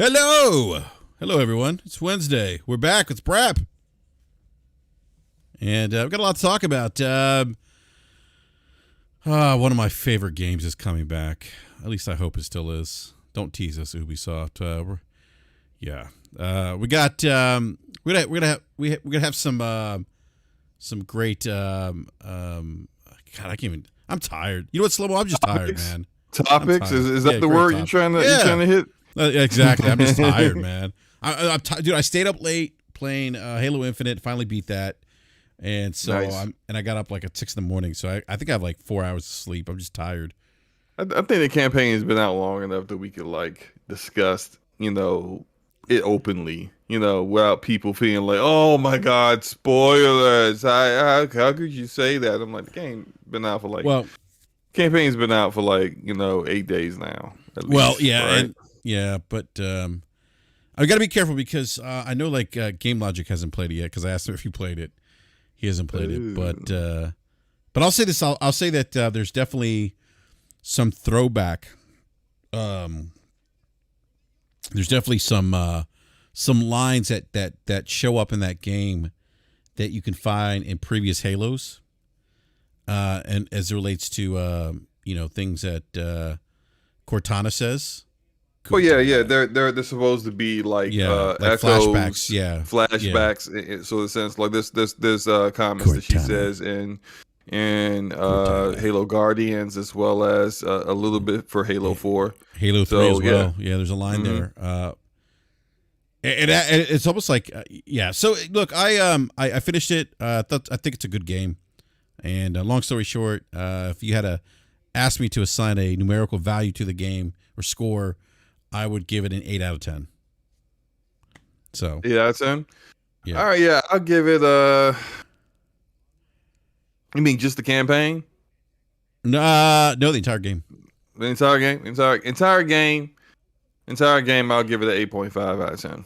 Hello. Hello, everyone. It's Wednesday. We're back. It's BRAP. And we've got a lot to talk about. One of my favorite games is coming back. At least I hope it still is. Don't tease us, Ubisoft. We got we're gonna have some great God, I can't even. I'm tired. You know what, Slow-Mo? I'm just tired, man. Topics is that the word you're trying to hit? Exactly. I'm just tired, man. I'm dude. I stayed up late playing Halo Infinite. Finally beat that, and so Nice. I got up like at 6 a.m. So I think I have like 4 hours of sleep. I'm just tired. I think the campaign has been out long enough that we could discuss, it openly, without people feeling like, oh my God, spoilers. How could you say that? I'm like, the game been out for campaign's been out for 8 days now. At least, right? But I got to be careful because I know Game Logic hasn't played it yet because I asked him if he played it. He hasn't played it, but I'll say this. I'll say that there's definitely some throwback. There's definitely some lines that show up in that game that you can find in previous Halos, and as it relates to things that Cortana says. Oh yeah. They're supposed to be like echoes, flashbacks. So in a sense, there's comments that she says in Halo Guardians, as well as a little bit for Halo 4, Halo 3 as well. Yeah, there's a line there. And it's almost like So look, I finished it. I think it's a good game. And long story short, if you had to ask me to assign a numerical value to the game or score, I would give it an 8 out of 10. So 8 out of 10. Yeah. All right. Yeah, I'll give it. You mean just the campaign? No, the entire game. The entire game. I'll give it an 8.5 out of 10.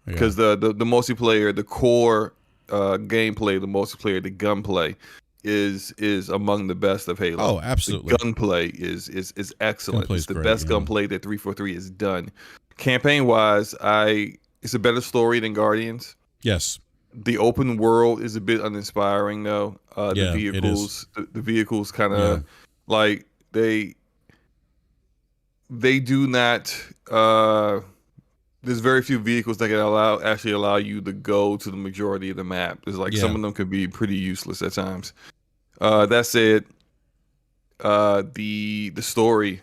Because the multiplayer, the core gameplay, the multiplayer, the gunplay is among the best of Halo. Oh, absolutely. The gunplay is excellent. Gunplay's it's the great, best yeah. gunplay that 343 has done. Campaign wise, it's a better story than Guardians. Yes. The open world is a bit uninspiring though. The vehicles, the vehicles kind of they do not. There's very few vehicles that can actually allow you to go to the majority of the map. There's some of them could be pretty useless at times. That said, the story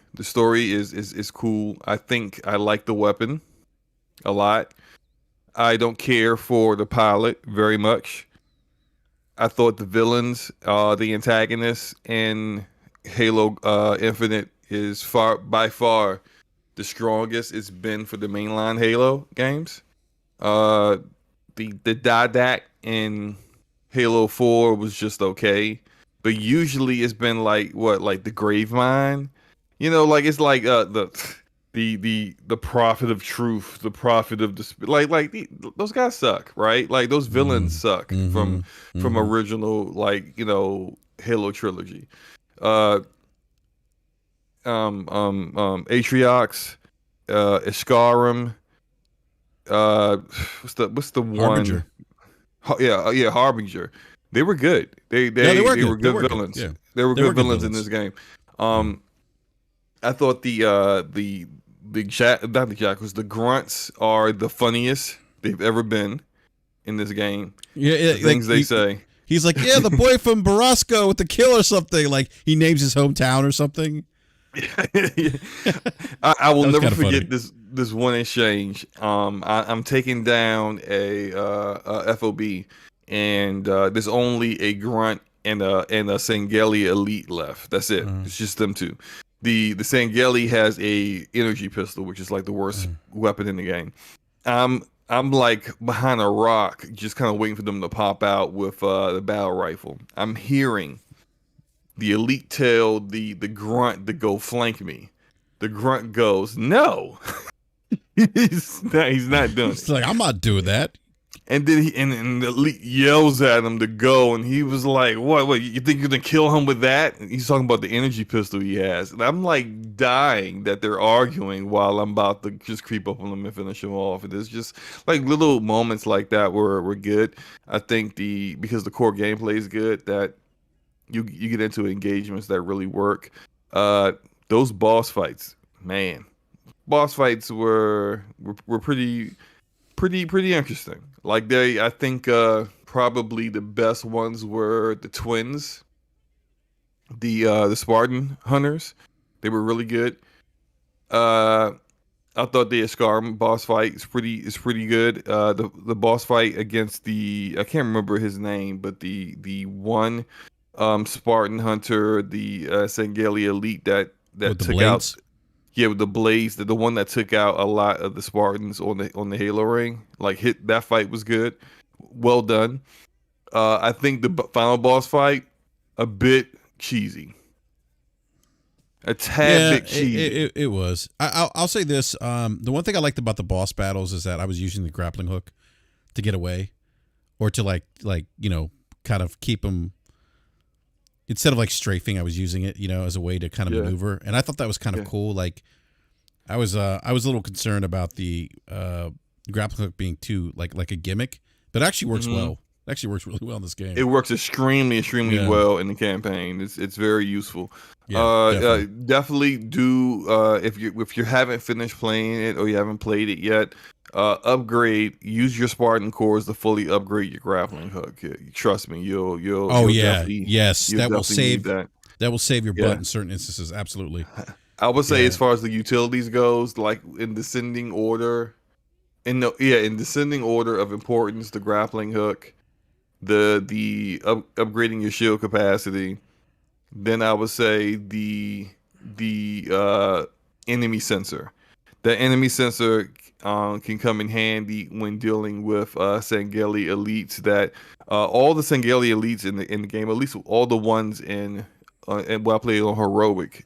is cool. I think I like the weapon a lot. I don't care for the pilot very much. I thought the villains, the antagonists in Halo Infinite is by far the strongest it's been for the mainline Halo games. The Didact in Halo 4 was just okay, but usually it's been like the Gravemind, it's like the Prophet of Truth, the Prophet of those guys suck, right? Like those villains suck from original Halo trilogy. Atriox, Iskarum, what's the one? Harbinger. Harbinger. They were good. They were good villains. Yeah. They were good villains in this game. I thought the Jackals, the grunts are the funniest they've ever been in this game. Yeah, things they say. He's like, the boy from Barrasco with the kill or something. Like he names his hometown or something. I will never forget funny. this one exchange. I'm taking down a FOB, and there's only a grunt and a Sangeli elite left. That's it. It's just them two. The Sangeli has a energy pistol, which is like the worst weapon in the game. I'm like behind a rock, just kind of waiting for them to pop out with the battle rifle. I'm hearing the elite tell the grunt to go flank me. The grunt goes, no. He's not doing it. It's like, I'm not doing that. And then and the elite yells at him to go, and he was like, "What? What? You think you're gonna kill him with that?" And he's talking about the energy pistol he has, and I'm like dying that they're arguing while I'm about to just creep up on him and finish him off. And it's just like little moments like that were good. I think because the core gameplay is good, that you get into engagements that really work. Those boss fights, man, boss fights were pretty interesting. Like I think probably the best ones were the twins, the Spartan hunters. They were really good. Uh, I thought the Scar boss fight is pretty good. The boss fight against I can't remember his name, but the one Spartan hunter, the Sangheili elite that With the took out. blades. Yeah, with the blades, the one that took out a lot of the Spartans on the Halo ring, like that fight was good, well done. I think the final boss fight a bit cheesy, a tad Yeah, bit cheesy. it was. I'll say this. The one thing I liked about the boss battles is that I was using the grappling hook to get away, or to kind of keep them. Instead of like strafing, I was using it, as a way to kind of Yeah, maneuver, and I thought that was kind of yeah. cool. Like I was a little concerned about the grappling hook being too like a gimmick, but it actually works hmm well. It actually works really well in this It game. works extremely Yeah, well in the campaign. It's very useful. yeah, definitely. Definitely do if you haven't finished playing it or you haven't played it yet, upgrade. Use your Spartan cores to fully upgrade your grappling hook. Trust me, Oh you'll yeah, definitely yes, you'll definitely need that. that will save your butt Yeah. in certain instances. Absolutely. I would say as Yeah. far as the utilities goes, like in descending order, in descending order of importance, the grappling hook, upgrading your shield capacity. Then I would say the enemy sensor. The enemy sensor can come in handy when dealing with Sangheili elites. That all the Sangheili elites in the game, at least all the ones in well, I played on heroic,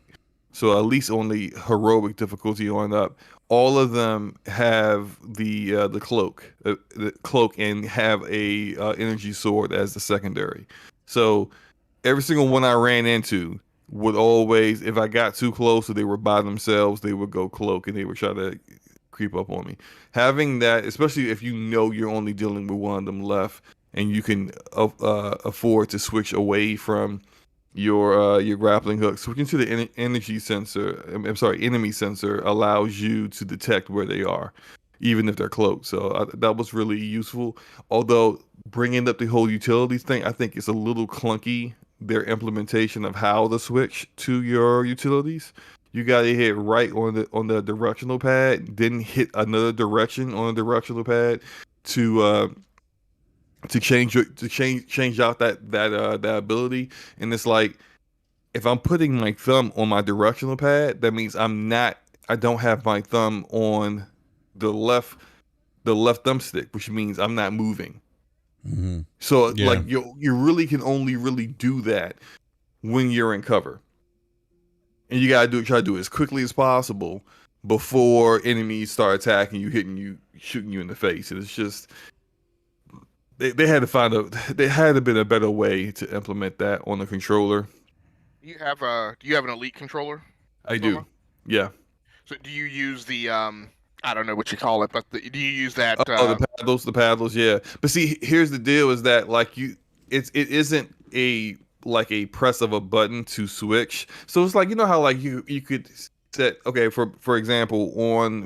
so at least on the heroic difficulty on up, all of them have the cloak, and have a energy sword as the secondary. So every single one I ran into would always, if I got too close or they were by themselves, they would go cloak and they would try to creep up on me. Having that, especially if you know you're only dealing with one of them left, and you can afford to switch away from your grappling hook, switching to the energy sensor. I'm sorry, enemy sensor allows you to detect where they are, even if they're cloaked. So that was really useful. Although bringing up the whole utilities thing, I think it's a little clunky. Their implementation of how to switch to your utilities. You got to hit right on the directional pad, then hit another direction on the directional pad to change out that ability. And it's like, if I'm putting my thumb on my directional pad, that means I don't have my thumb on the left thumbstick, which means I'm not moving. Hmm. So like Yeah. you really can only really do that when you're in cover. And you gotta try to do it as quickly as possible before enemies start attacking you, hitting you, shooting you in the face. And it's just they had to they had to been a better way to implement that on the controller. Do you have an elite controller, I Soma? do. Yeah. So do you use the I don't know what you call it, but do you use that Oh, the paddles, yeah. But see, here's the deal: is that like it isn't a press of a button to switch. So it's like, how like you could set, okay, for example,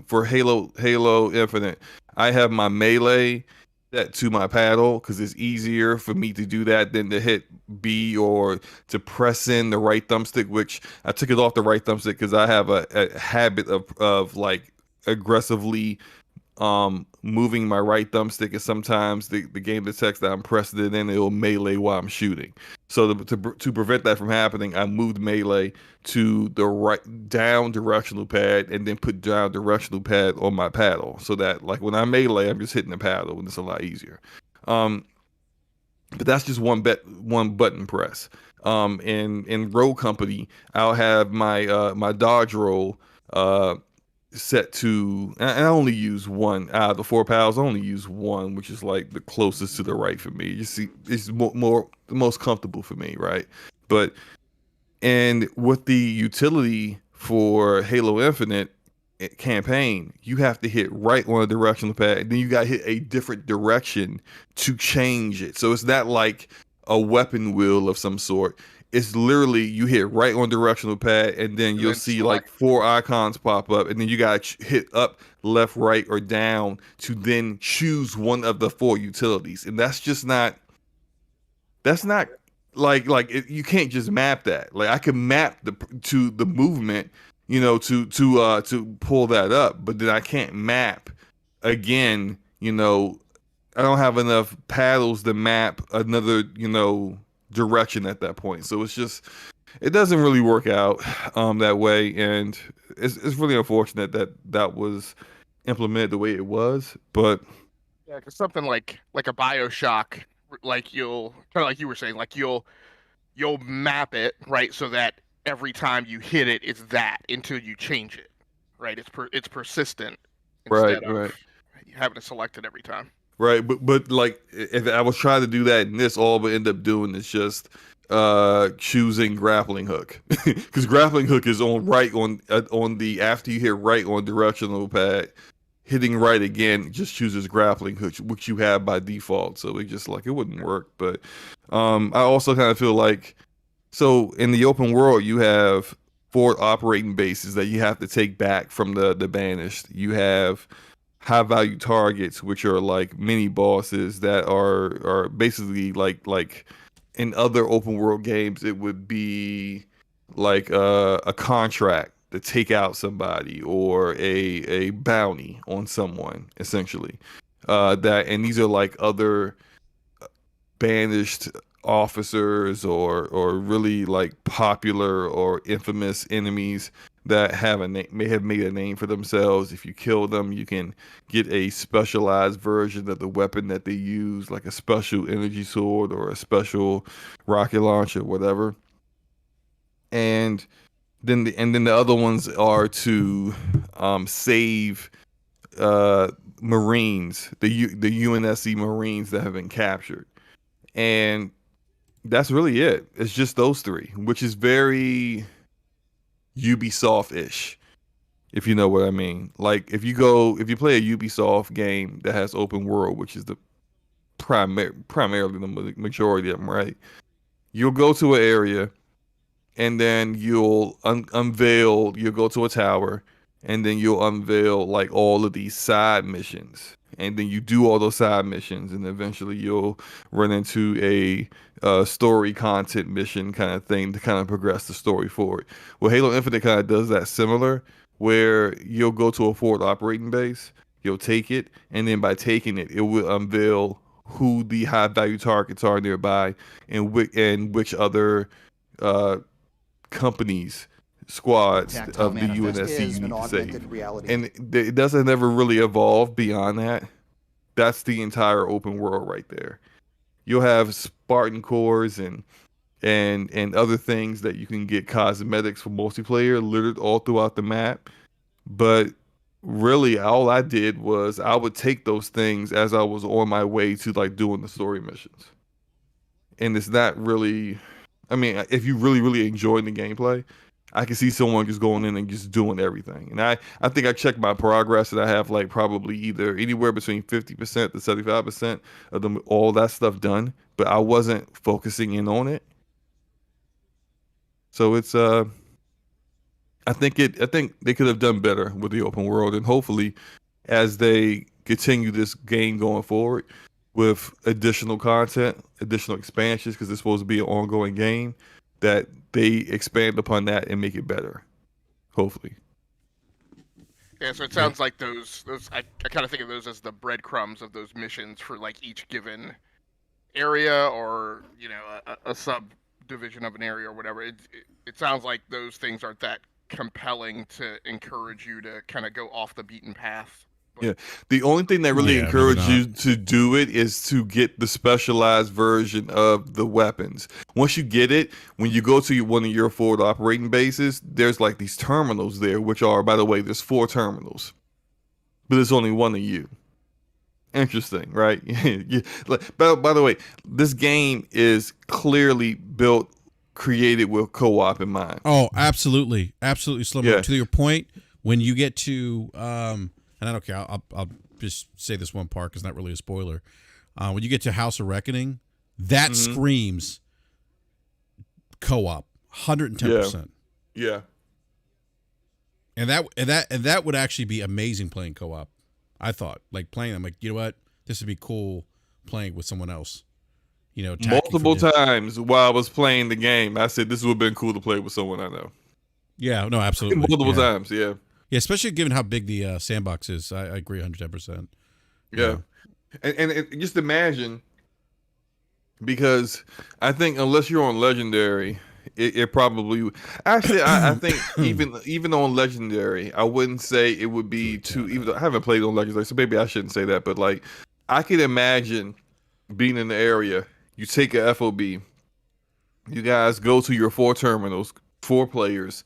for Halo Infinite, I have my melee set to my paddle because it's easier for me to do that than to hit B or to press in the right thumbstick, which I took it off the right thumbstick because I have a habit of like aggressively moving my right thumbstick, and sometimes the game detects that I'm pressing it in, it'll melee while I'm shooting. So to prevent that from happening, I moved melee to the right down directional pad, and then put down directional pad on my paddle, so that like when I melee, I'm just hitting the paddle and it's a lot easier. um but that's just one button press. In Roll Company, I'll have my dodge roll set to, and I only use one out of the 4 pals. I only use one, which is like the closest to the right for me. You see, it's more the most comfortable for me, right? But and with the utility for Halo Infinite campaign, you have to hit right on a directional pad, and then you got to hit a different direction to change it. So it's not like a weapon wheel of some sort. It's literally you hit right on directional pad, and then you'll then see select. like 4 icons pop up, and then you got to hit up, left, right, or down to then choose one of the 4 utilities. And that's not you can't just map that. Like I can map to the movement, to pull that up, but then I can't map again. I don't have enough paddles to map another direction at that point. So it doesn't really work out that way, and it's really unfortunate that that was implemented the way it was. But Yeah, because something like a Bioshock, like you'll kind of like you were saying, like you'll map it right so that every time you hit it, it's that until you change it, right? It's persistent right, instead of right. having to select it every time. Right, but like if I was trying to do that in this, all we end up doing is just choosing grappling hook, because grappling hook is on the after you hit right on directional pad, hitting right again just chooses grappling hook, which you have by default. So it just like it wouldn't work. But I also kind of feel like, so in the open world you have 4 operating bases that you have to take back from the banished. You have high value targets, which are like mini bosses that are basically like in other open world games it would be like a contract to take out somebody, or a bounty on someone essentially. That and these are like other banished officers, or really like popular or infamous enemies that may have made a name for themselves. If you kill them, you can get a specialized version of the weapon that they use, like a special energy sword or a special rocket launcher, whatever. And then the other ones are to save Marines, the UNSC Marines that have been captured. And that's really it. It's just those 3, which is very Ubisoft-ish, if you know what I mean. Like if you play a Ubisoft game that has open world, which is the primarily the majority of them, right? You'll go to an area, and then you'll you'll go to a tower, and then you'll unveil like all of these side missions, and then you do all those side missions, and eventually you'll run into a story content mission kind of thing to kind of progress the story forward. Well, Halo Infinite kind of does that similar, where you'll go to a forward operating base, you'll take it, and then by taking it, it will unveil who the high value targets are nearby, and which other uh, companies, squads of the UNSC you need to save. And it doesn't ever really evolve beyond that. That's the entire open world right there. You'll have Spartan cores and other things that you can get cosmetics for multiplayer littered all throughout the map. But really all I did was I would take those things as I was on my way to like doing the story missions. And it's not really, I mean, if you really enjoy the gameplay, I can see someone just going in and just doing everything. And I think I checked my progress, and I have like probably either anywhere between 50% to 75% of them, all that stuff done, but I wasn't focusing in on it. So it's I think they could have done better with the open world, and hopefully as they continue this game going forward with additional content, additional expansions, because it's supposed to be an ongoing game, that they expand upon that and make it better. Hopefully. Yeah, so it sounds like those I kind of think of those as the breadcrumbs of those missions for like each given area, or a subdivision of an area or whatever. It sounds like those things aren't that compelling to encourage you to kind of go off the beaten path. Yeah. The only thing that really Yeah, maybe encourages you not. to do it is to get the specialized version of the weapons. Once you get it, when you go to one of your forward operating bases, there's like these terminals there, which are, by the way, there's 4 terminals, but there's only one of you. Interesting, right? By the way, this game is clearly created with co-op in mind. Oh, absolutely, absolutely, Slimmer. Yeah. To your point, when you get to, and I don't care, I'll just say this one part because it's not really a spoiler. When you get to House of Reckoning, that screams co-op, 110%. Yeah. And that would actually be amazing playing co-op. I thought, like playing, I'm like, you know what, this would be cool playing with someone else. You know, Multiple times while I was playing the game, I said this would have been cool to play with someone I know. Yeah, no, absolutely. Multiple times, yeah. Yeah, especially given how big the sandbox is. I agree 110%. Yeah. And just imagine, because I think unless you're on Legendary, it probably actually I think even on Legendary, I wouldn't say it would be too, even though I haven't played on Legendary, so maybe I shouldn't say that, but like I could imagine being in the area, you take a FOB, you guys go to your 4 terminals, 4 players,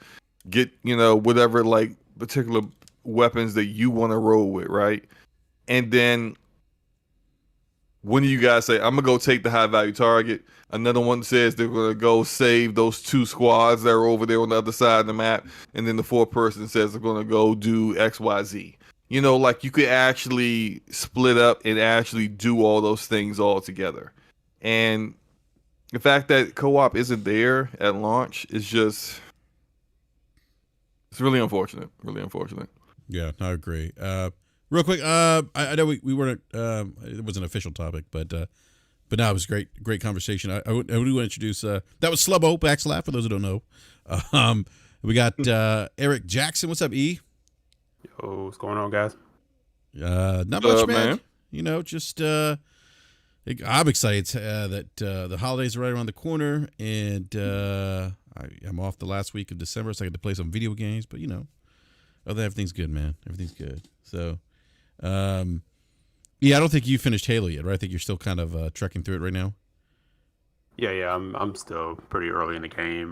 get, whatever like particular weapons that you want to roll with, right? And then one of you guys say, I'm gonna go take the high value target. Another one says they're gonna go save those 2 squads that are over there on the other side of the map. And then the 4th person says they're gonna go do XYZ. Like you could actually split up and actually do all those things all together. And the fact that co-op isn't there at launch is it's really unfortunate. Really unfortunate. Yeah, I agree. Real quick, I know we weren't. It was an official topic, but no, it was great conversation. I would want to introduce. That was Slubbo Backslap for those who don't know. We got Eric Jackson. What's up, E? Yo, what's going on, guys? Not much, man. Just I'm excited that the holidays are right around the corner, and I'm off the last week of December, so I get to play some video games. But everything's good, man. Everything's good. So. Yeah, I don't think you finished Halo yet, right? I think you're still kind of trekking through it right now. Yeah, I'm still pretty early in the game.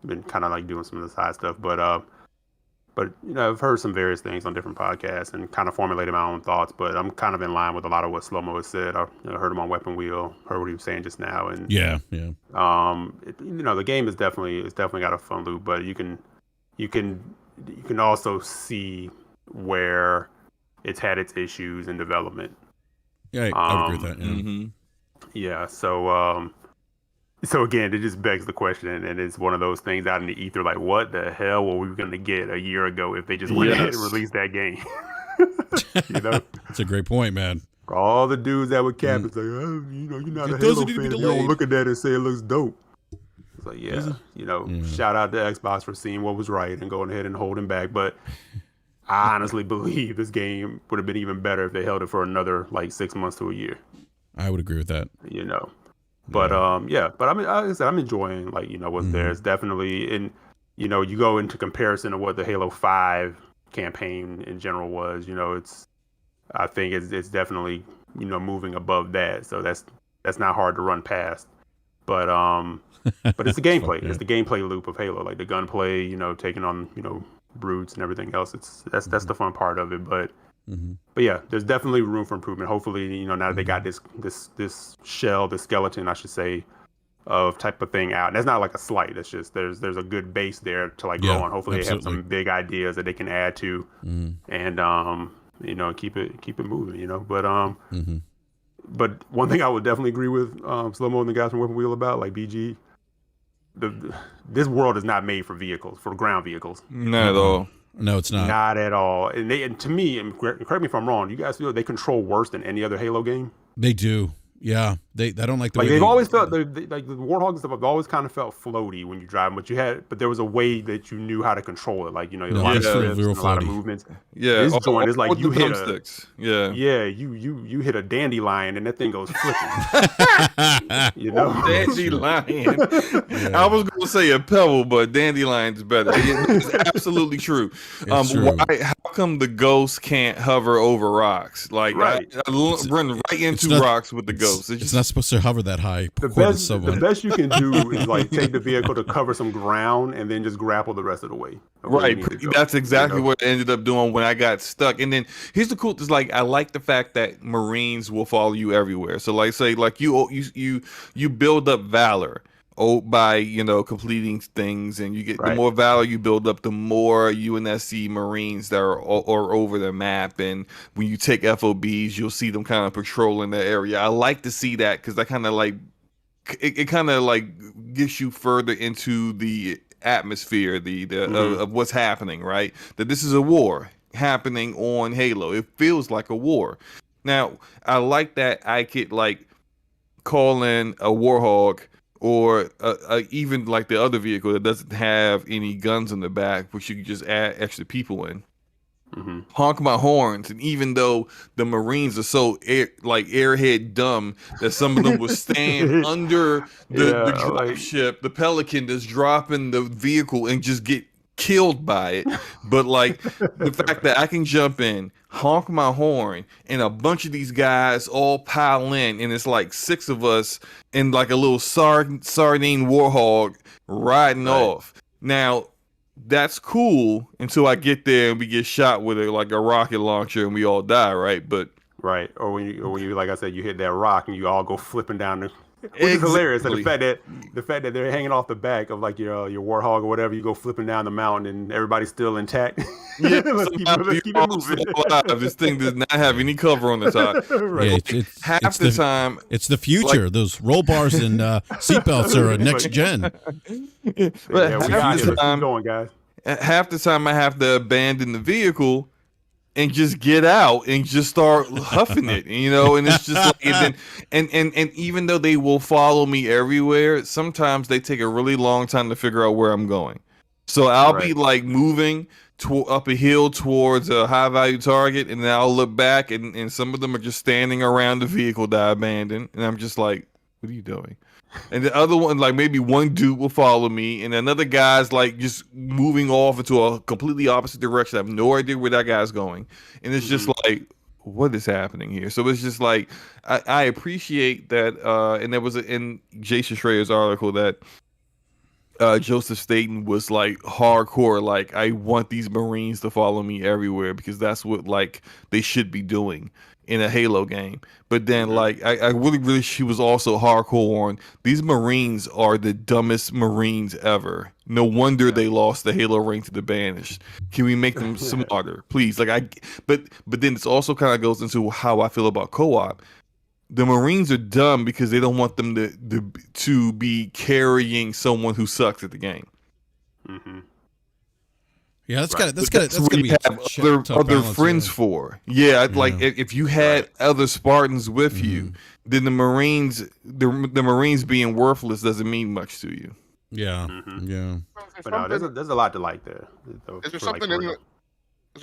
Been kind of like doing some of the side stuff, but I've heard some various things on different podcasts and kind of formulated my own thoughts. But I'm kind of in line with a lot of what Slow-Mo has said. I heard him on Weapon Wheel, heard what he was saying just now, and yeah. The game is definitely got a fun loop, but you can also see where it's had its issues in development. Yeah, I agree with that. Yeah. Mm-hmm. Yeah, so again, it just begs the question, and it's one of those things out in the ether, like, what the hell were we going to get a year ago if they just went ahead and released that game? That's a great point, man. For all the dudes that would cap, it's like, oh, you're not a Halo fan. You don't look at that and say it looks dope. It's like, shout out to Xbox for seeing what was right and going ahead and holding back, but I honestly believe this game would have been even better if they held it for another like 6 months to a year. I would agree with that. But but I mean, like I said, I'm enjoying what's there. It's definitely, and you go into comparison to what the Halo 5 campaign in general was. I think it's definitely moving above that. So that's not hard to run past. But it's the gameplay. It's the gameplay loop of Halo, like the gunplay. Taking on brutes and everything else. That's the fun part of it. But yeah, there's definitely room for improvement. Hopefully, now that they got this shell, the skeleton, I should say, of type of thing out. And that's not like a slight. It's just there's a good base there to like grow on. Hopefully, they have some big ideas that they can add to, and keep it moving. But one thing I would definitely agree with Slow-Mo and the guys from Weapon Wheel about, like BG. This world is not made for ground vehicles. Not at all. No, it's not. Not at all. And to me, and correct me if I'm wrong, you guys feel they control worse than any other Halo game? They do. Yeah, I don't like the Like way they've always felt like the Warthogs and stuff have always kind of felt floaty when you drive them, but there was a way that you knew how to control it. Like a No, lot of this feels drifts real and a lot of floaty. movements. Yeah, This joint is like with you the hit thumbsticks. Yeah, you hit a dandelion and that thing goes flipping. You know, dandelion. I was going to say a pebble, but dandelion's better. It's absolutely true. It's true. How come the ghost can't hover over rocks? Like Right. I run right into rocks with the ghost. It's not supposed to hover that high. the best you can do is like take the vehicle to cover some ground and then just grapple the rest of the way. Right, that's exactly what I ended up doing when I got stuck. And then here's the cool thing: like I like the fact that Marines will follow you everywhere. So like say like you build up valor by completing things, and you get the more valor you build up, the more UNSC Marines that are over the map. And when you take FOBs, you'll see them kind of patrolling the area. I like to see that because I kind of like. It kind of like gets you further into the atmosphere of what's happening, right? That this is a war happening on Halo. It feels like a war. Now, I like that I could like call in a Warhog or even like the other vehicle that doesn't have any guns in the back, which you can just add extra people in. Honk my horns, and even though the Marines are so airhead dumb that some of them will stand under the drop ship, the Pelican that's dropping the vehicle and just get killed by it. But like the fact that I can jump in, honk my horn, and a bunch of these guys all pile in, and it's like 6 of us in like a little sardine Warhog riding off. Now, that's cool until I get there and we get shot with like a rocket launcher and we all die, right? But or when you like I said, you hit that rock and you all go flipping down which is hilarious. And the fact that they're hanging off the back of like your Warthog or whatever, you go flipping down the mountain and everybody's still intact. Yeah, let's keep it moving. Alive. This thing does not have any cover on the top. Yeah, half the time, it's the future. Like, those roll bars and seatbelts are a next gen. But half the time, going, guys. Half the time I have to abandon the vehicle and just get out and just start huffing it, and it's just like, and even though they will follow me everywhere, sometimes they take a really long time to figure out where I'm going. So I'll be like moving up a hill towards a high value target, and then I'll look back and some of them are just standing around the vehicle that I abandoned, and I'm just like, what are you doing? And the other one, like maybe one dude will follow me, and another guy's like just moving off into a completely opposite direction. I have no idea where that guy's going, and it's just like, what is happening here? So it's just like I appreciate that, and there was in Jason Schrader's article that Joseph Staten was like hardcore, like I want these Marines to follow me everywhere because that's what like they should be doing in a Halo game. But then like I really she was also hardcore on these Marines are the dumbest Marines ever. No wonder they lost the Halo rank to the Banished. Can we make them smarter, please? Like but then it's also kind of goes into how I feel about co-op. The Marines are dumb because they don't want them to be carrying someone who sucks at the game. Yeah, that's gotta be other friends for. Yeah, like if you had other Spartans with you, then the Marines being worthless doesn't mean much to you. Yeah, yeah. But no, there's a lot to like there. Is there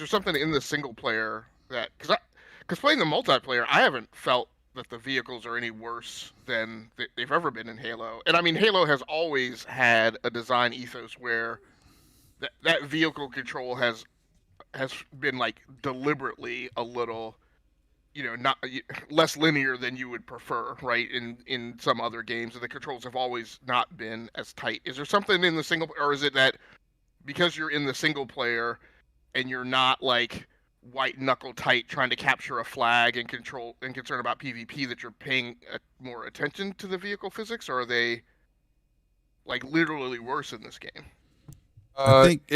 something in the single player that because playing the multiplayer, I haven't felt that the vehicles are any worse than they've ever been in Halo. And I mean, Halo has always had a design ethos where that vehicle control has been like deliberately a little, not less linear than you would prefer, right? In some other games, the controls have always not been as tight. Is there something in the single, or is it that because you're in the single player and you're not like white knuckle tight trying to capture a flag and concerned about PvP that you're paying more attention to the vehicle physics, or are they like literally worse in this game? I think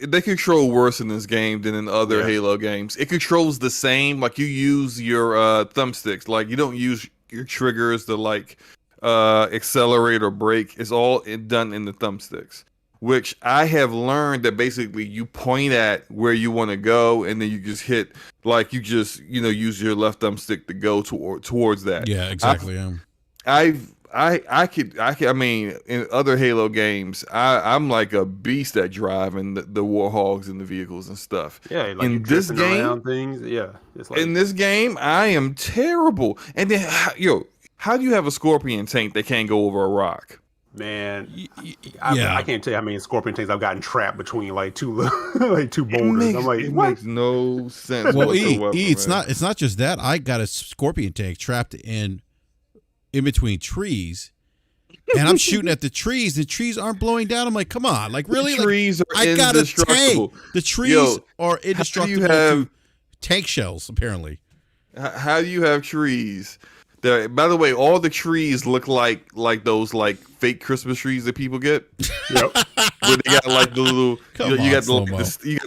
they control worse in this game than in other Halo games. It controls the same, like you use your thumbsticks, like you don't use your triggers to like accelerate or brake. It's all done in the thumbsticks. which I have learned that basically you point at where you want to go, and then you just hit, like you just use your left thumbstick to go towards that. Yeah, exactly. I mean, in other Halo games, I'm like a beast at driving the Warhogs and the vehicles and stuff. Yeah, like in this game, around things. Yeah, it's like, in this game, I am terrible. And then, how do you have a Scorpion tank that can't go over a rock? Man, I can't tell you how many Scorpion tanks I've gotten trapped between like two boulders. I'm like, it what? makes no sense. Well, whatsoever, it's not just that. I got a Scorpion tank trapped in between trees, and I'm shooting at the trees. The trees aren't blowing down. I'm like, come on, like really? The trees are I got indestructible. a tank. The trees are indestructible to tank shells, apparently. How do you have trees? By the way, all the trees look like those like fake Christmas trees that people get. Yep. Where they got like the little, you got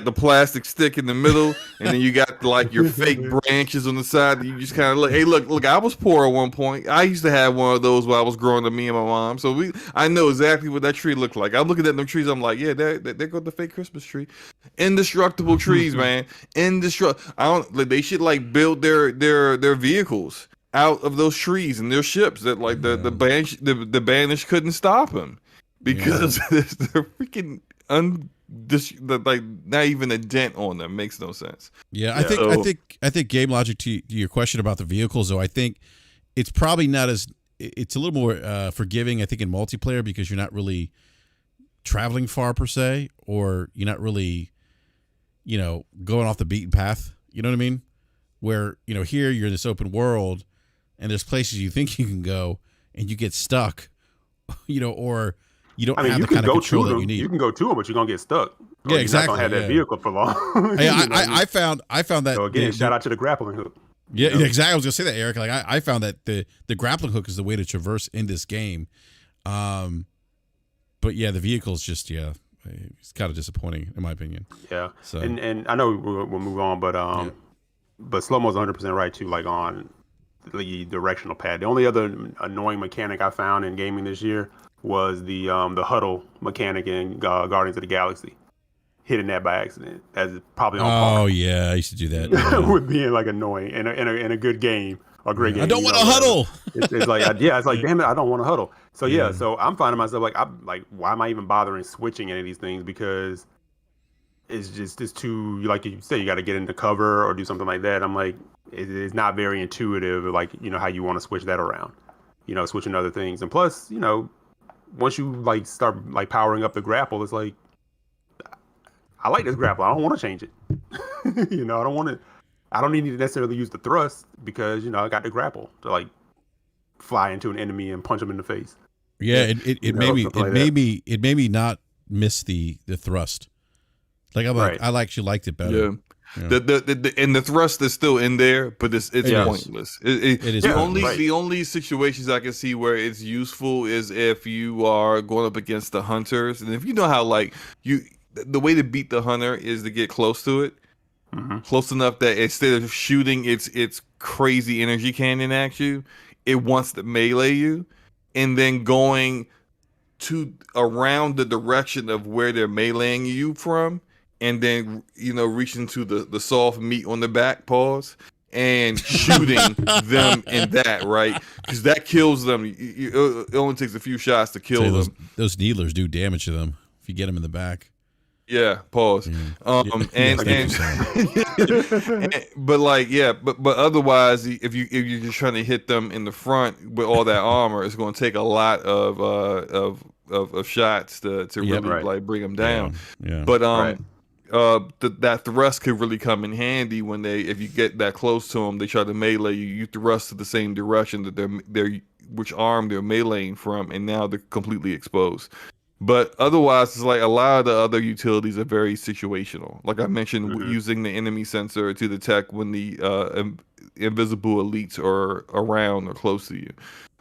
the plastic stick in the middle, and then you got like your fake branches on the side. You just kind of look. Hey, look! I was poor at one point. I used to have one of those while I was growing up. Me and my mom. So I know exactly what that tree looked like. I'm looking at them trees. I'm like, yeah, there go the fake Christmas tree. Indestructible trees, man. They should like build their vehicles out of those trees and their ships that like the Banished couldn't stop them because they're freaking like not even a dent on them. Makes no sense. Yeah, I think game logic to your question about the vehicles though, I think it's probably not as, it's a little more forgiving I think in multiplayer because you're not really traveling far per se, or you're not really going off the beaten path, you know what I mean, where here you're in this open world and there's places you think you can go and you get stuck, or you don't have the kind of control that you need. You can go to them, but you're gonna get stuck. Yeah, exactly. You're not gonna have that vehicle for long. I found that. So again, shout out to the grappling hook. Yeah, exactly. I was gonna say that, Eric. Like I found that the grappling hook is the way to traverse in this game. But yeah, the vehicle's just it's kind of disappointing in my opinion. Yeah. So and I know we'll move on, but Slow-Mo's 100% right too. Like on the directional pad. The only other annoying mechanic I found in gaming this year was the huddle mechanic in Guardians of the Galaxy. Hitting that by accident, as probably on par. Oh yeah, I used to do that. With being like annoying in a good game or great game. I don't want to huddle. It's like it's like damn it, I don't want to huddle. So so I'm finding myself like why am I even bothering switching any of these things, because it's too, like you say, you got to get into cover or do something like that. I'm like, it's not very intuitive, like how you want to switch that around, switching other things. And plus, once you like start like powering up the grapple, it's like, I like this grapple, I don't want to change it. I don't need to necessarily use the thrust because I got the grapple to like fly into an enemy and punch them in the face. Yeah, it made me not miss the thrust. Like I'm like, I actually liked it better. Yeah. The thrust is still in there, but it's pointless. It is the only situations I can see where it's useful is if you are going up against the hunters, and if you know how the way to beat the hunter is to get close to it, close enough that instead of shooting its crazy energy cannon at you, it wants to melee you, and then going to around the direction of where they're meleeing you from. And then, reaching to the soft meat on the back paws and shooting them in that, right? Because that kills them. It only takes a few shots to kill them. Those needlers do damage to them if you get them in the back. Yeah, pause. But otherwise, if you're just trying to hit them in the front with all that armor, it's going to take a lot of shots to really like bring them down. Yeah. But that thrust could really come in handy when if you get that close to them, they try to melee you. You thrust to the same direction that they're which arm they're meleeing from, and now they're completely exposed. But otherwise, it's like a lot of the other utilities are very situational. Like I mentioned, using the enemy sensor to detect when the invisible elites are around or close to you.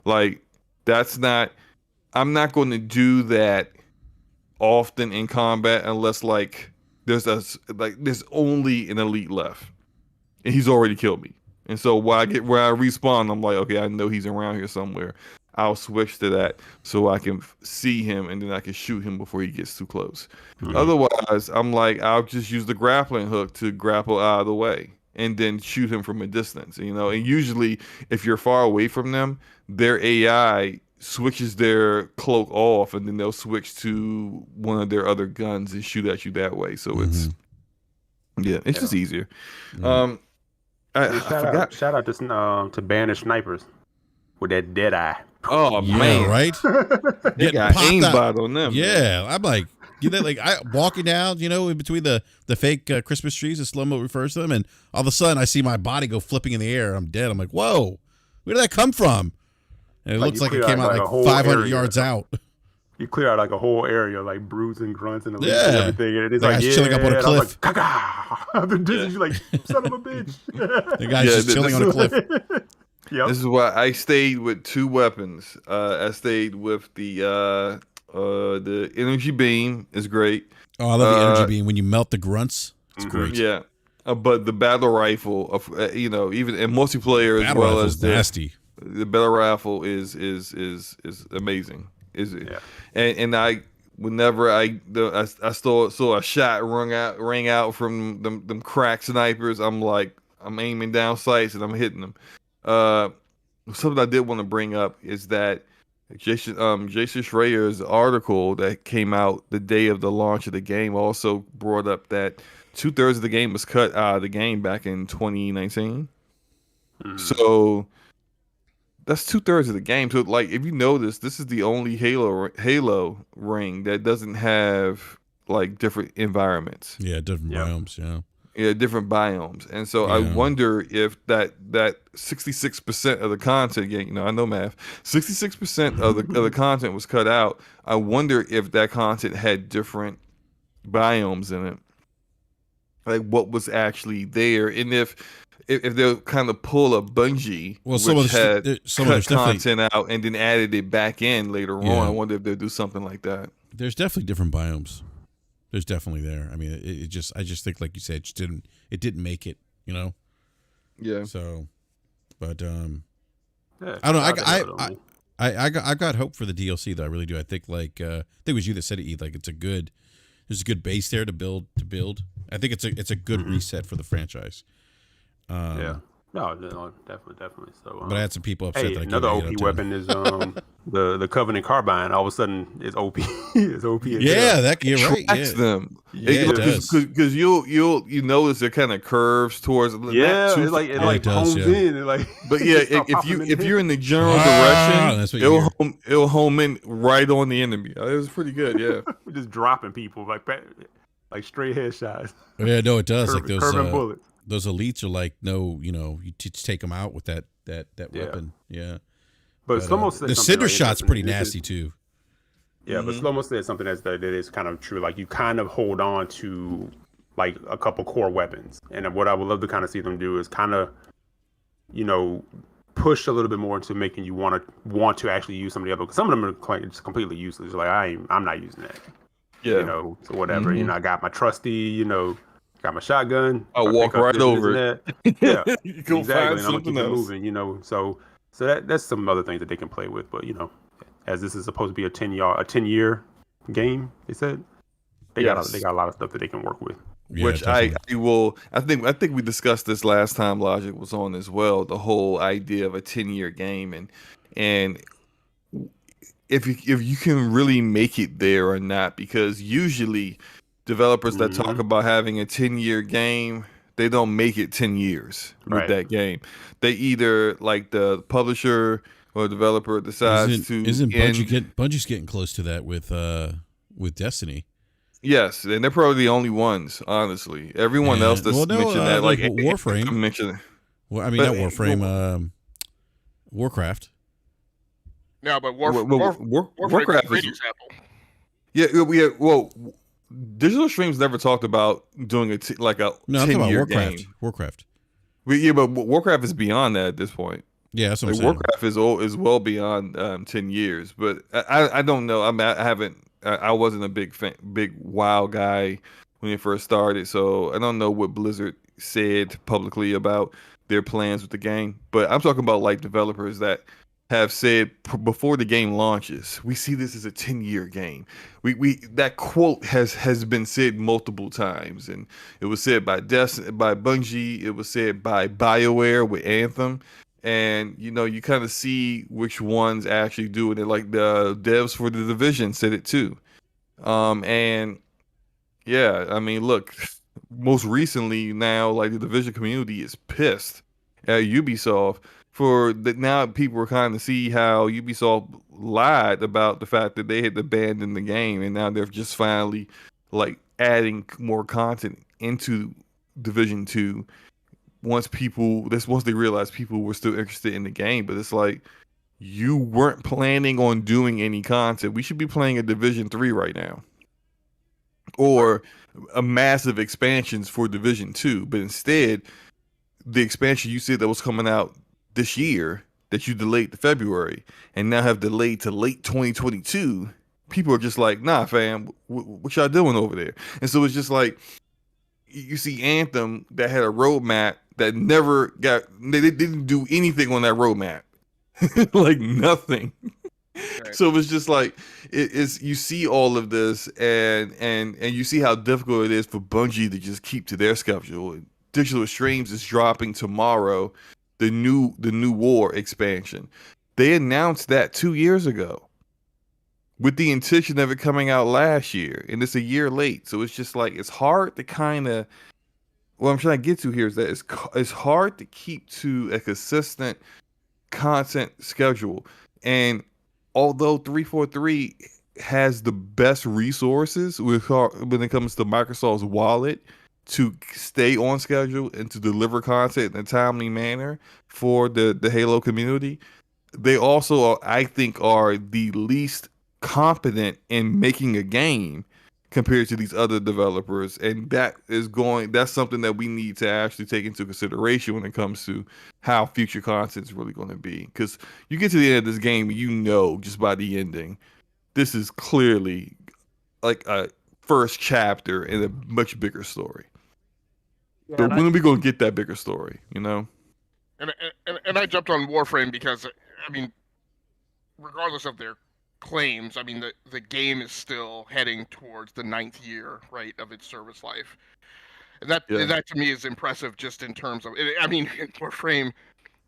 Like I'm not going to do that often in combat unless there's only an elite left, and he's already killed me. And so where I respawn, I'm like, okay, I know he's around here somewhere. I'll switch to that so I can see him and then I can shoot him before he gets too close. Otherwise, I'm like, I'll just use the grappling hook to grapple out of the way and then shoot him from a distance, you know. And usually, if you're far away from them, their AI switches their cloak off and then they'll switch to one of their other guns and shoot at you that way. So it's just easier. I forgot. Shout out to banished snipers with that dead eye. Oh man, right? They got aimbot on them. Yeah, I'm like, I walking down, in between the fake Christmas trees, as slow mo refers to them, and all of a sudden I see my body go flipping in the air. I'm dead. I'm like, whoa, where did that come from? And it looks like it came out like 500 yards out. You clear out like a whole area, like brutes and grunts and everything. And it's like chilling up on a cliff. Like, the distance, you're like, son of a bitch. The guy's just chilling on a cliff. Yep. This is why I stayed with 2 weapons. I stayed with the energy beam is great. Oh, I love the energy beam when you melt the grunts. It's great. Yeah, but the battle rifle, even in multiplayer as well as nasty. The battle rifle is amazing. And whenever I saw a shot ring out from them crack snipers, I'm aiming down sights and I'm hitting them. Something I did want to bring up is that Jason Schreier's article that came out the day of the launch of the game also brought up that 2/3 of the game was cut out of the game back in 2019. So that's 2/3 of the game. So like, if you notice, this is the only Halo ring that doesn't have like different environments. Yeah, different biomes. Yeah, different biomes. And so I wonder if that 66% of the content, I know math, 66% of the content was cut out. I wonder if that content had different biomes in it, like what was actually there, and if they'll kind of pull a Bungie, which had cut content out and then added it back in later on. I wonder if they'll do something like that. There's definitely different biomes. There's definitely there. I mean, I just think, like you said, it didn't make it. Yeah. So, but I don't know. I got hope for the DLC though. I really do. I think I think it was you that said it. Like there's a good base there to build. I think it's a good reset for the franchise. No, definitely. So, but I had some people upset that I another OP weapon is the Covenant carbine. All of a sudden, it's OP. It's OP. Yeah, you're right. Tracks them. Yeah, it does. Because you'll notice there kind of curves towards. It homes in. But yeah, if you're in the general direction, it'll home in right on the enemy. It was pretty good. Yeah, we're just dropping people like straight headshots. Yeah, no, it does. Like those bullets. Those elites are like, no, you just take them out with that weapon. Yeah. But Slow-Mo said the cinder shot's pretty nasty too. Yeah, but Slow-Mo said something that is kind of true. Like you kind of hold on to like a couple core weapons, and what I would love to kind of see them do is kind of, push a little bit more into making you want to actually use some of the other. Because some of them are just completely useless. Like I'm not using that. Yeah. So whatever. I got my trusty. Got my shotgun. I'll walk right over it. Yeah, you go exactly. find And I'm gonna keep it moving. So that's some other things that they can play with. But as this is supposed to be a 10-year game, they said they got a lot of stuff that they can work with. Yeah, which definitely. I think we discussed this last time Logic was on as well. The whole idea of a 10-year game and if you can really make it there or not, because usually developers that talk about having a 10-year game, they don't make it 10 years with that game. They either, like, the publisher or developer decides Isn't Bungie's getting close to that with Destiny? Yes, and they're probably the only ones, honestly. Everyone else that's mentioned that, like Warframe. Mentioned. Well, I mean, not Warframe. Warcraft. No, but Warcraft is a great example. Yeah, well, Digital Streams never talked about doing a 10-year game. Warcraft. But Warcraft is beyond that at this point. Yeah, that's what I'm saying. Warcraft is well beyond 10 years. But I don't know. I wasn't a big WoW guy when it first started, so I don't know what Blizzard said publicly about their plans with the game. But I'm talking about like developers that have said before the game launches, we see this as a 10-year game. We that quote has been said multiple times, and it was said by Bungie, it was said by BioWare with Anthem, and you kind of see which ones actually do it. Like the devs for the Division said it too. And yeah, I mean, look, most recently now, like the Division community is pissed at Ubisoft for that. Now people are kind of see how Ubisoft lied about the fact that they had abandoned the game, and now they're just finally like adding more content into Division 2 once they realized people were still interested in the game. But it's like, you weren't planning on doing any content. We should be playing a Division 3 right now, or a massive expansions for Division 2. But instead, the expansion you said that was coming out this year, that you delayed to February and now have delayed to late 2022, people are just like, nah, fam, what y'all doing over there? And so it's just like, you see Anthem that had a roadmap that they didn't do anything on that roadmap. Like nothing. Right. So it's just like, you see all of this, and you see how difficult it is for Bungie to just keep to their schedule. Digital Extremes is dropping tomorrow, the new war expansion. They announced that 2 years ago with the intention of it coming out last year, and it's a year late. So it's just like, it's hard to kind of, what I'm trying to get to here is that it's hard to keep to a consistent content schedule. And although 343 has the best resources when it comes to Microsoft's wallet to stay on schedule and to deliver content in a timely manner for the Halo community, they also, I think, are the least competent in making a game compared to these other developers. And that's something that we need to actually take into consideration when it comes to how future content is really going to be. Because you get to the end of this game, just by the ending, this is clearly like a first chapter in a much bigger story. Yeah, so when are we going to get that bigger story, And I jumped on Warframe because, I mean, regardless of their claims, I mean, the game is still heading towards the 9th year, right, of its service life. And that to me is impressive, just in terms of, I mean, Warframe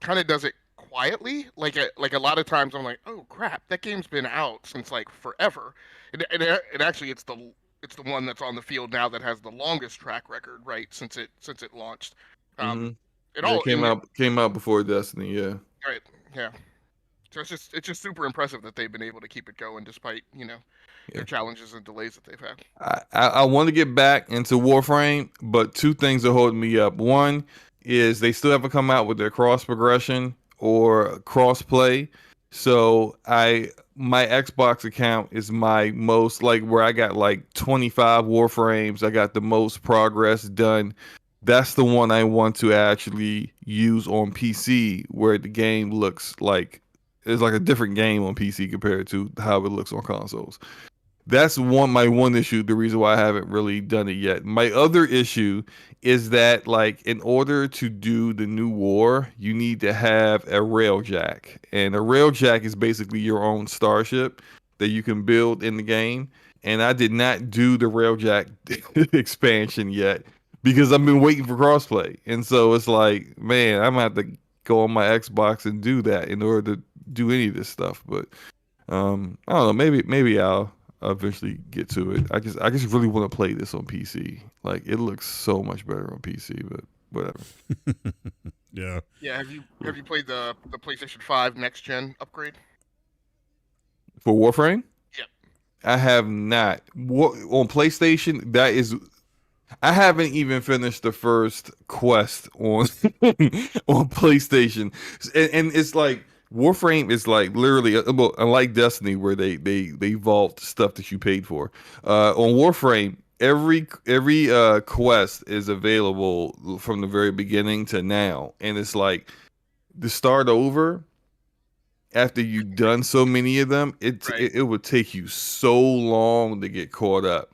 kind of does it quietly. Like a lot of times I'm like, oh crap, that game's been out since like forever. And actually it's the one that's on the field now that has the longest track record, right, since it launched. It came out before Destiny, yeah. Right, yeah. So it's just super impressive that they've been able to keep it going despite, their challenges and delays that they've had. I want to get back into Warframe, but two things are holding me up. One is they still haven't come out with their cross progression or cross play. So my Xbox account is my most, like, where I got like 25 Warframes. I got the most progress done. That's the one I want to actually use on PC, where the game looks like it's like a different game on PC compared to how it looks on consoles. That's my one issue, the reason why I haven't really done it yet. My other issue is that, like, in order to do the new war, you need to have a railjack. And a railjack is basically your own starship that you can build in the game. And I did not do the railjack expansion yet because I've been waiting for crossplay. And so it's like, man, I'm going to have to go on my Xbox and do that in order to do any of this stuff. But I don't know, maybe I'll eventually get to it. I just really want to play this on PC. Like, it looks so much better on PC, but whatever. Yeah. Have you played the PlayStation 5 next gen upgrade for Warframe? Yeah. I have not. On PlayStation, I haven't even finished the first quest on on PlayStation, and it's like, Warframe is like literally, unlike Destiny, where they vault stuff that you paid for. On Warframe, every quest is available from the very beginning to now, and it's like, to start over after you've done so many of them, it would take you so long to get caught up.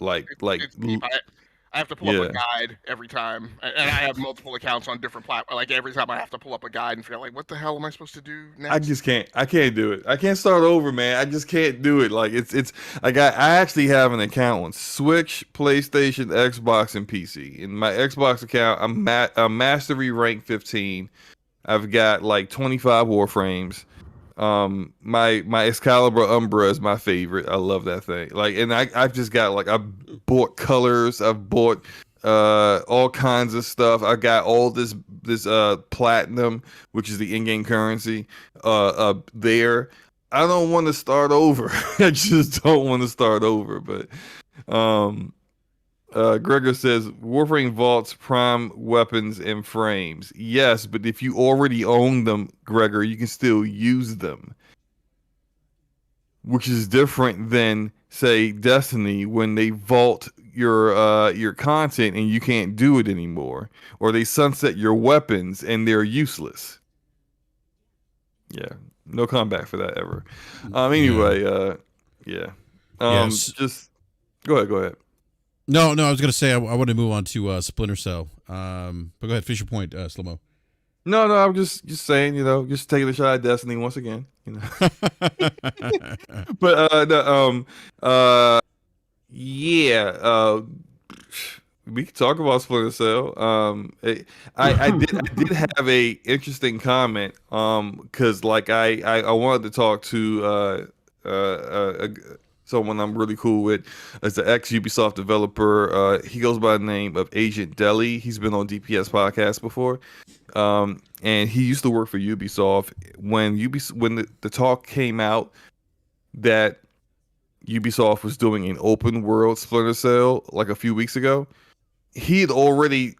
I have to pull up Yeah. a guide every time, and I have multiple accounts on different platforms. Like every time I have to pull up a guide and figure out like what the hell am I supposed to do next? I just can't. I can't do it. I can't start over, man. I just can't do it. Like it's like I actually have an account on Switch, PlayStation, Xbox, and PC. In my Xbox account, I'm mastery rank 15. I've got like 25 Warframes. My Excalibur Umbra is my favorite. I love that thing. Like, and I've just got like I've bought colors. I've bought all kinds of stuff. I got all this platinum, which is the in-game currency, there. I don't want to start over. I just don't want to start over. But Gregor says Warframe vaults prime weapons and frames. Yes, but if you already own them, Gregor, you can still use them, which is different than say Destiny when they vault your content and you can't do it anymore, or they sunset your weapons and they're useless. Yeah, no comeback for that ever. Anyway, yeah. Yes. Just go ahead. No, I was gonna say I want to move on to Splinter Cell. But go ahead, finish your point, Slow-Mo. No, I'm just saying, just taking a shot at Destiny once again, But yeah, we can talk about Splinter Cell. I did have a interesting comment, because like I wanted to talk to someone I'm really cool with as the ex Ubisoft developer. He goes by the name of Agent Deli. He's been on DPS podcast before. And he used to work for Ubisoft. When the talk came out that Ubisoft was doing an open world Splinter Cell like a few weeks ago, he had already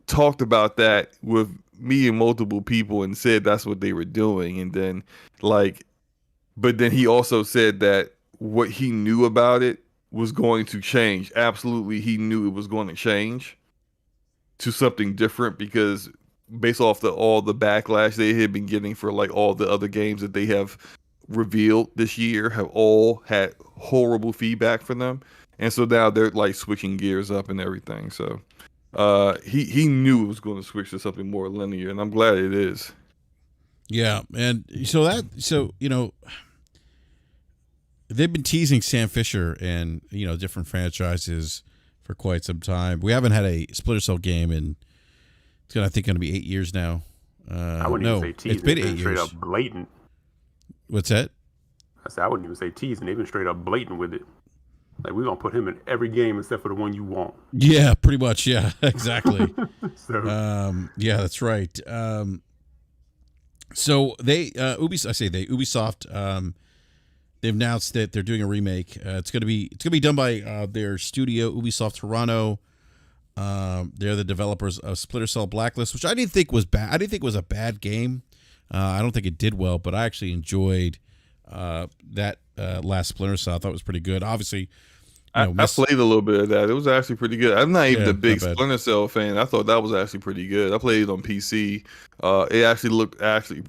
talked about that with me and multiple people and said that's what they were doing. And then but then he also said that what he knew about it was going to change. Absolutely, he knew it was going to change to something different because based off all the backlash they had been getting for like all the other games that they have revealed this year have all had horrible feedback for them. And so now they're like switching gears up and everything. So he knew it was going to switch to something more linear, and I'm glad it is. Yeah, and so they've been teasing Sam Fisher and different franchises for quite some time. We haven't had a Splinter Cell game in I think going to be 8 years now. I wouldn't even say teasing. It's been 8 straight years. Up blatant. What's that? I said I wouldn't even say teasing. They've been straight up blatant with it. Like, we're gonna put him in every game except for the one you want. Yeah, pretty much. Yeah, exactly. So yeah, that's right. So Ubisoft. They've announced that they're doing a remake. It's gonna be done by their studio, Ubisoft Toronto. They're the developers of Splinter Cell Blacklist, which I didn't think was bad. I didn't think it was a bad game. I don't think it did well, but I actually enjoyed that last Splinter Cell. I thought it was pretty good. Obviously, I played a little bit of that. It was actually pretty good. I'm not even a big Splinter Cell fan. I thought that was actually pretty good. I played it on PC. It actually looked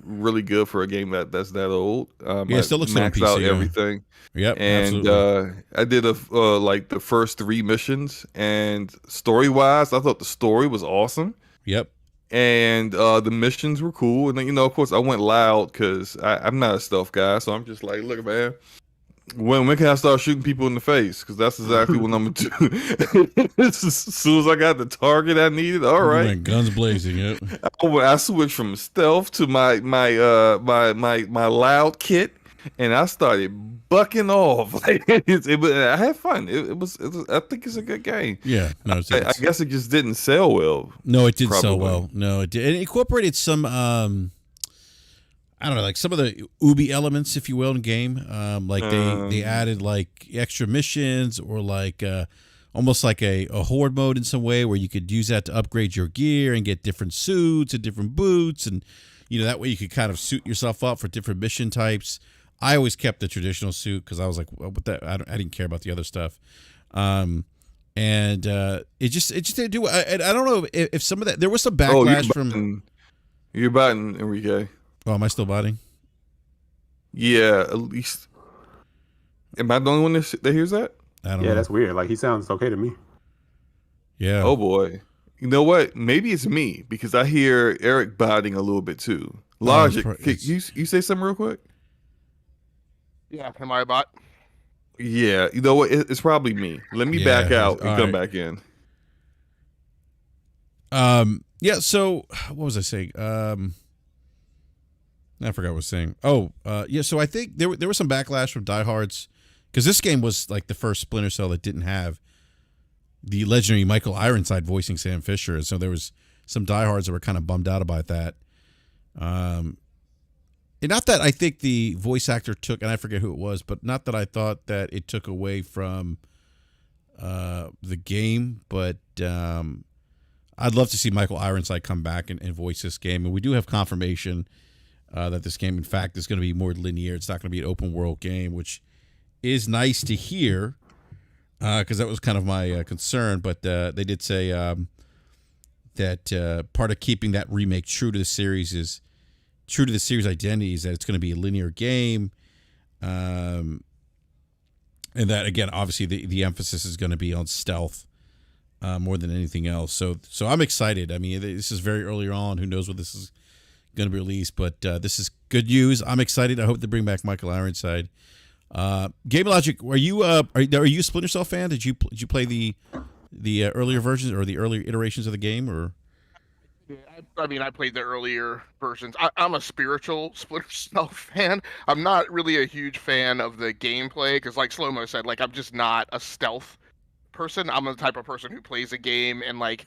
really good for a game that's that old. It still looks good on PC. Maxed out everything. Yep, and absolutely. I did like the first 3 missions, and story-wise, I thought the story was awesome. Yep. And the missions were cool. And then, of course, I went loud because I'm not a stealth guy. So I'm just like, look, man, when can I start shooting people in the face? Because that's exactly what I'm going to do. As soon as I got the target I needed, all right. Man, guns blazing, yep. I switched from stealth to my loud kit, and I started bucking off. I had fun. It was. I think it's a good game. Yeah. No, I guess it just didn't sell well. No, it did sell well. No, it did. It incorporated some, I don't know, like some of the Ubi elements, if you will, in game. Like they added like extra missions, or like almost like a horde mode in some way, where you could use that to upgrade your gear and get different suits and different boots, and that way you could kind of suit yourself up for different mission types. I always kept the traditional suit because I was like, well, with that, I didn't care about the other stuff. And it just didn't do. I don't know if some of that, there was some backlash from. You're botting, Enrique. Oh, am I still botting? Yeah, at least. Am I the only one that hears that? I don't know. Yeah, that's weird. Like, he sounds okay to me. Yeah. Oh boy. You know what? Maybe it's me because I hear Eric biting a little bit too. Logic, can you say something real quick? Yeah, am I a bot? Yeah, you know what? It's probably me. Let me back out and come back in. Yeah, so what was I saying? I forgot what I was saying. Oh, yeah, so I think there was some backlash from diehards because this game was like the first Splinter Cell that didn't have the legendary Michael Ironside voicing Sam Fisher, and so there was some diehards that were kind of bummed out about that. And not that I think the voice actor took, and I forget who it was, but not that I thought that it took away from the game, but I'd love to see Michael Ironside come back and voice this game. And we do have confirmation that this game, in fact, is going to be more linear. It's not going to be an open world game, which is nice to hear because that was kind of my concern. But they did say that part of keeping that remake true to the series identity is that it's going to be a linear game. And that, again, obviously the emphasis is going to be on stealth more than anything else. So I'm excited. I mean, this is very early on. Who knows what this is going to be released, but this is good news. I'm excited. I hope they bring back Michael Ironside. Game Logic, are you a Splinter Cell fan? Did you play the earlier versions or the earlier iterations of the game, or? Yeah, I mean, I played the earlier versions. I'm a spiritual Splinter Cell fan. I'm not really a huge fan of the gameplay because, like Slow-Mo said, like I'm just not a stealth person. I'm the type of person who plays a game and like,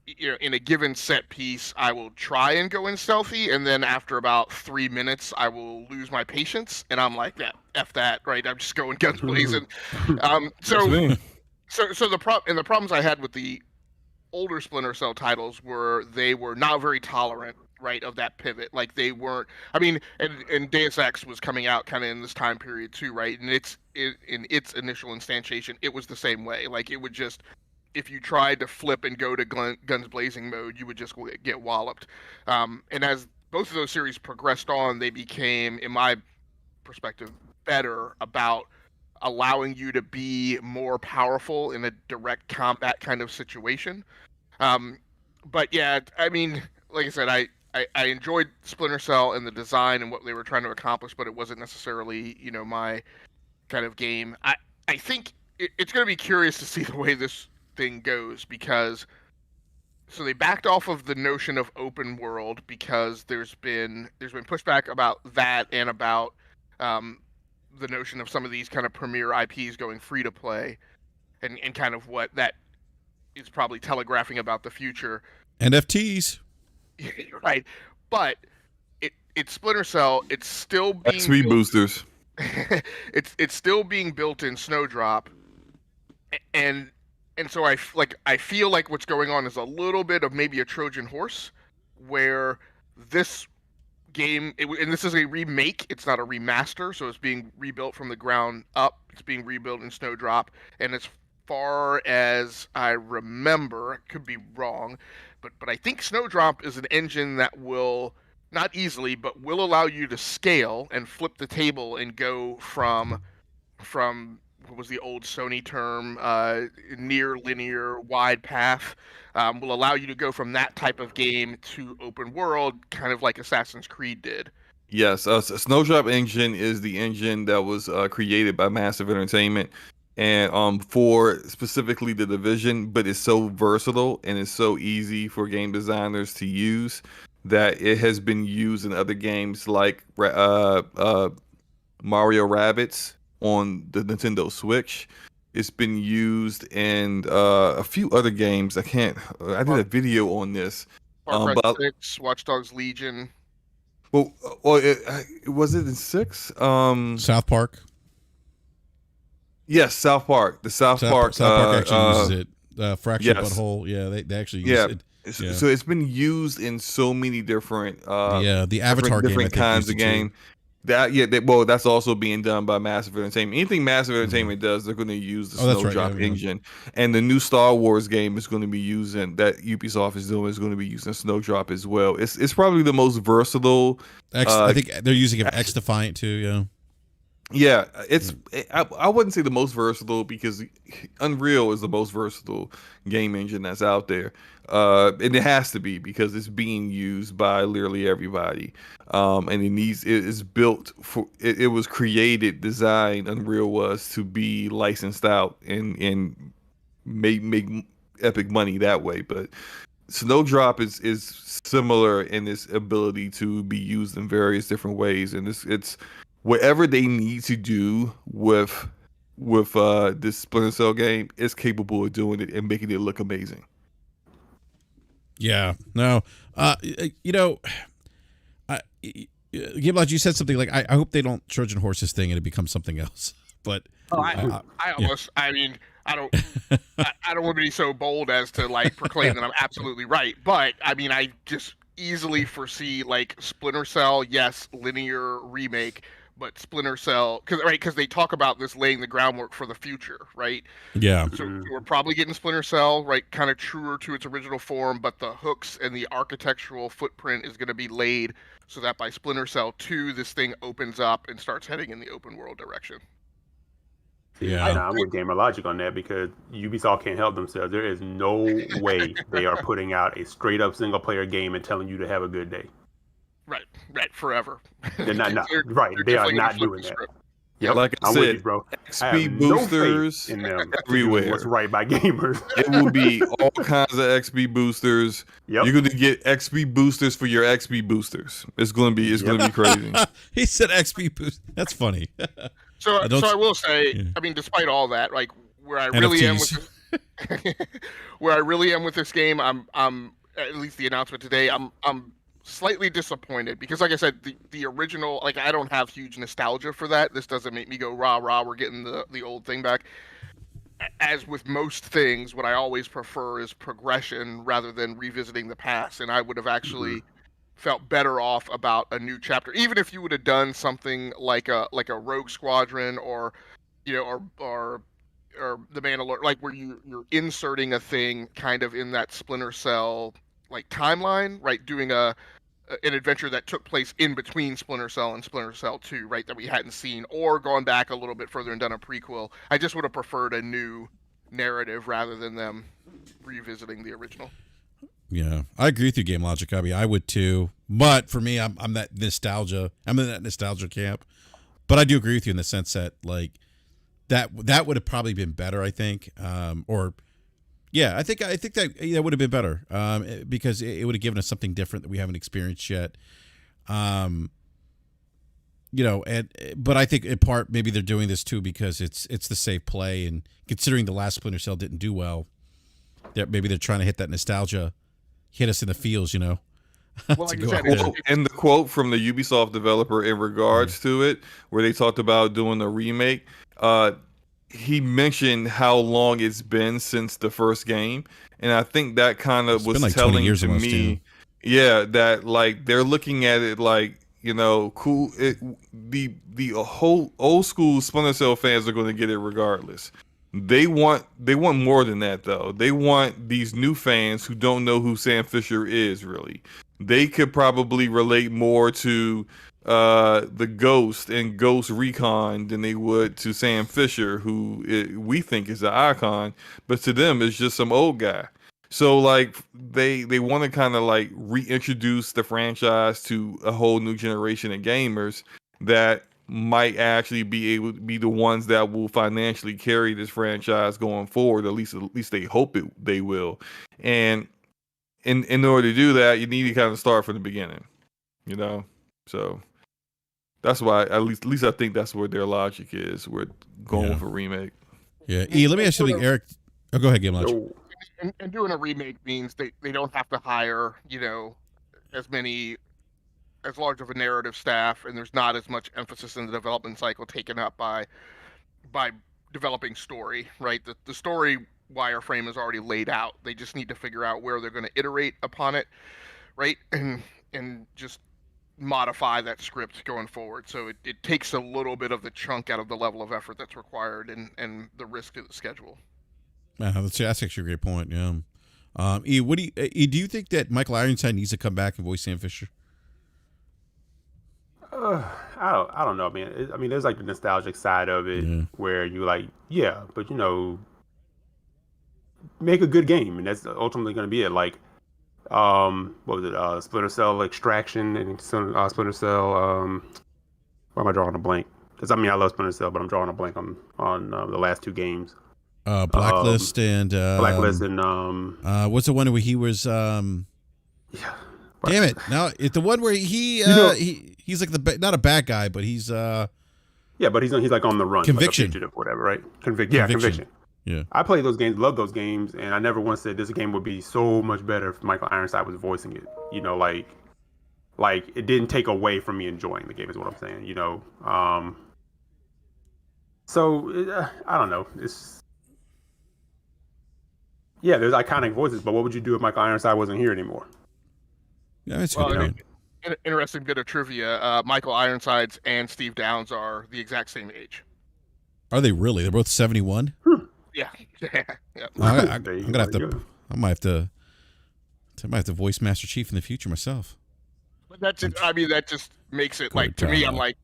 you know, in a given set piece, I will try and go in stealthy, and then after about 3 minutes, I will lose my patience, and I'm like, yeah, F that, right? I'm just going guns blazing. So the problems I had with the older Splinter Cell titles were they were not very tolerant, right, of that pivot. Like they weren't. I mean, and Deus Ex was coming out kind of in this time period too, right? And in its initial instantiation, it was the same way. Like it would just, if you tried to flip and go to guns blazing mode, you would just get walloped. And as both of those series progressed on, they became, in my perspective, better about allowing you to be more powerful in a direct combat kind of situation. But yeah, I mean, like I said, I enjoyed Splinter Cell and the design and what they were trying to accomplish, but it wasn't necessarily, you know, my kind of game. I think it's going to be curious to see the way this thing goes because so they backed off of the notion of open world because there's been pushback about that and about the notion of some of these kind of premier IPs going free to play and kind of what that is probably telegraphing about the future. NFTs. Right. But it's Splinter Cell. It's still being XP boosters. it's still being built in Snowdrop. And so I feel like what's going on is a little bit of maybe a Trojan horse where this game, and this is a remake, it's not a remaster, so it's being rebuilt from the ground up. It's being rebuilt in Snowdrop, and as far as I remember, I could be wrong, but I think Snowdrop is an engine that will, not easily, but will allow you to scale and flip the table and go from what was the old Sony term, near linear wide path, will allow you to go from that type of game to open world, kind of like Assassin's Creed did. Yes, Snowdrop engine is the engine that was created by Massive Entertainment, and for specifically the Division, but it's so versatile and it's so easy for game designers to use that it has been used in other games like Mario Rabbids on the Nintendo Switch. It's been used in a few other games. I did a video on this. Far Cry 6, Watch Dogs Legion. Well, was it in 6? South Park. Yes, South Park. The South Park actually uses it. Fractured yes. Butthole. Yeah, they actually use it. Yeah. So it's been used in so many different the Avatar different game, kinds of game. That's also being done by Massive Entertainment. Anything Massive Entertainment does, they're going to use the Snowdrop engine. And the new Star Wars game is going to be using that Ubisoft is doing is going to be using Snowdrop as well. It's probably the most versatile. I think they're using X Defiant too. Yeah. Yeah, I wouldn't say the most versatile because Unreal is the most versatile game engine that's out there, and it has to be because it's being used by literally everybody. And it is built for it was created, designed. Unreal was to be licensed out and make epic money that way. But Snowdrop is similar in its ability to be used in various different ways, and it's whatever they need to do with this Splinter Cell game is capable of doing it and making it look amazing. Yeah, no, you know, Giblot, you said something like, I hope they don't Trojan horse this thing and it becomes something else. But I mean, I don't want to be so bold as to like proclaim that I'm absolutely right, but I mean, I just easily foresee like Splinter Cell, yes, linear remake, but Splinter Cell, because they talk about this laying the groundwork for the future, right? Yeah. So we're probably getting Splinter Cell, right, kind of truer to its original form, but the hooks and the architectural footprint is going to be laid so that by Splinter Cell 2, this thing opens up and starts heading in the open world direction. Yeah, I'm with Gamer Logic on that because Ubisoft can't help themselves. There is no way they are putting out a straight up single player game and telling you to have a good day. Right, forever. They're not right. They are not doing that. Yep, like I said, with you, bro. XP boosters in them everywhere. What's right by gamers? It will be all kinds of XP boosters. Yep. You're going to get XP boosters for your XP boosters. It's going to be crazy. He said XP boost. That's funny. So I will say, I mean, despite all that, like where I really am with this game, I'm at least the announcement today, I'm slightly disappointed because, like I said, the original, like I don't have huge nostalgia for that. This doesn't make me go rah, we're getting the old thing back. As with most things, what I always prefer is progression rather than revisiting the past, and I would have actually felt better off about a new chapter, even if you would have done something like a Rogue Squadron or the Mandalorian, like where you're inserting a thing kind of in that Splinter Cell like timeline, right? Doing an adventure that took place in between Splinter Cell and Splinter Cell 2, right? That we hadn't seen, or gone back a little bit further and done a prequel. I just would have preferred a new narrative rather than them revisiting the original. Yeah, I agree with you, Game Logic. I mean, I would too. But for me, I'm that nostalgia. I'm in that nostalgia camp. But I do agree with you in the sense that like that would have probably been better. I think, I think that would have been better because it would have given us something different that we haven't experienced yet. But I think in part maybe they're doing this too because it's the safe play, and considering the last Splinter Cell didn't do well, maybe they're trying to hit that nostalgia. Hit us in the feels, Well, like and the quote from the Ubisoft developer in regards to it, where they talked about doing a remake, he mentioned how long it's been since the first game, and I think that kind of was like telling to me, that like they're looking at it like cool. The whole old school Splinter Cell fans are going to get it regardless. They want more than that though. They want these new fans who don't know who Sam Fisher is really. They could probably relate more to the Ghost and Ghost Recon than they would to Sam Fisher, who we think is an icon, but to them it's just some old guy. So like they want to kind of like reintroduce the franchise to a whole new generation of gamers that might actually be able to be the ones that will financially carry this franchise going forward. At least they hope they will. And in order to do that, you need to kind of start from the beginning, So that's why at least I think that's where their logic is. We're going with a remake. Yeah. Let me ask you something, Eric. Oh, go ahead, Game Logic. And doing a remake means they don't have to hire as large of a narrative staff, and there's not as much emphasis in the development cycle taken up by developing story, right? The story wireframe is already laid out. They just need to figure out where they're going to iterate upon it, right? And just modify that script going forward. So it takes a little bit of the chunk out of the level of effort that's required and the risk of the schedule. That's actually a great point. Yeah. Do you think that Michael Ironside needs to come back and voice Sam Fisher? I don't know, man. I mean, there's like the nostalgic side of it where you like, yeah, but make a good game, and that's ultimately going to be it. Like, what was it? Splinter Cell Extraction and Splinter Cell. Why am I drawing a blank? Because I mean, I love Splinter Cell, but I'm drawing a blank on the last two games. Blacklist and Blacklist and what's the one where he was yeah. Damn it! Now it's the one where he's like not a bad guy, but he's yeah, but he's like on the run, Conviction, like a fugitive, whatever, right? Conviction. Yeah, I played those games, love those games, and I never once said this game would be so much better if Michael Ironside was voicing it. Like it didn't take away from me enjoying the game, is what I'm saying. So I don't know. There's iconic voices, but what would you do if Michael Ironside wasn't here anymore? yeah, it's good. Interesting bit of trivia. Michael Ironsides and Steve Downes are the exact same age. Are they really? They're both 71. Yeah. Yeah. I'm gonna have to. I might have to voice Master Chief in the future myself. But that just makes it like, to me, I'm like,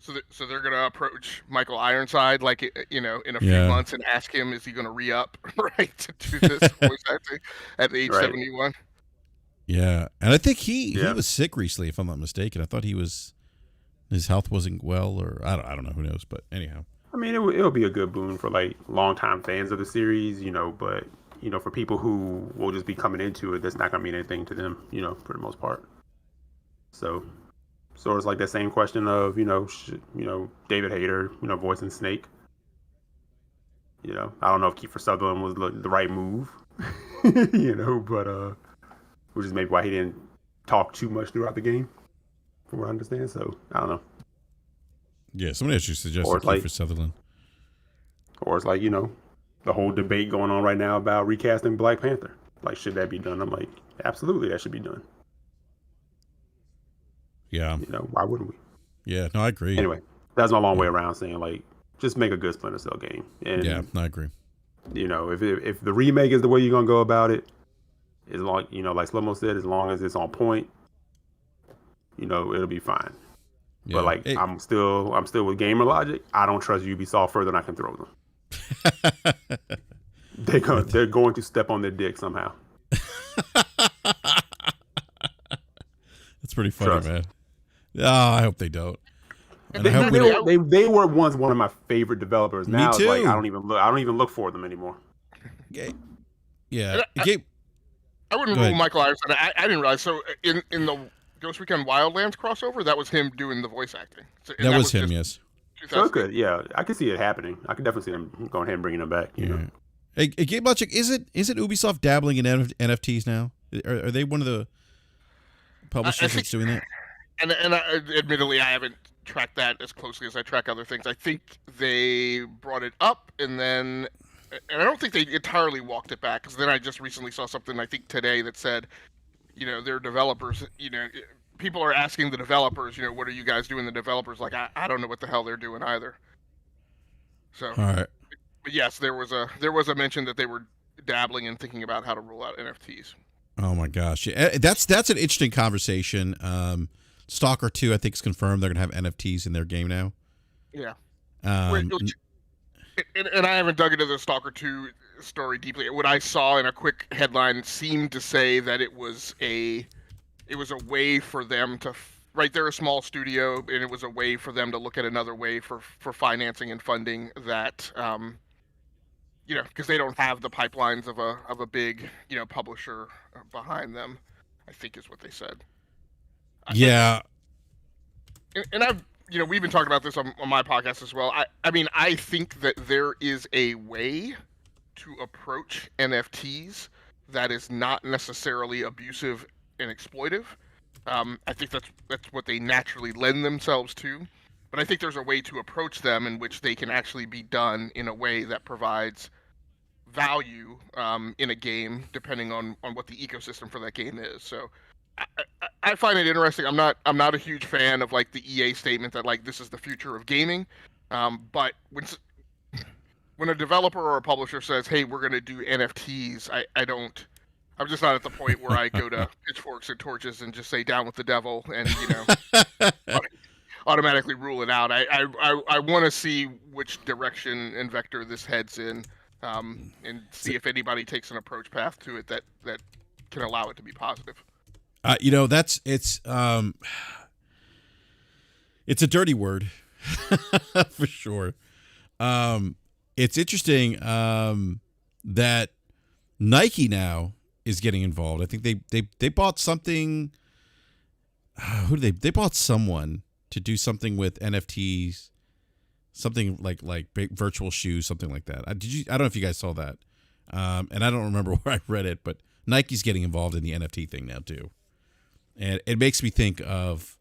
so they're gonna approach Michael Ironside like in a few months and ask him, is he gonna re-up right to do this voice acting at the age 71? Yeah, and I think he was sick recently, if I'm not mistaken. I thought his health wasn't well, or I don't know, who knows. But anyhow, I mean, it'll be a good boon for like longtime fans of the series, but for people who will just be coming into it, that's not gonna mean anything to them, for the most part. So it's like that same question of David Hayter, voicing Snake. I don't know if Kiefer Sutherland was the right move, but which is maybe why he didn't talk too much throughout the game, from what I understand. So I don't know. Yeah, somebody actually suggested Kiefer Sutherland. Or it's like the whole debate going on right now about recasting Black Panther. Like, should that be done? I'm like, absolutely, that should be done. Yeah. Why wouldn't we? Yeah, no, I agree. Anyway, that's my long way around saying, like, just make a good Splinter Cell game. And, yeah, I agree. If the remake is the way you're going to go about it, as long, like Slomo said, as long as it's on point, it'll be fine. Yeah. But, like, I'm still with gamer logic. I don't trust Ubisoft further than I can throw them. They're going to step on their dick somehow. That's pretty funny, man. Oh, I hope they don't. And they were once one of my favorite developers. Now Me too. Like, I don't even look for them anymore. Yeah. I wouldn't rule Michael Ironside. I didn't realize. So in the Ghost Recon Wildlands crossover, that was him doing the voice acting. So, that was him, yes. So good. Yeah, I can see it happening. I can definitely see them going ahead and bringing him back. You know. Hey, Game Logic, isn't Ubisoft dabbling in NFTs now? Are they one of the publishers that's doing that? And admittedly, I haven't tracked that as closely as I track other things. I think they brought it up, and I don't think they entirely walked it back, because then I just recently saw something, I think today, that said, their developers, people are asking the developers, what are you guys doing? The developers like, I don't know what the hell they're doing either. So, all right. But yes, there was a mention that they were dabbling and thinking about how to roll out NFTs. Oh my gosh, that's an interesting conversation. Stalker 2, I think, is confirmed they're gonna have NFTs in their game now. Yeah. And I haven't dug into the Stalker 2 story deeply. What I saw in a quick headline seemed to say that it was a way for them to, right, they're a small studio, and it was a way for them to look at another way for financing and funding that, because they don't have the pipelines of a big, publisher behind them, I think is what they said. Yeah. And I've, we've been talking about this on my podcast as well. I mean, I think that there is a way to approach NFTs that is not necessarily abusive and exploitive. I think that's what they naturally lend themselves to. But I think there's a way to approach them in which they can actually be done in a way that provides value in a game, depending on what the ecosystem for that game is. So I find it interesting. I'm not a huge fan of like the EA statement that like this is the future of gaming. But when a developer or a publisher says, "Hey, we're going to do NFTs," I'm just not at the point where I go to pitchforks and torches and just say "down with the devil" and automatically rule it out. I want to see which direction and vector this heads in, and see if anybody takes an approach path to it that can allow it to be positive. It's a dirty word for sure. It's interesting that Nike now is getting involved. I think they bought something. Who did they bought someone to do something with NFTs, something like virtual shoes, something like that. I don't know if you guys saw that, and I don't remember where I read it, but Nike's getting involved in the NFT thing now too, and it makes me think of,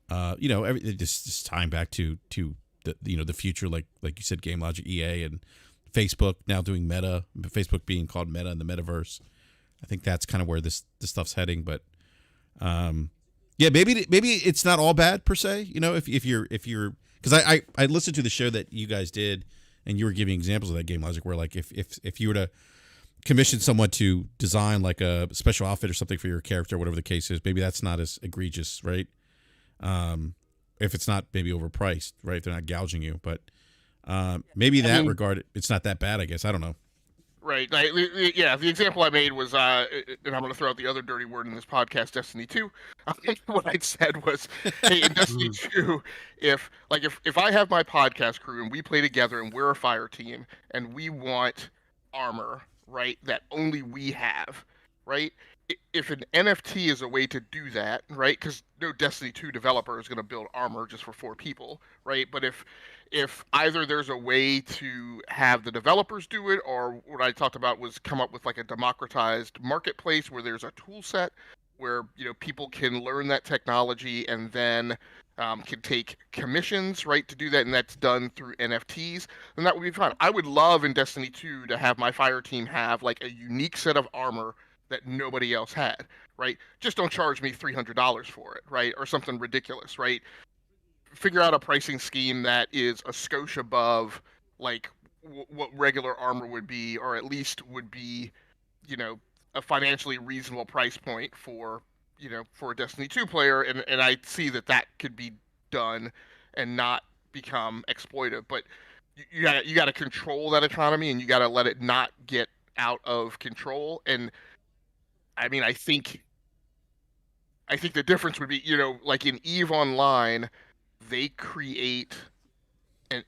this time back to the the future, like you said, Game Logic, EA, and Facebook now doing Meta. Facebook being called Meta in the metaverse. I think that's kind of where this stuff's heading, but. Maybe it's not all bad per se. If you're because I listened to the show that you guys did, and you were giving examples of that Game Logic where like if you were to commission someone to design like a special outfit or something for your character, whatever the case is, maybe that's not as egregious, right? If it's not maybe overpriced, right? If they're not gouging you, but maybe in that regard, it's not that bad. I guess I don't know. Right. The example I made was, and I'm going to throw out the other dirty word in this podcast, Destiny 2. What I said was, hey, in Destiny 2, if I have my podcast crew and we play together and we're a fire team and we want armor, right, that only we have, right? If an NFT is a way to do that, right, because no Destiny 2 developer is going to build armor just for 4 people, right? But if either there's a way to have the developers do it, or what I talked about was come up with like a democratized marketplace where there's a tool set where people can learn that technology and then can take commissions, right, to do that, and that's done through NFTs, then that would be fun. I would love in Destiny 2 to have my fire team have like a unique set of armor that nobody else had, right? Just don't charge me $300 for it, right, or something ridiculous, right? Figure out a pricing scheme that is a skosh above like what regular armor would be, or at least would be, a financially reasonable price point for a Destiny 2 player, and I see that could be done and not become exploitive. But you got to control that economy, and you got to let it not get out of control. And I mean, I think the difference would be, like in EVE Online, they create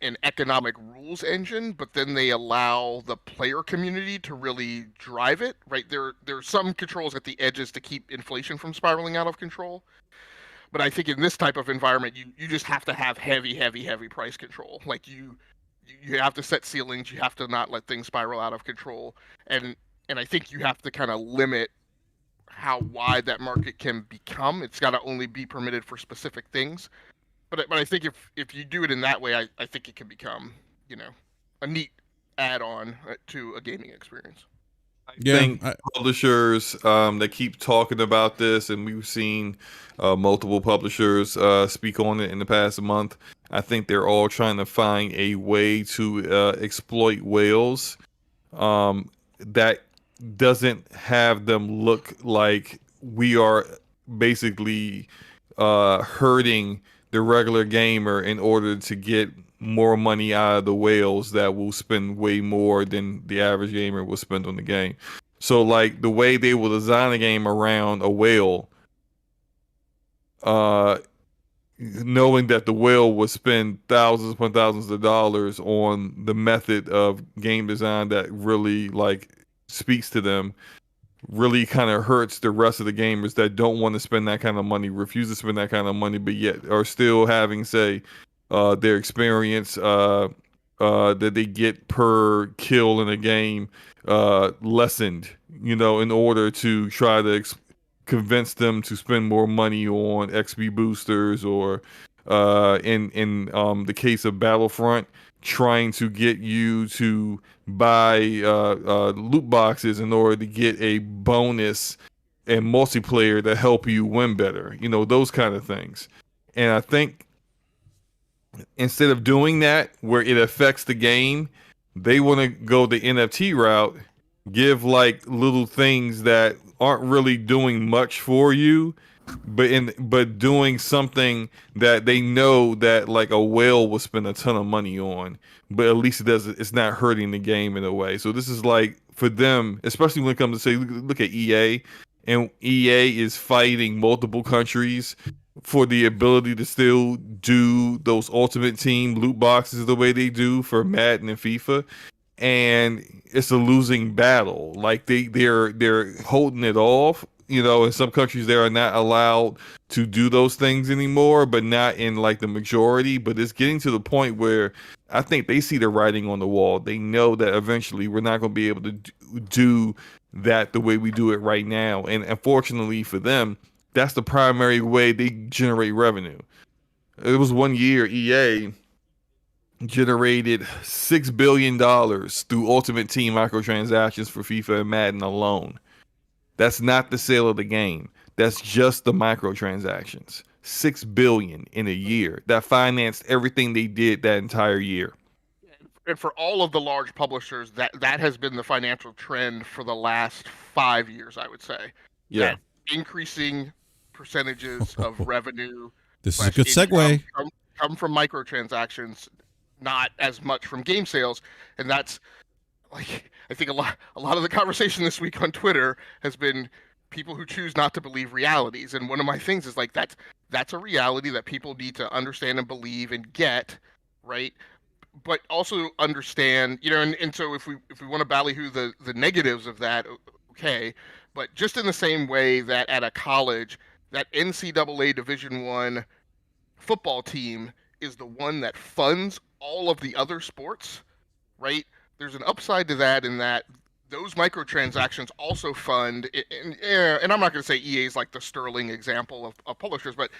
an economic rules engine, but then they allow the player community to really drive it, right? There's some controls at the edges to keep inflation from spiraling out of control. But I think in this type of environment, you just have to have heavy price control. Like you have to set ceilings, you have to not let things spiral out of control. And I think you have to kind of limit how wide that market can become. It's got to only be permitted for specific things. But I think if you do it in that way, I think it can become, a neat add-on to a gaming experience. I think publishers that keep talking about this, and we've seen multiple publishers speak on it in the past month. I think they're all trying to find a way to exploit whales that doesn't have them look like we are basically hurting the regular gamer in order to get more money out of the whales that will spend way more than the average gamer will spend on the game. So like the way they will design a game around a whale, knowing that the whale will spend thousands upon thousands of dollars on the method of game design that really like speaks to them, really kind of hurts the rest of the gamers that don't want to spend that kind of money, refuse to spend that kind of money, but yet are still having, say, their experience that they get per kill in a game lessened, in order to try to convince them to spend more money on XP boosters, or in the case of Battlefront, trying to get you to buy loot boxes in order to get a bonus and multiplayer to help you win better, those kind of things. And I think instead of doing that where it affects the game, they want to go the NFT route, give like little things that aren't really doing much for you, but doing something that they know that like a whale will spend a ton of money on, but at least it's not hurting the game in a way. So this is like for them, especially when it comes to say look at EA, and EA is fighting multiple countries for the ability to still do those Ultimate Team loot boxes the way they do for Madden and FIFA. And it's a losing battle. Like they're holding it off. You know, in some countries they are not allowed to do those things anymore, but not in like the majority. But it's getting to the point where I think they see the writing on the wall. They know that eventually we're not going to be able to do that the way we do it right now. And unfortunately for them, that's the primary way they generate revenue. It was one year EA generated $6 billion through Ultimate Team microtransactions for FIFA and Madden alone. That's not the sale of the game. That's just the microtransactions. $6 billion in a year. That financed everything they did that entire year. And for all of the large publishers, that has been the financial trend for the last 5 years, I would say. Yeah. That increasing percentages of revenue. This is a good segue. Come from microtransactions, not as much from game sales, and that's like I think a lot of the conversation this week on Twitter has been people who choose not to believe realities, and one of my things is like that's a reality that people need to understand and believe and get, right? But also understand, you know, and so if we want to ballyhoo the negatives of that, okay, but just in the same way that at a college, that NCAA Division I football team is the one that funds all of the other sports, right? There's an upside to that in that those microtransactions also fund, and I'm not going to say EA is like the sterling example of publishers, but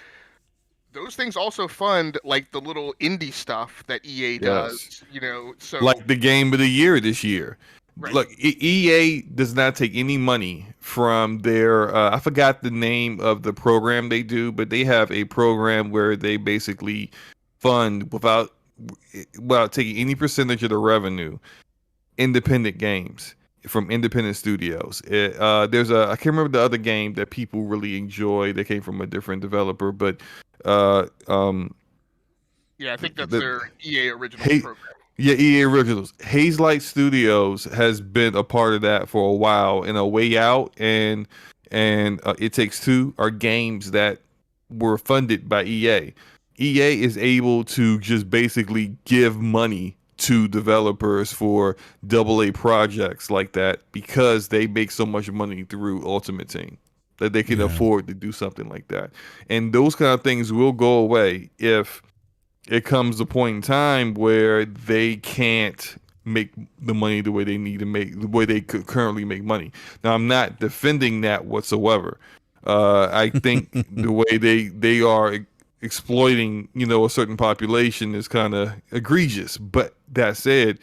those things also fund like the little indie stuff that EA does, you know. So like the game of the year this year. Right. Look, EA does not take any money from their, I forgot the name of the program they do, but they have a program where they basically fund without taking any percentage of the revenue, independent games from independent studios. There's I can't remember the other game that people really enjoy. They came from a different developer, but yeah, I think that's their EA original program. Yeah, EA Originals. Hazelight Studios has been a part of that for a while. And A Way Out and It Takes Two are games that were funded by EA. EA is able to just basically give money to developers for AA projects like that because they make so much money through Ultimate Team that they can afford to do something like that. And those kind of things will go away if it comes a point in time where they can't make the money the way they need to make, the way they could currently make money. Now, I'm not defending that whatsoever. I think the way they are exploiting, you know, a certain population is kind of egregious. But that said,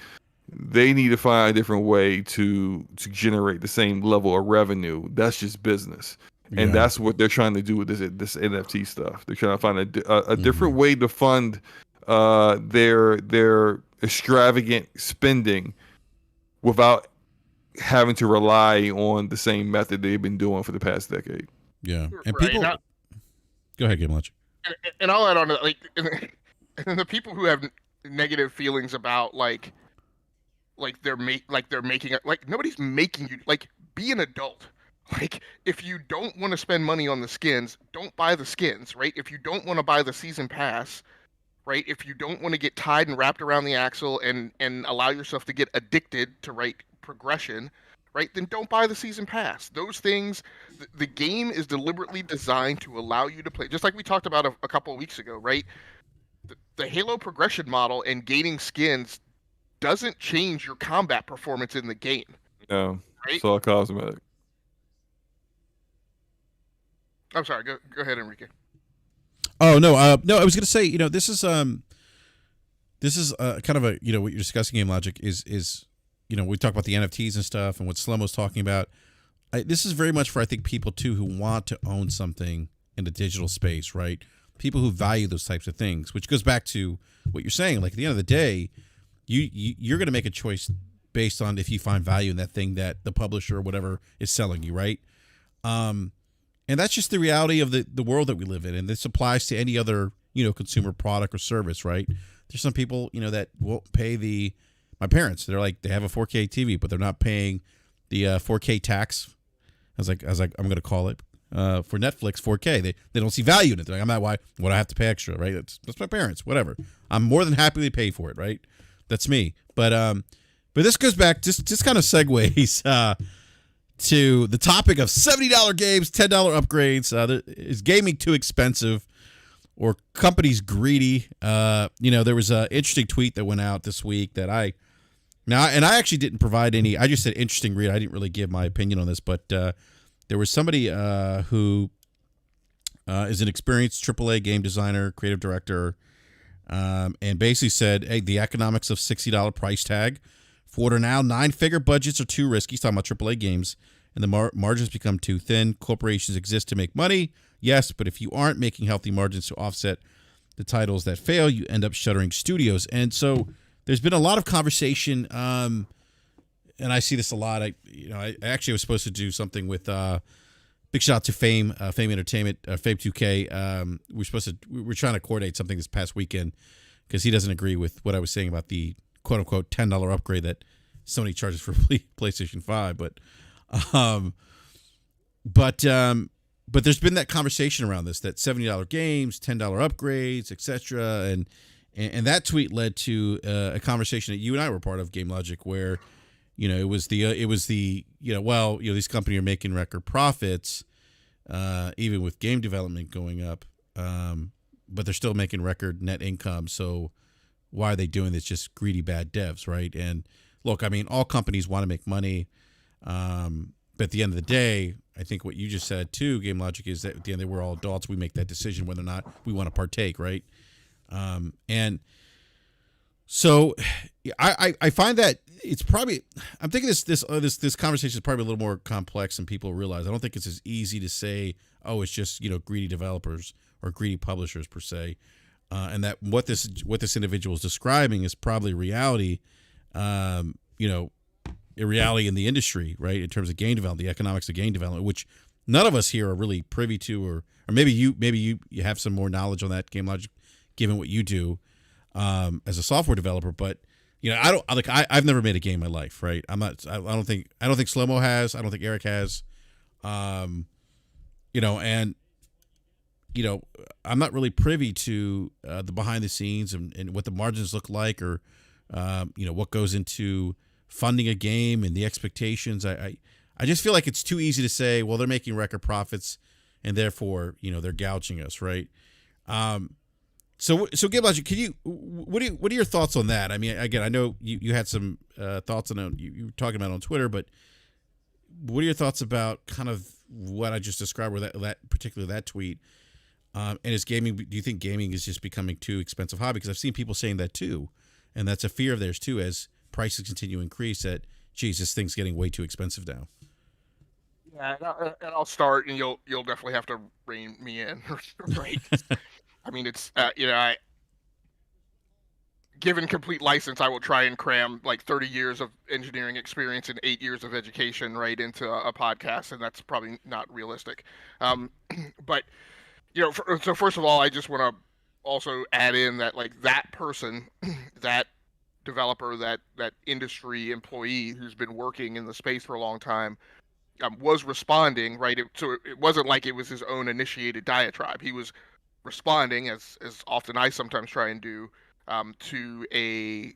they need to find a different way to generate the same level of revenue. That's just business. And that's what they're trying to do with this NFT stuff. They're trying to find a different way to fund their extravagant spending without having to rely on the same method they've been doing for the past decade. Yeah, and people. Go ahead, Game Lunch. And I'll add on to that, and the people who have negative feelings about like they're making it, like nobody's making you, like, be an adult. Like, if you don't want to spend money on the skins, don't buy the skins, right? If you don't want to buy the season pass, right? If you don't want to get tied and wrapped around the axle and allow yourself to get addicted to progression, right? Then don't buy the season pass. Those things, the game is deliberately designed to allow you to play, just like we talked about a couple of weeks ago, right? The Halo progression model and gaining skins doesn't change your combat performance in the game. No, right? It's all cosmetic. I'm sorry. Go ahead, Enrique. Oh no, no. I was going to say, you know, this is kind of a, you know, what you're discussing, Game Logic is, you know, we talk about the NFTs and stuff and what Slomo's talking about. This is very much for, I think, people too who want to own something in the digital space, right? People who value those types of things, which goes back to what you're saying. Like, at the end of the day, you're going to make a choice based on if you find value in that thing that the publisher or whatever is selling you, right? And that's just the reality of the world that we live in. And this applies to any other, consumer product or service, right? There's some people, that won't pay my parents, they're like, they have a 4K TV, but they're not paying the 4K tax, as I'm going to call it, for Netflix 4K. They don't see value in it. They're like, I'm not, why would I have to pay extra, right? That's my parents, whatever. I'm more than happy to pay for it, right? That's me. But this goes back, just kind of segues to the topic of $70 games, $10 upgrades. Is gaming too expensive, or companies greedy? There was an interesting tweet that went out this week that I actually didn't provide any. I just said interesting read. I didn't really give my opinion on this, but there was somebody who is an experienced AAA game designer, creative director, and basically said, hey, the economics of $60 price tag for what are now 9-figure budgets are too risky. He's talking about AAA games, and the margins become too thin. Corporations exist to make money, yes, but if you aren't making healthy margins to offset the titles that fail, you end up shuttering studios. And so there's been a lot of conversation, and I see this a lot. I actually was supposed to do something with big shout out to Fame Entertainment, Fame 2K. We're trying to coordinate something this past weekend because he doesn't agree with what I was saying about the quote unquote $10 upgrade that Sony charges for PlayStation 5. But there's been that conversation around this, that $70 games, $10 upgrades, etc. And that tweet led to a conversation that you and I were part of, Game Logic, where it was the these companies are making record profits, even with game development going up, but they're still making record net income. So why are they doing this? Just greedy bad devs, right? And look, I mean, all companies want to make money, but at the end of the day, I think what you just said too, Game Logic, is that at the end of the day, we're all adults. We make that decision whether or not we want to partake, right? And so I find that it's probably, I'm thinking this conversation is probably a little more complex than people realize. I don't think it's as easy to say, oh, it's just, greedy developers or greedy publishers per se. And that what this individual is describing is probably reality, a reality in the industry, right? In terms of game development, the economics of game development, which none of us here are really privy to, or maybe you have some more knowledge on that, Game Logic, given what you do as a software developer. But I've never made a game in my life, right? I don't think Slow-Mo has. I don't think Eric has. I'm not really privy to the behind the scenes and what the margins look like, or what goes into funding a game and the expectations. I just feel like it's too easy to say, well, they're making record profits and therefore, they're gouging us, right? So Game Logic, what are your thoughts on that? I mean, again, I know you had some thoughts on it. You were talking about it on Twitter, but what are your thoughts about kind of what I just described, or that tweet? And do you think gaming is just becoming too expensive hobby? Because I've seen people saying that too, and that's a fear of theirs too, as prices continue to increase, that, geez, this thing's getting way too expensive now. Yeah, and I'll start, and you'll definitely have to rein me in, right? I mean, it's given complete license, I will try and cram like 30 years of engineering experience and 8 years of education right into a podcast, and that's probably not realistic. But so first of all, I just want to also add in that, like, that person, that developer, that industry employee who's been working in the space for a long time, was responding, right? So it wasn't like it was his own initiated diatribe. He was responding, as often I sometimes try and do, to a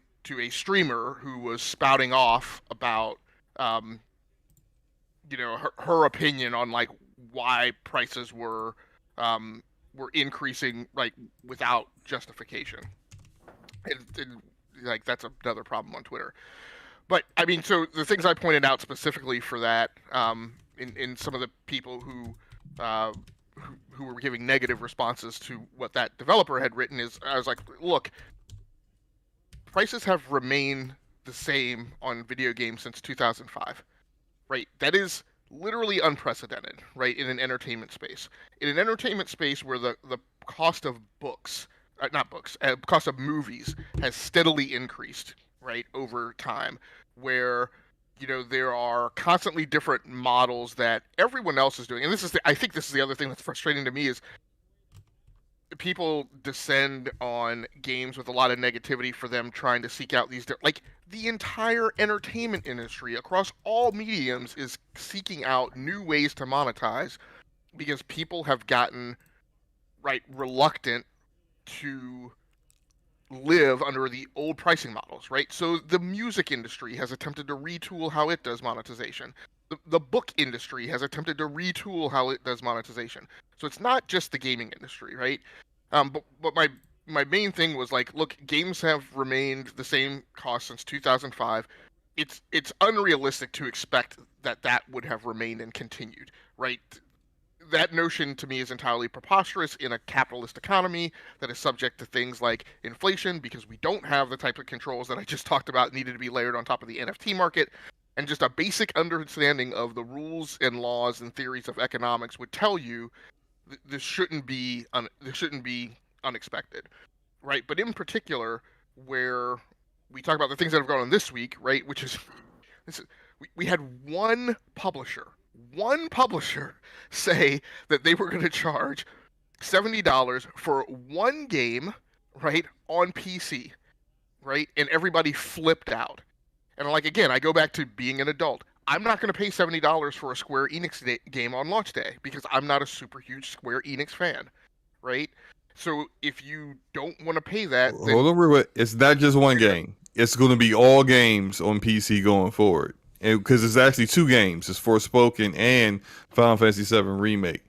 streamer who was spouting off about her opinion on, like, why prices were increasing, like, without justification. And like, that's another problem on Twitter. But I mean, so the things I pointed out specifically for that, in some of the people who were giving negative responses to what that developer had written, is I was like, look, prices have remained the same on video games since 2005, right? That is literally unprecedented, right? In an entertainment space, where the cost of cost of movies has steadily increased, right, over time, where there are constantly different models that everyone else is doing. And I think this is the other thing that's frustrating to me is people descend on games with a lot of negativity for them trying to seek out these, like the entire entertainment industry across all mediums is seeking out new ways to monetize because people have gotten reluctant to live under the old pricing models, right? So the music industry has attempted to retool how it does monetization. The book industry has attempted to retool how it does monetization. So it's not just the gaming industry, right? But my main thing was like, look, games have remained the same cost since 2005. It's unrealistic to expect that would have remained and continued, right? That notion to me is entirely preposterous in a capitalist economy that is subject to things like inflation because we don't have the type of controls that I just talked about needed to be layered on top of the NFT market. And just a basic understanding of the rules and laws and theories of economics would tell you this shouldn't be unexpected, right? But in particular, where we talk about the things that have gone on this week, right, which is we had one publisher say that they were going to charge $70 for one game, right, on PC, right? And everybody flipped out. And like, again, I go back to being an adult. I'm not going to pay $70 for a Square Enix game on launch day because I'm not a super huge Square Enix fan, right? So if you don't want to pay that, then Hold on, real quick. It's not just one game. It's going to be all games on PC going forward, because it's actually two games. It's Forspoken and Final Fantasy VII Remake,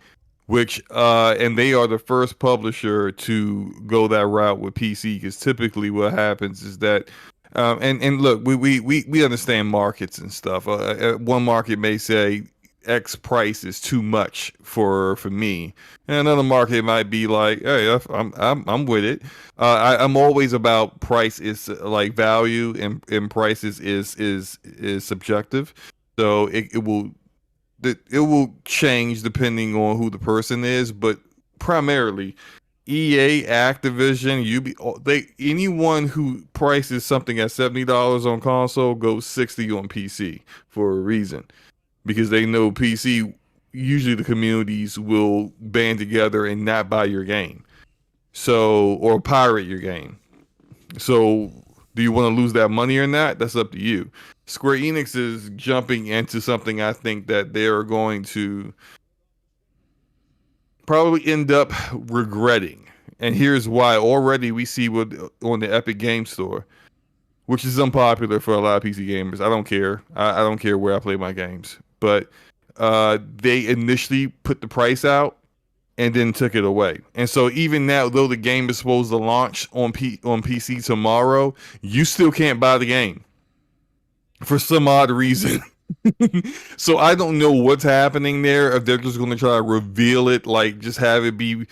which and they are the first publisher to go that route with PC. Because typically, what happens is that. And look, we understand markets and stuff. One market may say X price is too much for me, and another market might be like, hey, I'm with it. I'm always about price is like value, and prices is subjective, so it will change depending on who the person is, but primarily. EA, Activision, anyone who prices something at $70 on console goes $60 on PC for a reason, because they know PC usually the communities will band together and not buy your game, or pirate your game. So, do you want to lose that money or not? That's up to you. Square Enix is jumping into something I think that they are going to probably end up regretting. And here's why. Already we see on the Epic Game Store, which is unpopular for a lot of PC gamers. I don't care. I don't care where I play my games. But they initially put the price out and then took it away. And so even now, though the game is supposed to launch on PC tomorrow, you still can't buy the game for some odd reason. So I don't know what's happening there. If they're just going to try to reveal it, like just have it be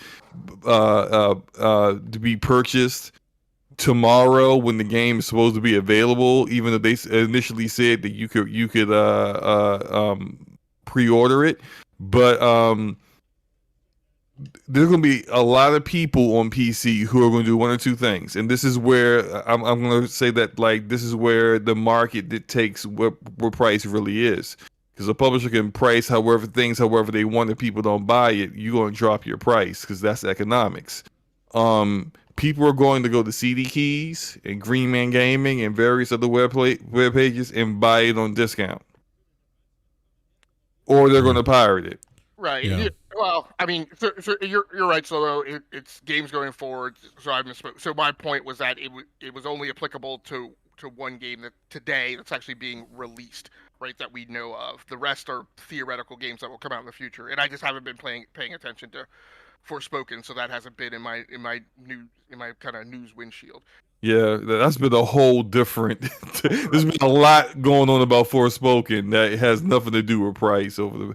to be purchased tomorrow when the game is supposed to be available, even though they initially said that you could pre-order it. But there's going to be a lot of people on PC who are going to do one or two things, and this is where I'm going to say that, like, this is where the market dictates what price really is, because a publisher can price however they want. If people don't buy it, you're going to drop your price because that's economics. People are going to go to CD Keys and Green Man Gaming and various other web pages and buy it on discount, or they're going to pirate it. Right. Yeah. Well, I mean, so you're right, Solo. It's games going forward. So I misspoke. So my point was that it was only applicable to one game that today that's actually being released, right? That we know of. The rest are theoretical games that will come out in the future, and I just haven't been paying attention to Forspoken, so that hasn't been in my kind of news windshield. Yeah, that's been a whole different. There's been a lot going on about Forspoken that has nothing to do with price over the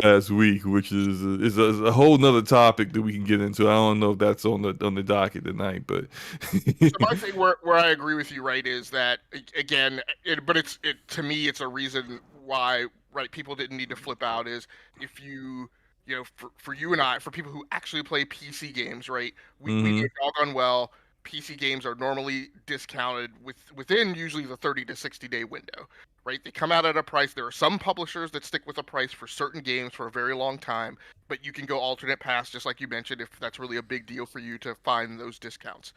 past week, which is a whole nother topic that we can get into. I don't know if that's on the docket tonight, but so my thing where I agree with you, right, is that again, to me it's a reason why, right, people didn't need to flip out. Is if you know, for you and I, for people who actually play PC games, right, we know doggone well PC games are normally discounted within usually the 30 to 60 day window, right? They come out at a price. There are some publishers that stick with a price for certain games for a very long time, but you can go alternate paths, just like you mentioned, if that's really a big deal for you to find those discounts.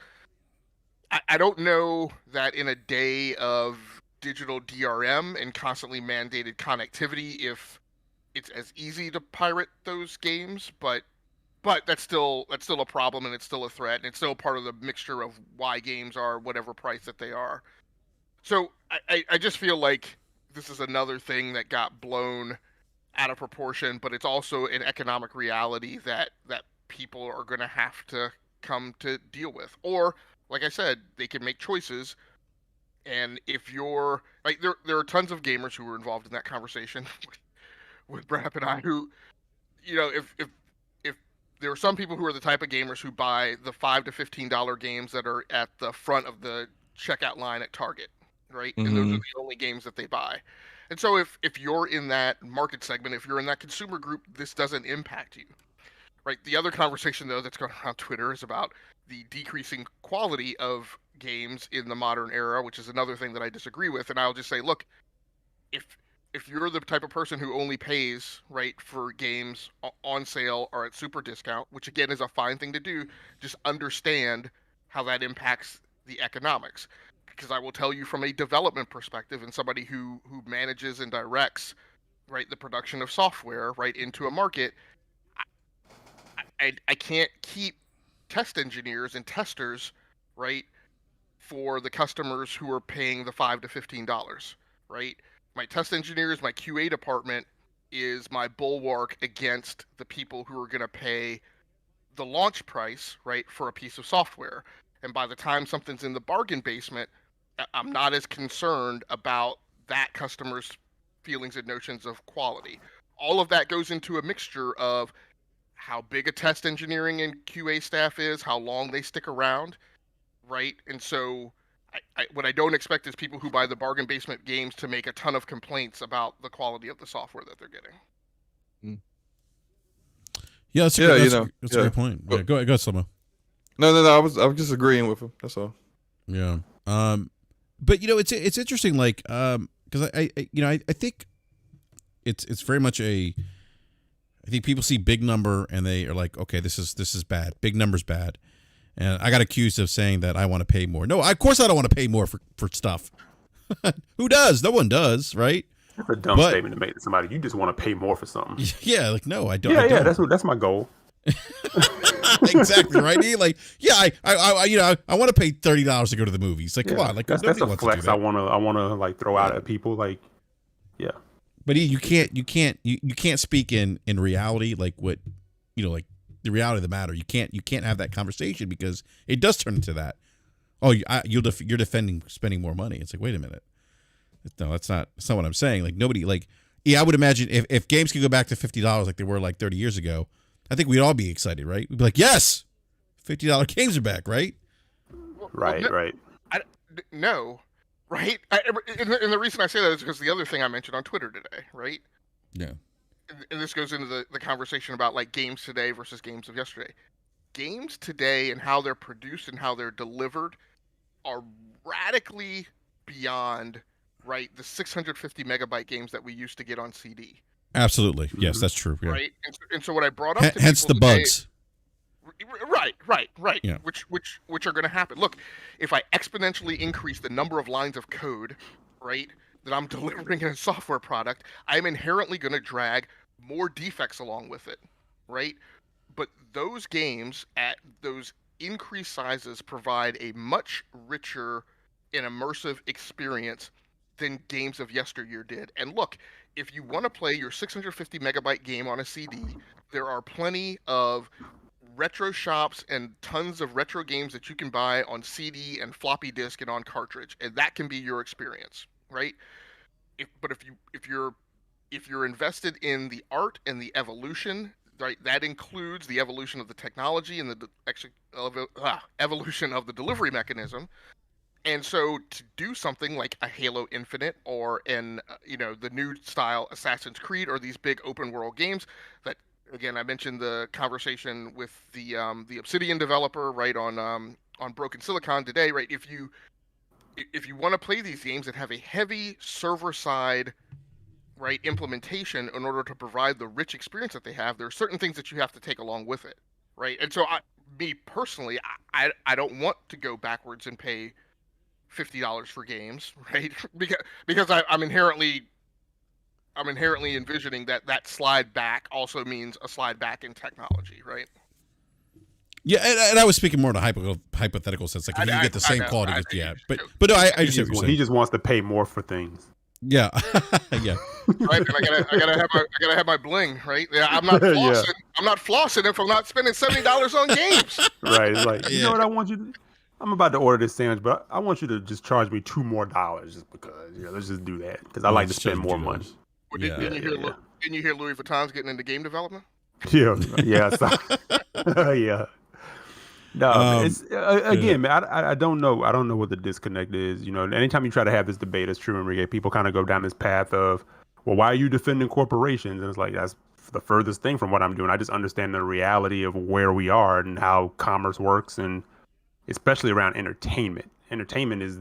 I don't know that in a day of digital DRM and constantly mandated connectivity, if it's as easy to pirate those games, but that's still a problem, and it's still a threat, and it's still part of the mixture of why games are whatever price that they are. So I just feel like this is another thing that got blown out of proportion, but it's also an economic reality that people are going to have to come to deal with. Or, like I said, they can make choices. And if you're like, there are tons of gamers who were involved in that conversation with BRAP and I, who, if there are some people who are the type of gamers who buy the $5 to $15 games that are at the front of the checkout line at Target, right? And those are the only games that they buy. And so if you're in that market segment, if you're in that consumer group, this doesn't impact you, right? The other conversation, though, that's going around Twitter is about the decreasing quality of games in the modern era, which is another thing that I disagree with. And I'll just say, look, if you're the type of person who only pays, right, for games on sale or at super discount, which again is a fine thing to do, just understand how that impacts the economics. Because I will tell you, from a development perspective and somebody who manages and directs, right, the production of software, right, into a market, I can't keep test engineers and testers, right, for the customers who are paying the $5 to $15, right? My test engineers, my QA department is my bulwark against the people who are going to pay the launch price, right, for a piece of software. And by the time something's in the bargain basement, I'm not as concerned about that customer's feelings and notions of quality. All of that goes into a mixture of how big a test engineering and QA staff is, how long they stick around, right? And so what I don't expect is people who buy the bargain basement games to make a ton of complaints about the quality of the software that they're getting. Yeah, that's a great point. Yeah, go ahead, Slomo. No. I was just agreeing with him. That's all. Yeah. But it's interesting, like, because I think it's very much I think people see big number and they are like, okay, this is bad. Big number's bad. And I got accused of saying that I want to pay more. No, of course I don't want to pay more for stuff. Who does? No one does, right? That's a dumb statement to make to somebody. You just want to pay more for something. Yeah, like, no, I don't. Yeah, that's my goal. Exactly, right? Like, yeah, I want to pay $30 to go to the movies. Like, come on, like, that's a flex I wanna like throw out at people. Like, yeah. But you can't speak in reality, like what, like the reality of the matter. You can't have that conversation because it does turn into that. Oh, you're defending spending more money. It's like, wait a minute. No, that's not what I'm saying. Like, nobody, like, yeah, I would imagine if games could go back to $50 like they were like 30 years ago, I think we'd all be excited, right? We'd be like, yes, $50 games are back, right? Right. No, right? And the reason I say that is because the other thing I mentioned on Twitter today, right? Yeah. And this goes into the conversation about like games today versus games of yesterday. Games today and how they're produced and how they're delivered are radically beyond, right, the 650 megabyte games that we used to get on CD. Absolutely. Yes, that's true. Yeah. Right. And so what I brought up to hence the today, bugs. Right. Yeah. Which are going to happen. Look, if I exponentially increase the number of lines of code, right, that I'm delivering in a software product, I'm inherently going to drag more defects along with it, right? But those games at those increased sizes provide a much richer and immersive experience than games of yesteryear did. And look, if you want to play your 650 megabyte game on a CD, there are plenty of retro shops and tons of retro games that you can buy on CD and floppy disk and on cartridge, and that can be your experience, right? But if you're invested in the art and the evolution, right, that includes the evolution of the technology and the evolution of the delivery mechanism. And so to do something like a Halo Infinite or the new style Assassin's Creed or these big open world games that, again, I mentioned the conversation with the Obsidian developer, right, on Broken Silicon today, right? If you want to play these games that have a heavy server side, right, implementation in order to provide the rich experience that they have, there are certain things that you have to take along with it, right? And so me personally, I don't want to go backwards and pay $50 for games, right? because I'm inherently envisioning that slide back also means a slide back in technology, right? Yeah, and I was speaking more in a hypothetical sense, like if you get the same quality, but no, I just he just wants to pay more for things. Yeah, yeah. Right, and I gotta have my bling, right? Yeah, I'm not flossing. I'm not flossing if I'm not spending $70 on games. Right, it's like you know what I want you to. I'm about to order this sandwich, but I want you to just charge me $2 more just because. Let's just do that because I like to spend more money. Well, didn't you hear Louis Vuitton's getting into game development? Yeah. So, yeah. No, it's again, man. I don't know. I don't know what the disconnect is. Anytime you try to have this debate, it's true, Enrique. People kind of go down this path of, well, why are you defending corporations? And it's like that's the furthest thing from what I'm doing. I just understand the reality of where we are and how commerce works, and especially around entertainment. Entertainment is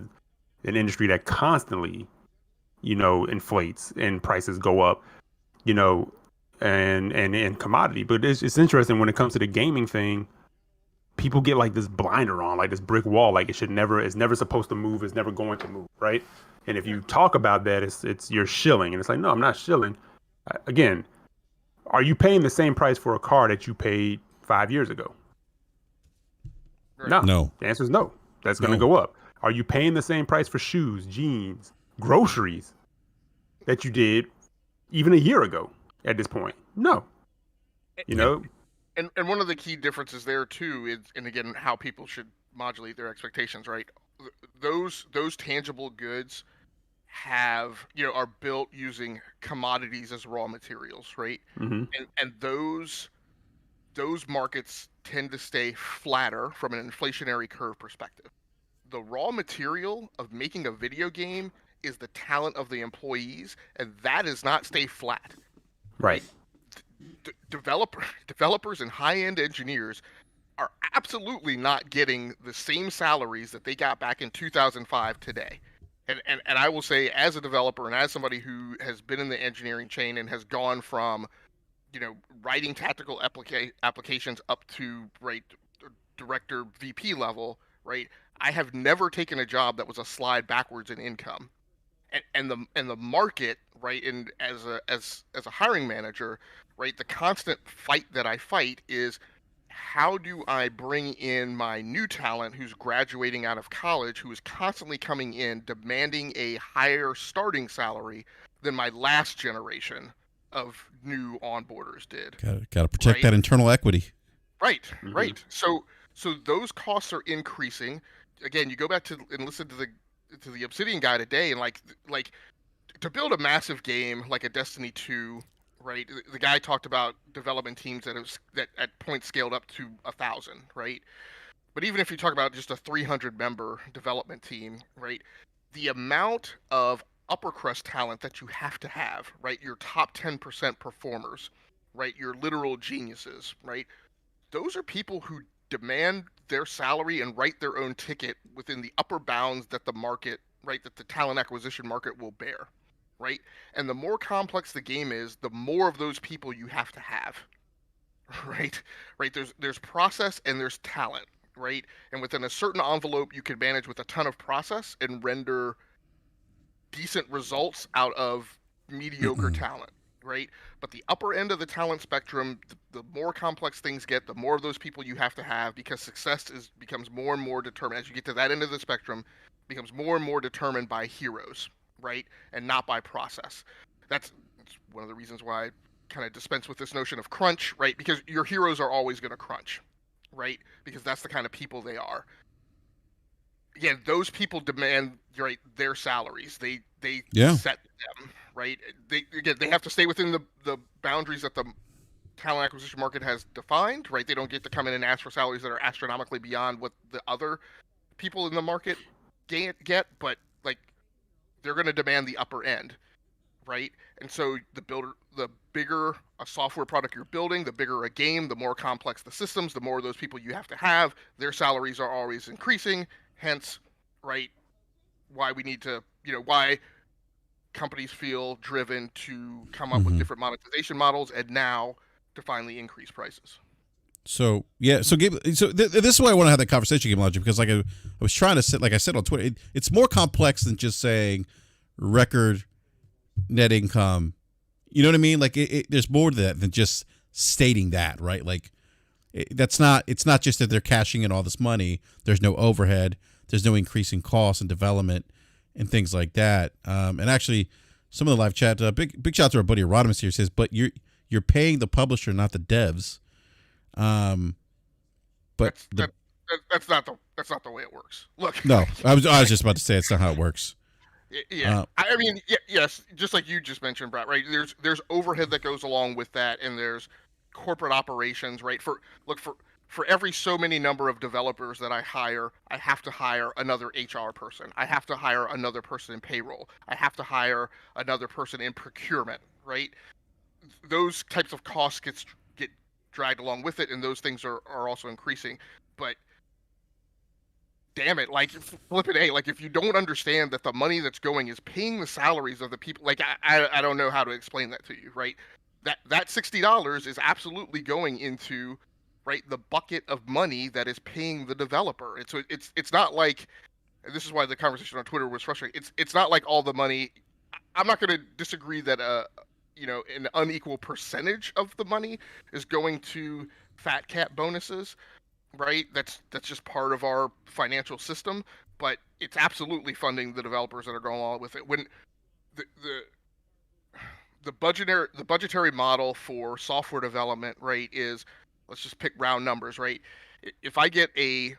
an industry that constantly, inflates and prices go up, and commodity. But it's interesting when it comes to the gaming thing. People get like this blinder on, like this brick wall, like it's never supposed to move, it's never going to move, right? And if you talk about that, it's you're shilling, and it's like, no, I'm not shilling. Again, are you paying the same price for a car that you paid 5 years ago? Right. No. The answer is no. That's going to go up. Are you paying the same price for shoes, jeans, groceries that you did even a year ago at this point? No. And one of the key differences there too is, and again, how people should modulate their expectations, right? Those tangible goods are built using commodities as raw materials, right? Mm-hmm. And those markets tend to stay flatter from an inflationary curve perspective. The raw material of making a video game is the talent of the employees, and that does not stay flat. Right. Developers and high-end engineers are absolutely not getting the same salaries that they got back in 2005 today. And I will say, as a developer and as somebody who has been in the engineering chain and has gone from, writing tactical applications up to director VP level, right? I have never taken a job that was a slide backwards in income. And the market, right, and as a hiring manager, right, the constant fight that I fight is, how do I bring in my new talent who's graduating out of college, who is constantly coming in demanding a higher starting salary than my last generation of new onboarders did. Got to protect that internal equity. Right, mm-hmm. Right. So those costs are increasing. Again, you go back to and listen to the Obsidian guy today, and like to build a massive game like a Destiny 2, right? The guy talked about development teams that at points scaled up to 1,000, right? But even if you talk about just a 300 member development team, right? The amount of upper crust talent that you have to have, right? Your top 10% performers, right? Your literal geniuses, right? Those are people who demand their salary and write their own ticket within the upper bounds that the market, right, that the talent acquisition market will bear, right? And the more complex the game is, the more of those people you have to have, right? Right? There's process and there's talent, right? And within a certain envelope, you can manage with a ton of process and render decent results out of mediocre talent, right? But the upper end of the talent spectrum, the more complex things get, the more of those people you have to have, because success becomes more and more determined. As you get to that end of the spectrum, becomes more and more determined by heroes, right? And not by process. That's one of the reasons why I kind of dispense with this notion of crunch, right? Because your heroes are always going to crunch, right? Because that's the kind of people they are. Again, those people demand, right, their salaries. They set them, right? They have to stay within the boundaries that the talent acquisition market has defined, right? They don't get to come in and ask for salaries that are astronomically beyond what the other people in the market get, but like they're going to demand the upper end, right? And so the bigger a software product you're building, the bigger a game, the more complex the systems, the more of those people you have to have. Their salaries are always increasing. Hence, right, why we need to, why companies feel driven to come up with Mm-hmm. different monetization models and now to finally increase prices. So yeah, so this is why I want to have that conversation, Game Logic, because like I was trying to say, like I said on Twitter, it's more complex than just saying record net income. You know what I mean? Like there's more to that than just stating that, right? Like it's not just that they're cashing in all this money. There's no overhead. There's no increasing costs and development and things like that. And actually, some of the live chat, big shout out to our buddy Rodimus here, says, but you're paying the publisher, not the devs. But that's not the way it works. Look, no, I was just about to say it's not how it works. Yeah, I mean, yes, just like you just mentioned, Brett. Right? There's overhead that goes along with that, and there's corporate operations. Right? For every so many number of developers that I hire, I have to hire another HR person. I have to hire another person in payroll. I have to hire another person in procurement. Right? Those types of costs get dragged along with it, and those things are also increasing. But damn it, like flipping A, like if you don't understand that the money that's going is paying the salaries of the people, like I don't know how to explain that to you, right? That $60 is absolutely going into, right, the bucket of money that is paying the developer. It's not like, and this is why the conversation on Twitter was frustrating. It's not like all the money. I'm not going to disagree that an unequal percentage of the money is going to fat cat bonuses, right? That's just part of our financial system, but it's absolutely funding the developers that are going along with it. When the budgetary model for software development, right, is, let's just pick round numbers, right? If I get a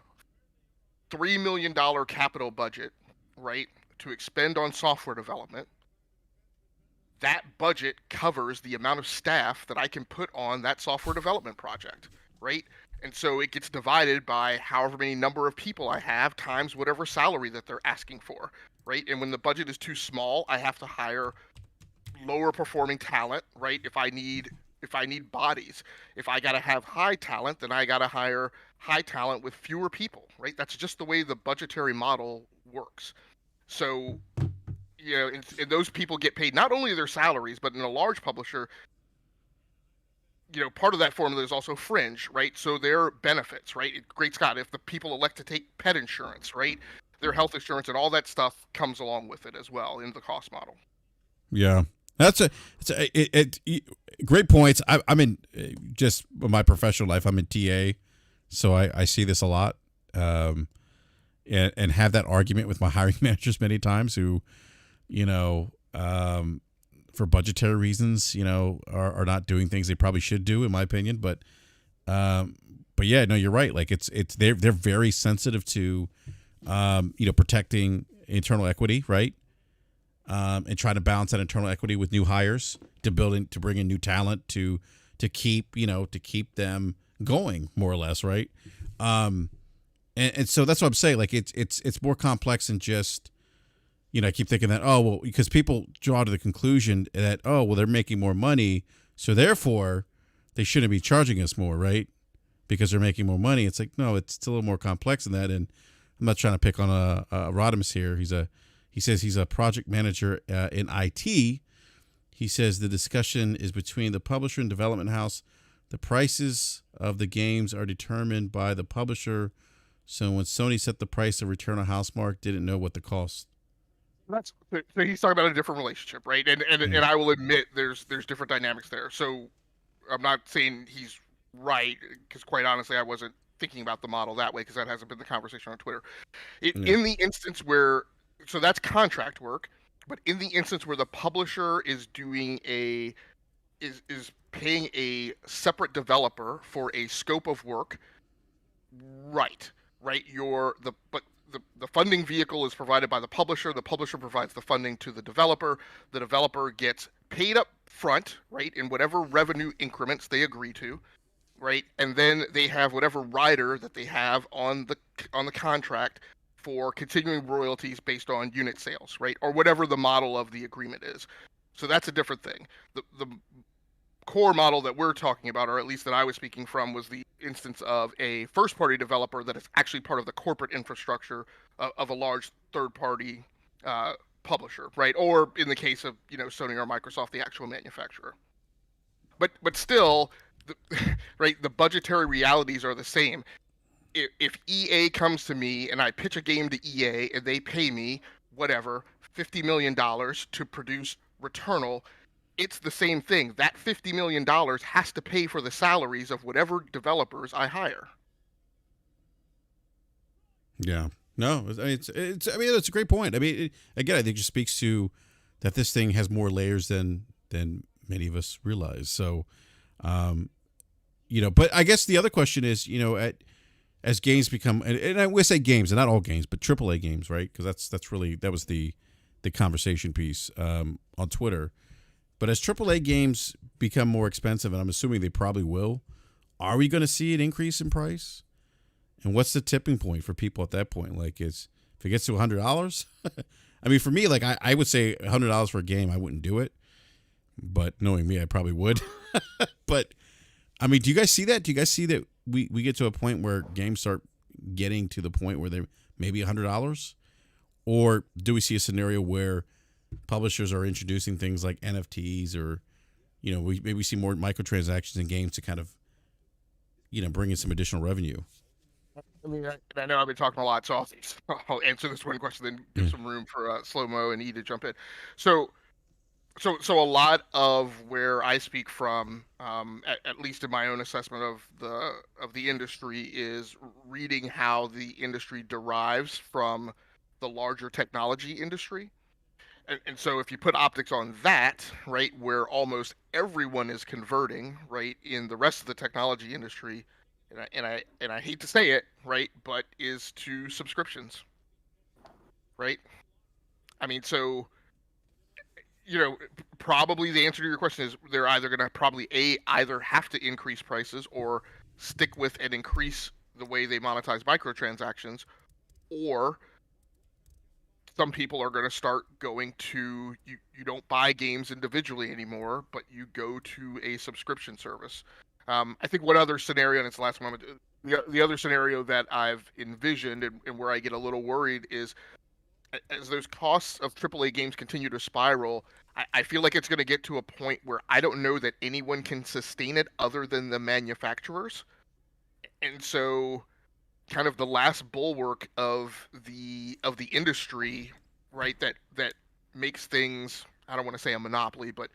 $3 million capital budget, right, to expend on software development, that budget covers the amount of staff that I can put on that software development project, right? And so it gets divided by however many number of people I have times whatever salary that they're asking for, right? And when the budget is too small, I have to hire lower performing talent, right? If I need bodies. If I got to have high talent, then I got to hire high talent with fewer people, right? That's just the way the budgetary model works. So, and those people get paid not only their salaries, but in a large publisher, part of that formula is also fringe, right? So their benefits, right? Great Scott, if the people elect to take pet insurance, right? Their health insurance and all that stuff comes along with it as well in the cost model. Yeah, that's great points. I'm in just my professional life. I'm in TA, so I see this a lot, and have that argument with my hiring managers many times who, for budgetary reasons, are not doing things they probably should do, in my opinion. But yeah, no, you're right. Like they're very sensitive to, protecting internal equity, right? And trying to balance that internal equity with new hires to bring in new talent to keep them going, more or less, right? And so that's what I'm saying. Like it's more complex than just. I keep thinking that, because people draw to the conclusion that, they're making more money, so therefore they shouldn't be charging us more, right? Because they're making more money. It's like, no, it's a little more complex than that. And I'm not trying to pick on a Rodimus here. He says he's a project manager in IT. He says the discussion is between the publisher and development house. The prices of the games are determined by the publisher. So when Sony set the price of Return of Housemarque, didn't know what the cost. So he's talking about a different relationship, right? And I will admit there's different dynamics there. So I'm not saying he's right, because quite honestly, I wasn't thinking about the model that way, because that hasn't been the conversation on Twitter. In the instance where, so that's contract work, but in the instance where the publisher is doing is paying a separate developer for a scope of work, right? The funding vehicle is provided by the publisher provides the funding to the developer gets paid up front, right, in whatever revenue increments they agree to, right, and then they have whatever rider that they have on the contract for continuing royalties based on unit sales, right, or whatever the model of the agreement is. So that's a different thing. The core model that we're talking about, or at least that I was speaking from, was the instance of a first-party developer that is actually part of the corporate infrastructure of a large third-party publisher, right? Or in the case of Sony or Microsoft, the actual manufacturer. But still, right? The budgetary realities are the same. If EA comes to me and I pitch a game to EA and they pay me whatever $50 million to produce Returnal, it's the same thing. That $50 million has to pay for the salaries of whatever developers I hire. Yeah. No, it's I mean, that's a great point. I mean, again, I think it just speaks to that this thing has more layers than many of us realize. So, but I guess the other question is, as games become, and I will say games, and not all games, but AAA games, right? Because that was the conversation piece on Twitter. But as AAA games become more expensive, and I'm assuming they probably will, are we going to see an increase in price? And what's the tipping point for people at that point? Like, if it gets to $100, I mean, for me, like I would say $100 for a game, I wouldn't do it. But knowing me, I probably would. But I mean, do you guys see that? Do you guys see that we get to a point where games start getting to the point where they're maybe $100? Or do we see a scenario where publishers are introducing things like NFTs, or we maybe see more microtransactions in games to kind of bring in some additional revenue? I mean, I know I've been talking a lot, so I'll answer this one question, then give some room for Slow Mo and E to jump in. So a lot of where I speak from, at least in my own assessment of the industry, is reading how the industry derives from the larger technology industry. And so if you put optics on that, right, where almost everyone is converting, right, in the rest of the technology industry, and I hate to say it, right, but is to subscriptions, right? I mean, so probably the answer to your question is they're either going to probably either have to increase prices or stick with and increase the way they monetize microtransactions, or some people are going to start going to you don't buy games individually anymore, but you go to a subscription service. I think one other scenario, and it's the last moment, the other scenario that I've envisioned and where I get a little worried is, as those costs of AAA games continue to spiral, I feel like it's going to get to a point where I don't know that anyone can sustain it other than the manufacturers. And so kind of the last bulwark of the industry, right, that makes things, I don't want to say a monopoly, but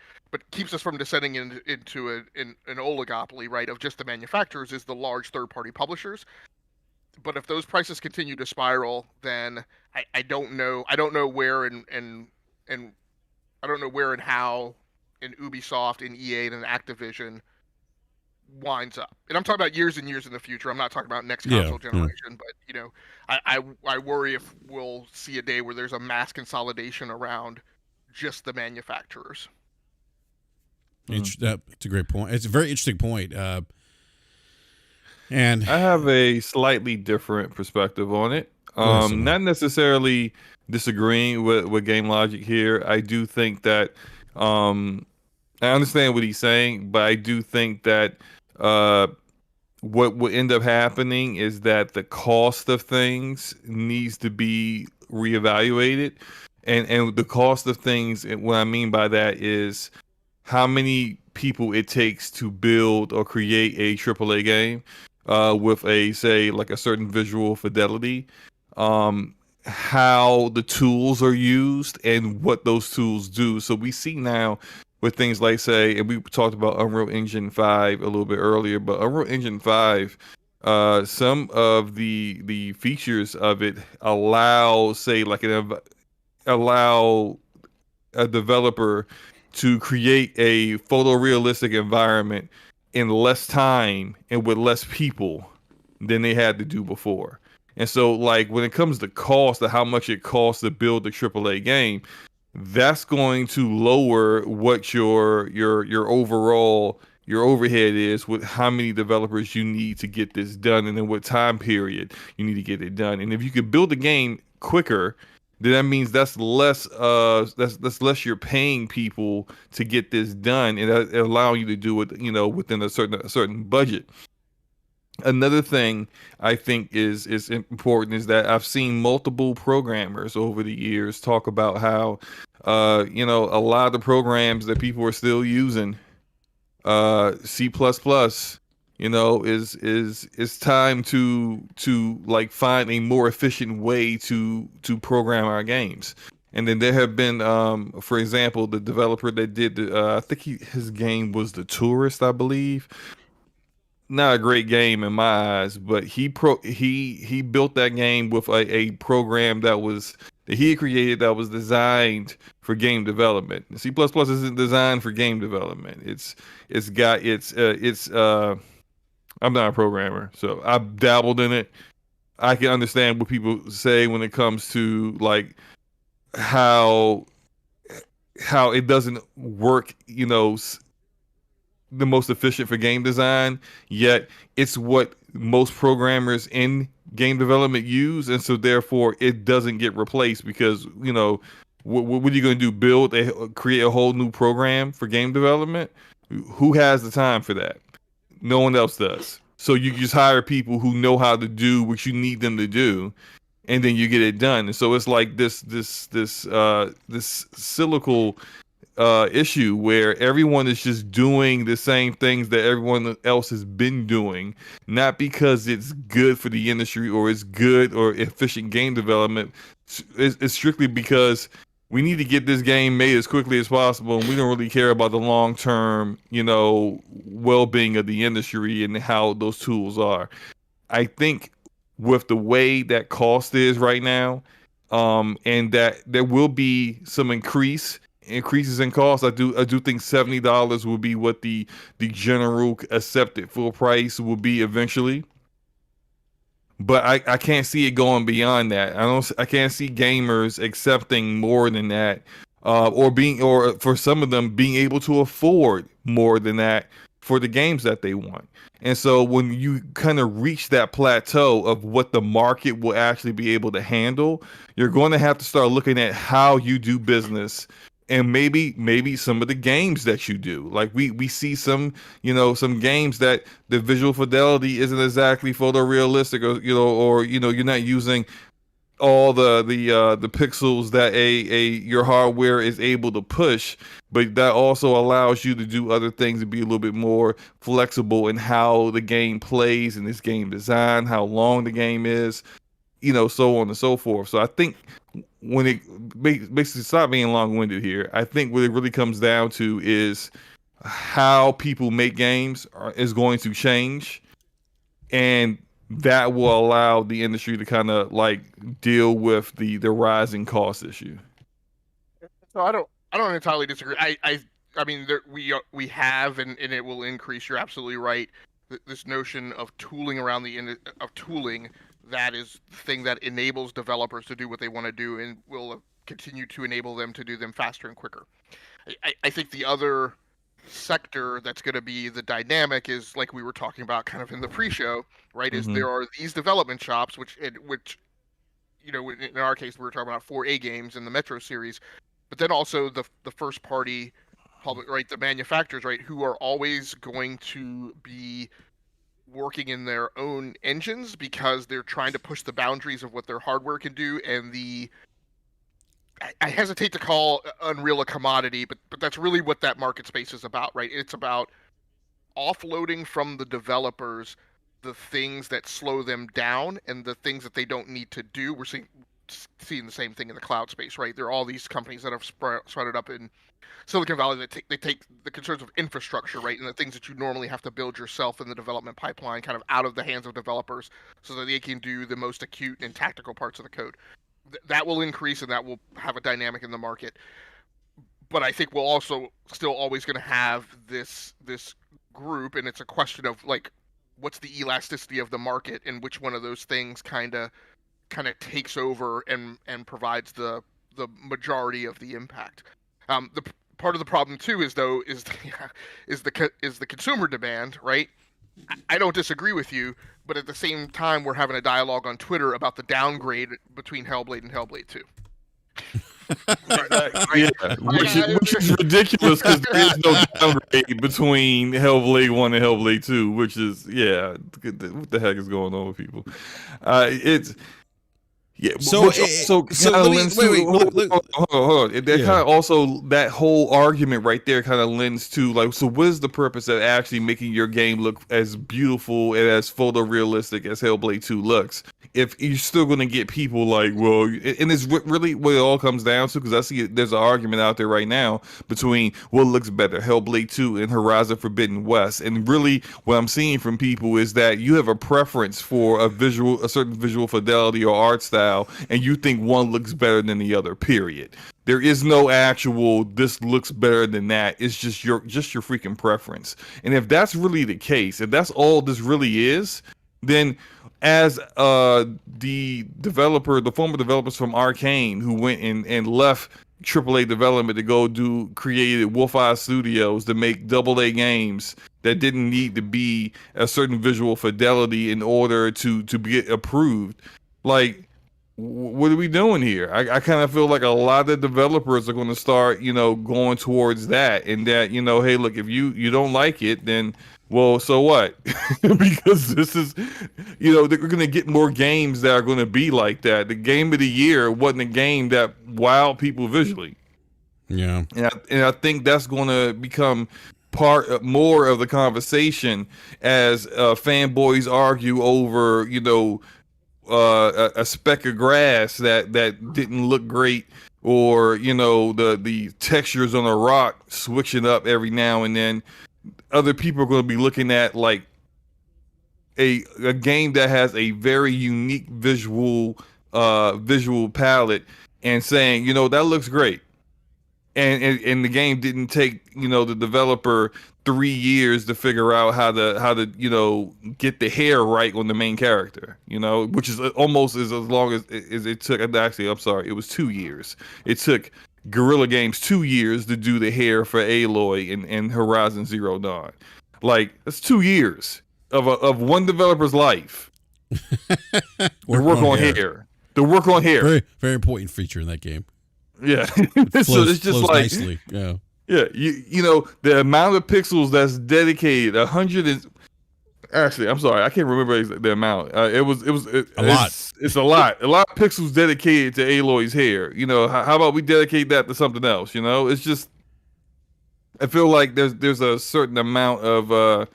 keeps us from descending into an oligopoly, right, of just the manufacturers, is the large third-party publishers. But if those prices continue to spiral, then I don't know where and I don't know where and how in Ubisoft and EA and Activision winds up. And I'm talking about years and years in the future. I'm not talking about next console generation, but I worry if we'll see a day where there's a mass consolidation around just the manufacturers. It's a great point. It's a very interesting point. And I have a slightly different perspective on it. Not necessarily disagreeing with Game Logic here. I do think that I understand what he's saying, but I do think that what will end up happening is that the cost of things needs to be reevaluated, and the cost of things, what I mean by that is how many people it takes to build or create a AAA game with a, say, like a certain visual fidelity, how the tools are used and what those tools do. So we see now with things like, say, and we talked about Unreal Engine 5 a little bit earlier, but Unreal Engine 5, some of the features of it allow, say, like allow a developer to create a photorealistic environment in less time and with less people than they had to do before. And so, like, when it comes to cost, to how much it costs to build a AAA game, that's going to lower what your overall your overhead is with how many developers you need to get this done, and then what time period you need to get it done. And if you could build a game quicker then that means that's less that's less you're paying people to get this done, and that allow you to do it, within a certain budget. Another thing I think is important is that I've seen multiple programmers over the years talk about how a lot of the programs that people are still using, C++, is time to like find a more efficient way to program our games. And then there have been, for example, the developer that did I think his game was The Tourist, I believe. Not a great game in my eyes, but he built that game with a program that he created that was designed for game development. C++ isn't designed for game development. I'm not a programmer, so I've dabbled in it. I can understand what people say when it comes to like how it doesn't work, the most efficient for game design, yet it's what most programmers in game development use, and so therefore it doesn't get replaced because what are you going to do? Create a whole new program for game development? Who has the time for that? No one else does. So you just hire people who know how to do what you need them to do, and then you get it done. And so it's like this cyclical issue where everyone is just doing the same things that everyone else has been doing, not because it's good for the industry or it's good or efficient game development. It's strictly because we need to get this game made as quickly as possible, and we don't really care about the long-term, well-being of the industry and how those tools are. I think with the way that cost is right now, and that there will be some increases in cost. I do think $70 will be what the general accepted full price will be eventually. But I can't see it going beyond that. I can't see gamers accepting more than that, or for some of them being able to afford more than that for the games that they want. And so when you kind of reach that plateau of what the market will actually be able to handle, you're going to have to start looking at how you do business. And maybe some of the games that you do, like we see some games that the visual fidelity isn't exactly photorealistic, or you're not using all the pixels that your hardware is able to push, but that also allows you to do other things and be a little bit more flexible in how the game plays and this game design, how long the game is, so on and so forth. So I think when it basically stop being long-winded here, I think what it really comes down to is how people make games is going to change, and that will allow the industry to kind of like deal with the rising cost issue. So I don't entirely disagree. I mean we have and it will increase. You're absolutely right. This notion of tooling around tooling, that is the thing that enables developers to do what they want to do and will continue to enable them to do them faster and quicker. I think the other sector that's going to be the dynamic is, like we were talking about kind of in the pre-show, right? Is there are these development shops, which in our case we were talking about 4A games in the Metro series, but then also the first party public, right? The manufacturers, right? Who are always going to be working in their own engines because they're trying to push the boundaries of what their hardware can do, and I hesitate to call Unreal a commodity, but that's really what that market space is about, right? It's about offloading from the developers the things that slow them down and the things that they don't need to do. We're seeing the same thing in the cloud space, right? There are all these companies that have sprouted up in Silicon Valley that take the concerns of infrastructure, right, and the things that you normally have to build yourself in the development pipeline kind of out of the hands of developers so that they can do the most acute and tactical parts of the code. That will increase and that will have a dynamic in the market. But I think we'll also still always going to have this group, and it's a question of like what's the elasticity of the market and which one of those things kind of takes over and provides the majority of the impact. The part of the problem too is the consumer demand, right? I don't disagree with you, but at the same time, we're having a dialogue on Twitter about the downgrade between Hellblade and Hellblade 2. Yeah, which is ridiculous because there is no downgrade between Hellblade 1 and Hellblade 2, which is what the heck is going on with people? It's hold on. That kind of also that whole argument right there kind of lends to like, so what is the purpose of actually making your game look as beautiful and as photorealistic as Hellblade 2 looks? If you're still going to get people like, well, and it's really what it all comes down to, because I see there's an argument out there right now between what looks better, Hellblade 2 and Horizon Forbidden West. And really what I'm seeing from people is that you have a preference for a certain visual fidelity or art style, and you think one looks better than the other, period. There is no actual, this looks better than that. It's just your freaking preference. And if that's really the case, if that's all this really is, then as the former developers from Arcane who went and left AAA development to go created Wolf Eye Studios to make AA games that didn't need to be a certain visual fidelity in order to get approved. Like, what are we doing here? I kind of feel like a lot of developers are going to start, going towards that, and that, hey, look, if you don't like it, then, well, so what? Because this is, they're going to get more games that are going to be like that. The game of the year wasn't a game that wowed people visually. Yeah. And I think that's going to become more of the conversation as fanboys argue over, a speck of grass that didn't look great, or the textures on a rock switching up every now and then. Other people are going to be looking at like a game that has a very unique visual palette and saying, that looks great. And the game didn't take, the developer 3 years to figure out how to get the hair right on the main character, which is almost as long as it took. Actually, I'm sorry, it was 2 years. It took Guerrilla Games 2 years to do the hair for Aloy in Horizon Zero Dawn. Like, that's 2 years of one developer's life to work on hair. To work on hair. Very, very important feature in that game. Yeah. So it's just like nicely. Yeah. Yeah, the amount of pixels that's dedicated, 100 actually, I'm sorry, I can't remember the amount. A lot. It's a lot. A lot of pixels dedicated to Aloy's hair. How about we dedicate that to something else? It's just, I feel like there's a certain amount of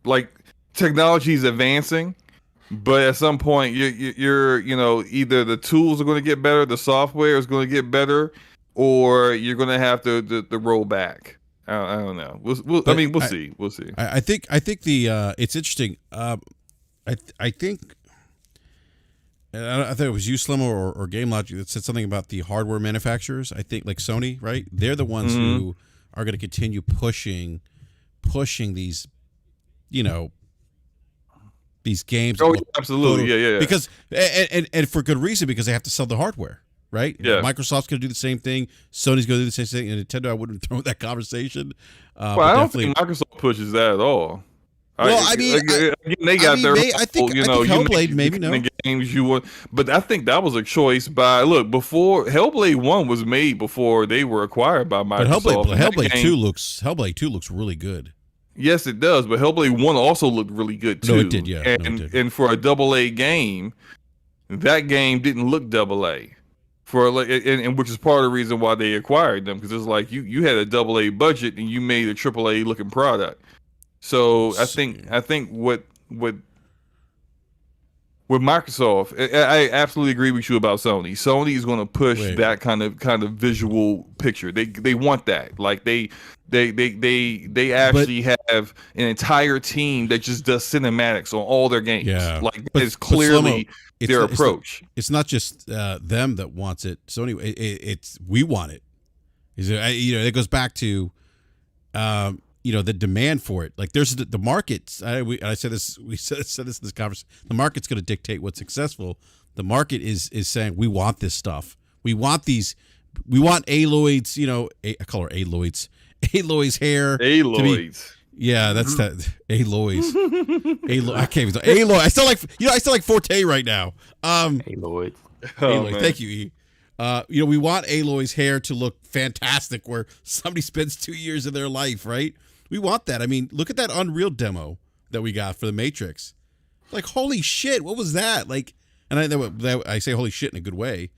like, technology is advancing, but at some point you're either the tools are going to get better, the software is going to get better, or you're going to have to roll back. I don't know. We'll see. We'll see. I think the it's interesting. I think it was you, Slim, or Game Logic that said something about the hardware manufacturers. I think like Sony, right? They're the ones who are going to continue pushing these, these games. Oh, absolutely. Yeah. Because and for good reason, because they have to sell the hardware. Right? Yeah. Microsoft's going to do the same thing. Sony's going to do the same thing. And Nintendo, I wouldn't throw that conversation. I don't think Microsoft pushes that at all. They got their. I think Hellblade maybe no games you want, but I think that was a choice by before Hellblade 1 was made before they were acquired by Microsoft. But Hellblade 2 looks really good. Yes, it does. But Hellblade 1 also looked really good too. No, it did. Yeah, and for a AA game, that game didn't look AA. And which is part of the reason why they acquired them, because it's like you had a AA budget and you made a AAA looking product. So I think what with Microsoft, I absolutely agree with you about Sony. Sony is going to push that kind of visual picture. They want that. Like they actually have an entire team that just does cinematics on all their games. Yeah, it's clearly their approach. It's not just them that wants it. Sony, it's we want it. It goes back to the demand for it. Like there's the markets. I said this. We said this in this conversation. The market's going to dictate what's successful. The market is saying we want this stuff. We want these. We want Aloy's. I call her Aloy's. Aloy's hair. Aloy's. Yeah, that's that. Aloy's. I can't even. Aloy. I still like Forte right now. Aloy. Oh, Aloy, man. thank you, E. We want Aloy's hair to look fantastic where somebody spends 2 years of their life, right? We want that. I mean, look at that Unreal demo that we got for the Matrix. Like, holy shit, what was that? Like, and I say holy shit in a good way,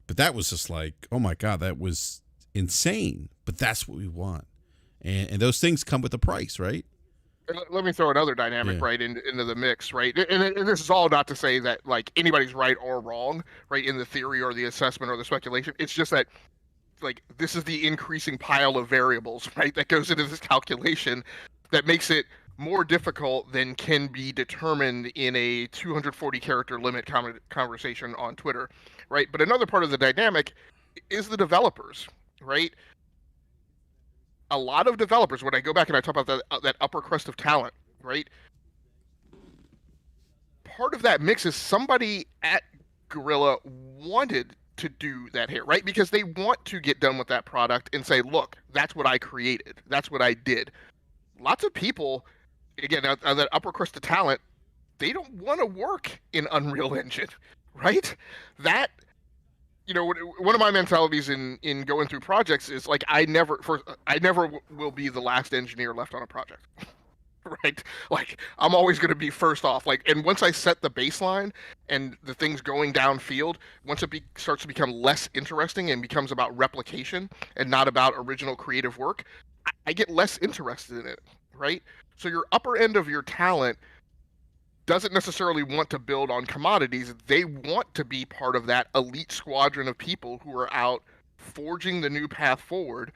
but that was just like, oh my God, that was insane. But that's what we want. And those things come with a price, right? Let me throw another dynamic right into the mix, right? And this is all not to say that like anybody's right or wrong, right, in the theory or the assessment or the speculation. It's just that like this is the increasing pile of variables, right, that goes into this calculation that makes it more difficult than can be determined in a 240 character limit conversation on Twitter, right? But another part of the dynamic is the developers, right? A lot of developers, when I go back and I talk about that upper crust of talent, right? Part of that mix is somebody at Guerrilla wanted to do that here, right? Because they want to get done with that product and say, look, that's what I created. That's what I did. Lots of people, again, on that upper crust of talent, they don't want to work in Unreal Engine, right? That, one of my mentalities in going through projects is like I never will be the last engineer left on a project. Right? Like I'm always going to be first off. Like, and once I set the baseline and the things going downfield, once it starts to become less interesting and becomes about replication and not about original creative work, I get less interested in it. Right? So your upper end of your talent doesn't necessarily want to build on commodities. They want to be part of that elite squadron of people who are out forging the new path forward,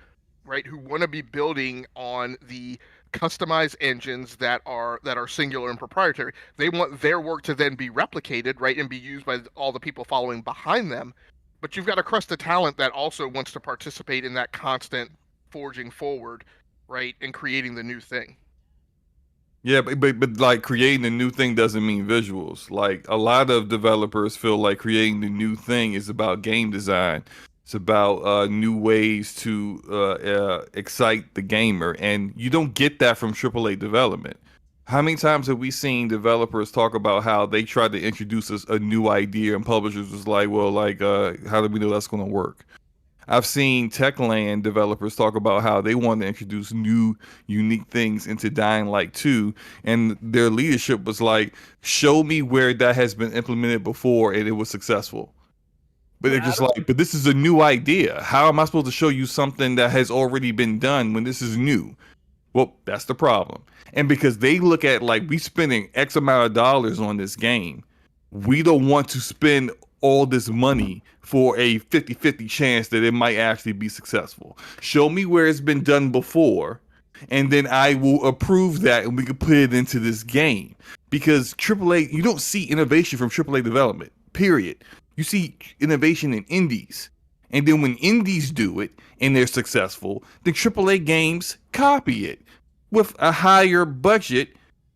right? Who want to be building on the customized engines that are singular and proprietary. They want their work to then be replicated, right, and be used by all the people following behind them. But you've got a crust of talent that also wants to participate in that constant forging forward, right, and creating the new thing. Yeah, but like creating a new thing doesn't mean visuals. Like a lot of developers feel like creating the new thing is about game design. It's about new ways to excite the gamer, and you don't get that from AAA development. How many times have we seen developers talk about how they tried to introduce us a new idea, and publishers was like, "Well, like, how do we know that's going to work?" I've seen Techland developers talk about how they want to introduce new, unique things into Dying Light 2, and their leadership was like, "Show me where that has been implemented before and it was successful." But they're just like, "But this is a new idea. How am I supposed to show you something that has already been done when this is new?" Well, that's the problem. And because they look at like we spending X amount of dollars on this game, we don't want to spend all this money for a 50-50 chance that it might actually be successful. Show me where it's been done before, and then I will approve that and we can put it into this game. Because AAA, you don't see innovation from AAA development, period. You see innovation in indies. And then when indies do it and they're successful, then AAA games copy it with a higher budget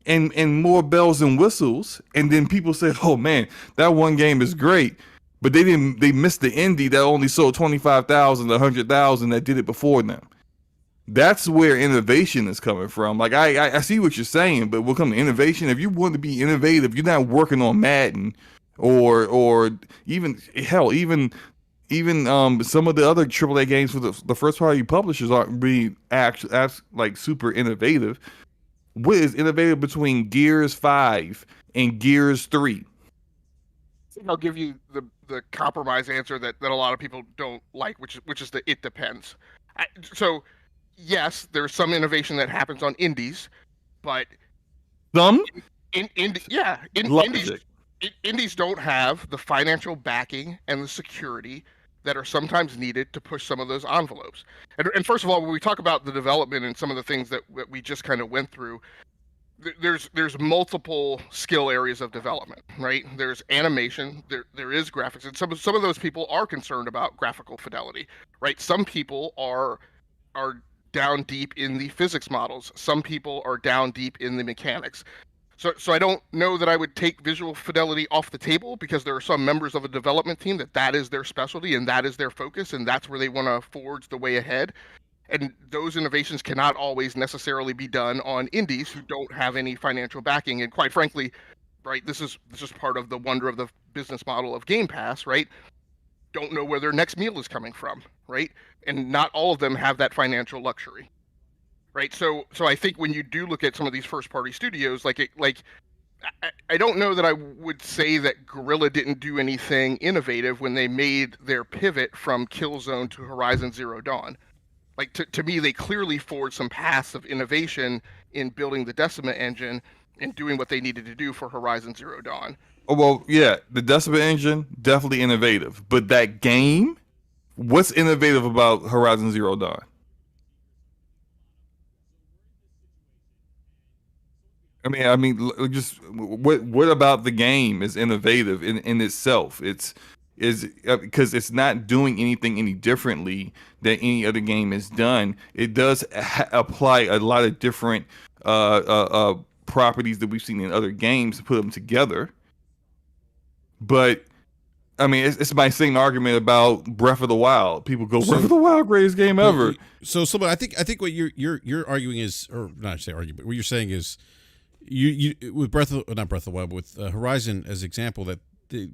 and more bells and whistles. And then people say, "Oh man, that one game is great." But they missed the indie that only sold 25,000, 100,000 that did it before them. That's where innovation is coming from. Like I see what you're saying, but when it comes to innovation, if you want to be innovative, you're not working on Madden or even hell, even some of the other AAA games for the first party publishers aren't really like super innovative. What is innovative between Gears 5 and Gears 3? I'll give you the compromise answer that a lot of people don't like, which is the it depends. So yes, there's some innovation that happens on indies, but Some indies don't have the financial backing and the security that are sometimes needed to push some of those envelopes. And first of all, when we talk about the development and some of the things that we just kind of went through, there's multiple skill areas of development, right? There's animation, there is graphics, and some of those people are concerned about graphical fidelity, right? Some people are down deep in the physics models. Some people are down deep in the mechanics. So I don't know that I would take visual fidelity off the table, because there are some members of a development team that is their specialty and that is their focus and that's where they want to forge the way ahead. And those innovations cannot always necessarily be done on indies who don't have any financial backing. And quite frankly, right? This is part of the wonder of the business model of Game Pass, right? Don't know where their next meal is coming from, right? And not all of them have that financial luxury, right? So I think when you do look at some of these first party studios, I don't know that I would say that Guerrilla didn't do anything innovative when they made their pivot from Killzone to Horizon Zero Dawn. Like, to me, they clearly forged some paths of innovation in building the Decima engine and doing what they needed to do for Horizon Zero Dawn. Oh, well, yeah, the Decima engine, definitely innovative. But that game, what's innovative about Horizon Zero Dawn? Just what about the game is innovative in itself? It's is because it's not doing anything any differently than any other game has done. It does apply a lot of different properties that we've seen in other games to put them together. But I mean, it's my same argument about Breath of the Wild. People go, Breath of the Wild, greatest game ever. So I think what you're arguing is, or not say argument, what you're saying is, you with not Breath of the Wild, but with Horizon as example, that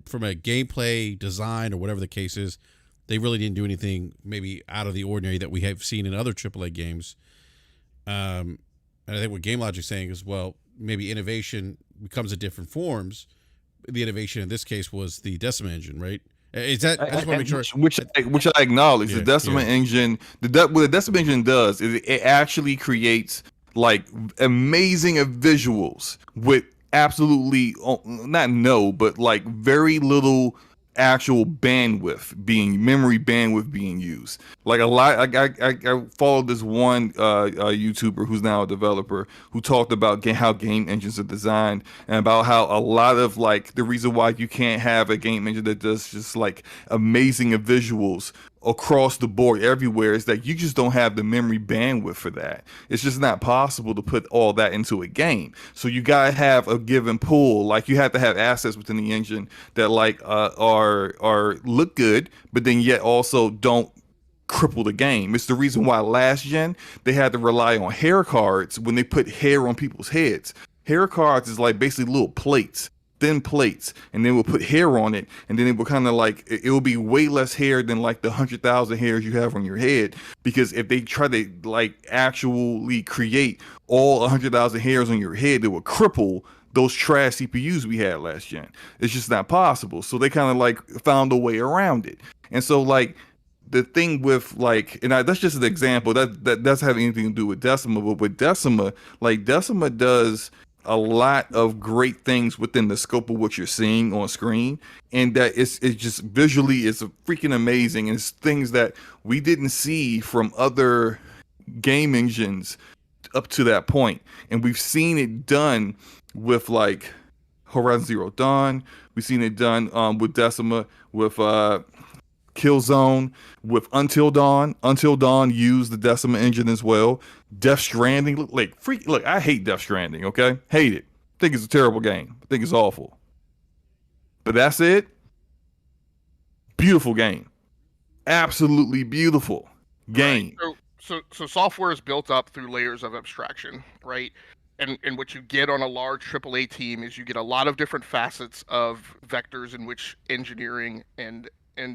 from a gameplay design or whatever the case is, they really didn't do anything maybe out of the ordinary that we have seen in other AAA games. And I think what Game Logic's saying is, well, maybe innovation becomes in different forms. The innovation in this case was the Decima engine, right? Is that? I just want to make sure. Which I acknowledge. The Decima engine. What the Decima engine does is it actually creates like amazing visuals with absolutely but like very little actual memory bandwidth being used. Like a lot, I followed this one YouTuber who's now a developer who talked about how game engines are designed and about how a lot of like the reason why you can't have a game engine that does just like amazing visuals across the board everywhere is that you just don't have the memory bandwidth for that. It's just not possible to put all that into a game. So you gotta have a given pool. Like you have to have assets within the engine that like are look good, but then yet also don't cripple the game. It's the reason why last gen they had to rely on hair cards when they put hair on people's heads. Hair cards is like basically little plates, thin plates, and then we'll put hair on it, and then it will kind of like it will be way less hair than like the 100,000 hairs you have on your head, because if they try to like actually create all 100,000 hairs on your head, it will cripple those trash CPUs we had last gen. It's just not possible. So they kind of like found a way around it. And so like the thing with like, and that's just an example that doesn't have anything to do with Decima, but with Decima, like Decima does a lot of great things within the scope of what you're seeing on screen, and that it's just visually it's freaking amazing, and it's things that we didn't see from other game engines up to that point. And we've seen it done with like Horizon Zero Dawn, we've seen it done with Decima, with Killzone, with Until Dawn. Until Dawn used the Decima engine as well. Death Stranding, look, I hate Death Stranding, okay? Hate it. Think it's a terrible game. I think it's awful. But that's it. Beautiful game. Absolutely beautiful game. Right. So software is built up through layers of abstraction, right? And what you get on a large AAA team is you get a lot of different facets of vectors in which engineering and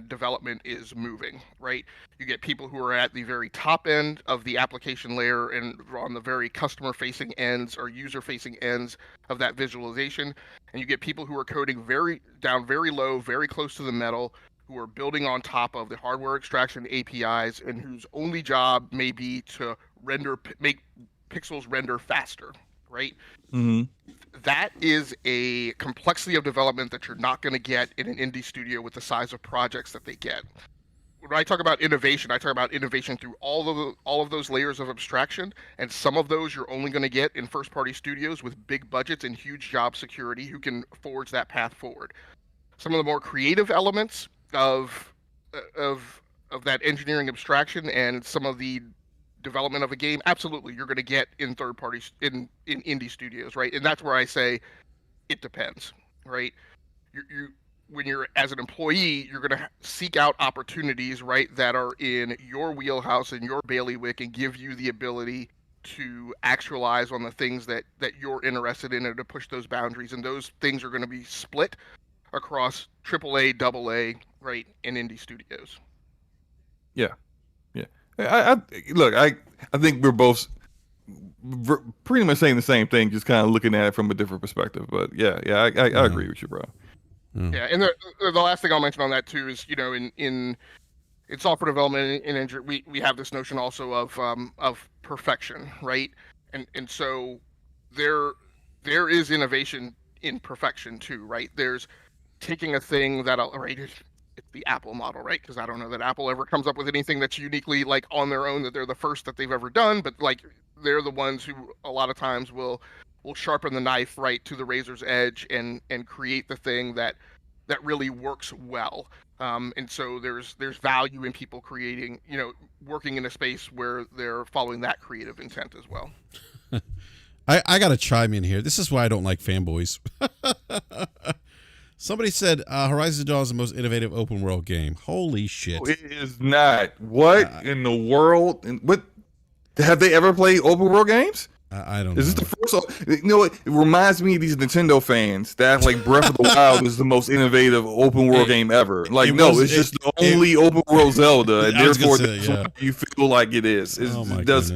development is moving, right? You get people who are at the very top end of the application layer and on the very customer-facing ends or user-facing ends of that visualization, and you get people who are coding very low, very close to the metal, who are building on top of the hardware extraction APIs, and whose only job may be to make pixels render faster, right? Mm-hmm. That is a complexity of development that you're not going to get in an indie studio with the size of projects that they get. When I talk about innovation, I talk about innovation through all of those layers of abstraction, and some of those you're only going to get in first-party studios with big budgets and huge job security who can forge that path forward. Some of the more creative elements of that engineering abstraction and some of the development of a game, absolutely you're going to get in third parties in indie studios, right? And that's where I say it depends, right? You when you're as an employee, you're going to seek out opportunities, right, that are in your wheelhouse and your bailiwick and give you the ability to actualize on the things that you're interested in and to push those boundaries, and those things are going to be split across AAA, AA, right, and indie studios. Yeah. I look. I think we're both pretty much saying the same thing, just kind of looking at it from a different perspective. But I agree with you, bro. Yeah, and the last thing I'll mention on that too is, in software development and engineering, we have this notion also of perfection, right? And so there is innovation in perfection too, right? There's taking a thing that, right, it's the Apple model, right? Because I don't know that Apple ever comes up with anything that's uniquely like on their own, that they're the first that they've ever done, but like they're the ones who a lot of times will sharpen the knife right to the razor's edge and create the thing that really works well. And so there's value in people creating, working in a space where they're following that creative intent as well. I got to chime in here. This is why I don't like fanboys. Somebody said Horizon Zero Dawn is the most innovative open world game. Holy shit. It is not. What in the world? What have they ever played open world games? I don't know. Is this the first? You know what? It reminds me of these Nintendo fans that like Breath of the Wild is the most innovative open world game ever. Like, it's just the only open world Zelda, and therefore that's why you feel like it is. It does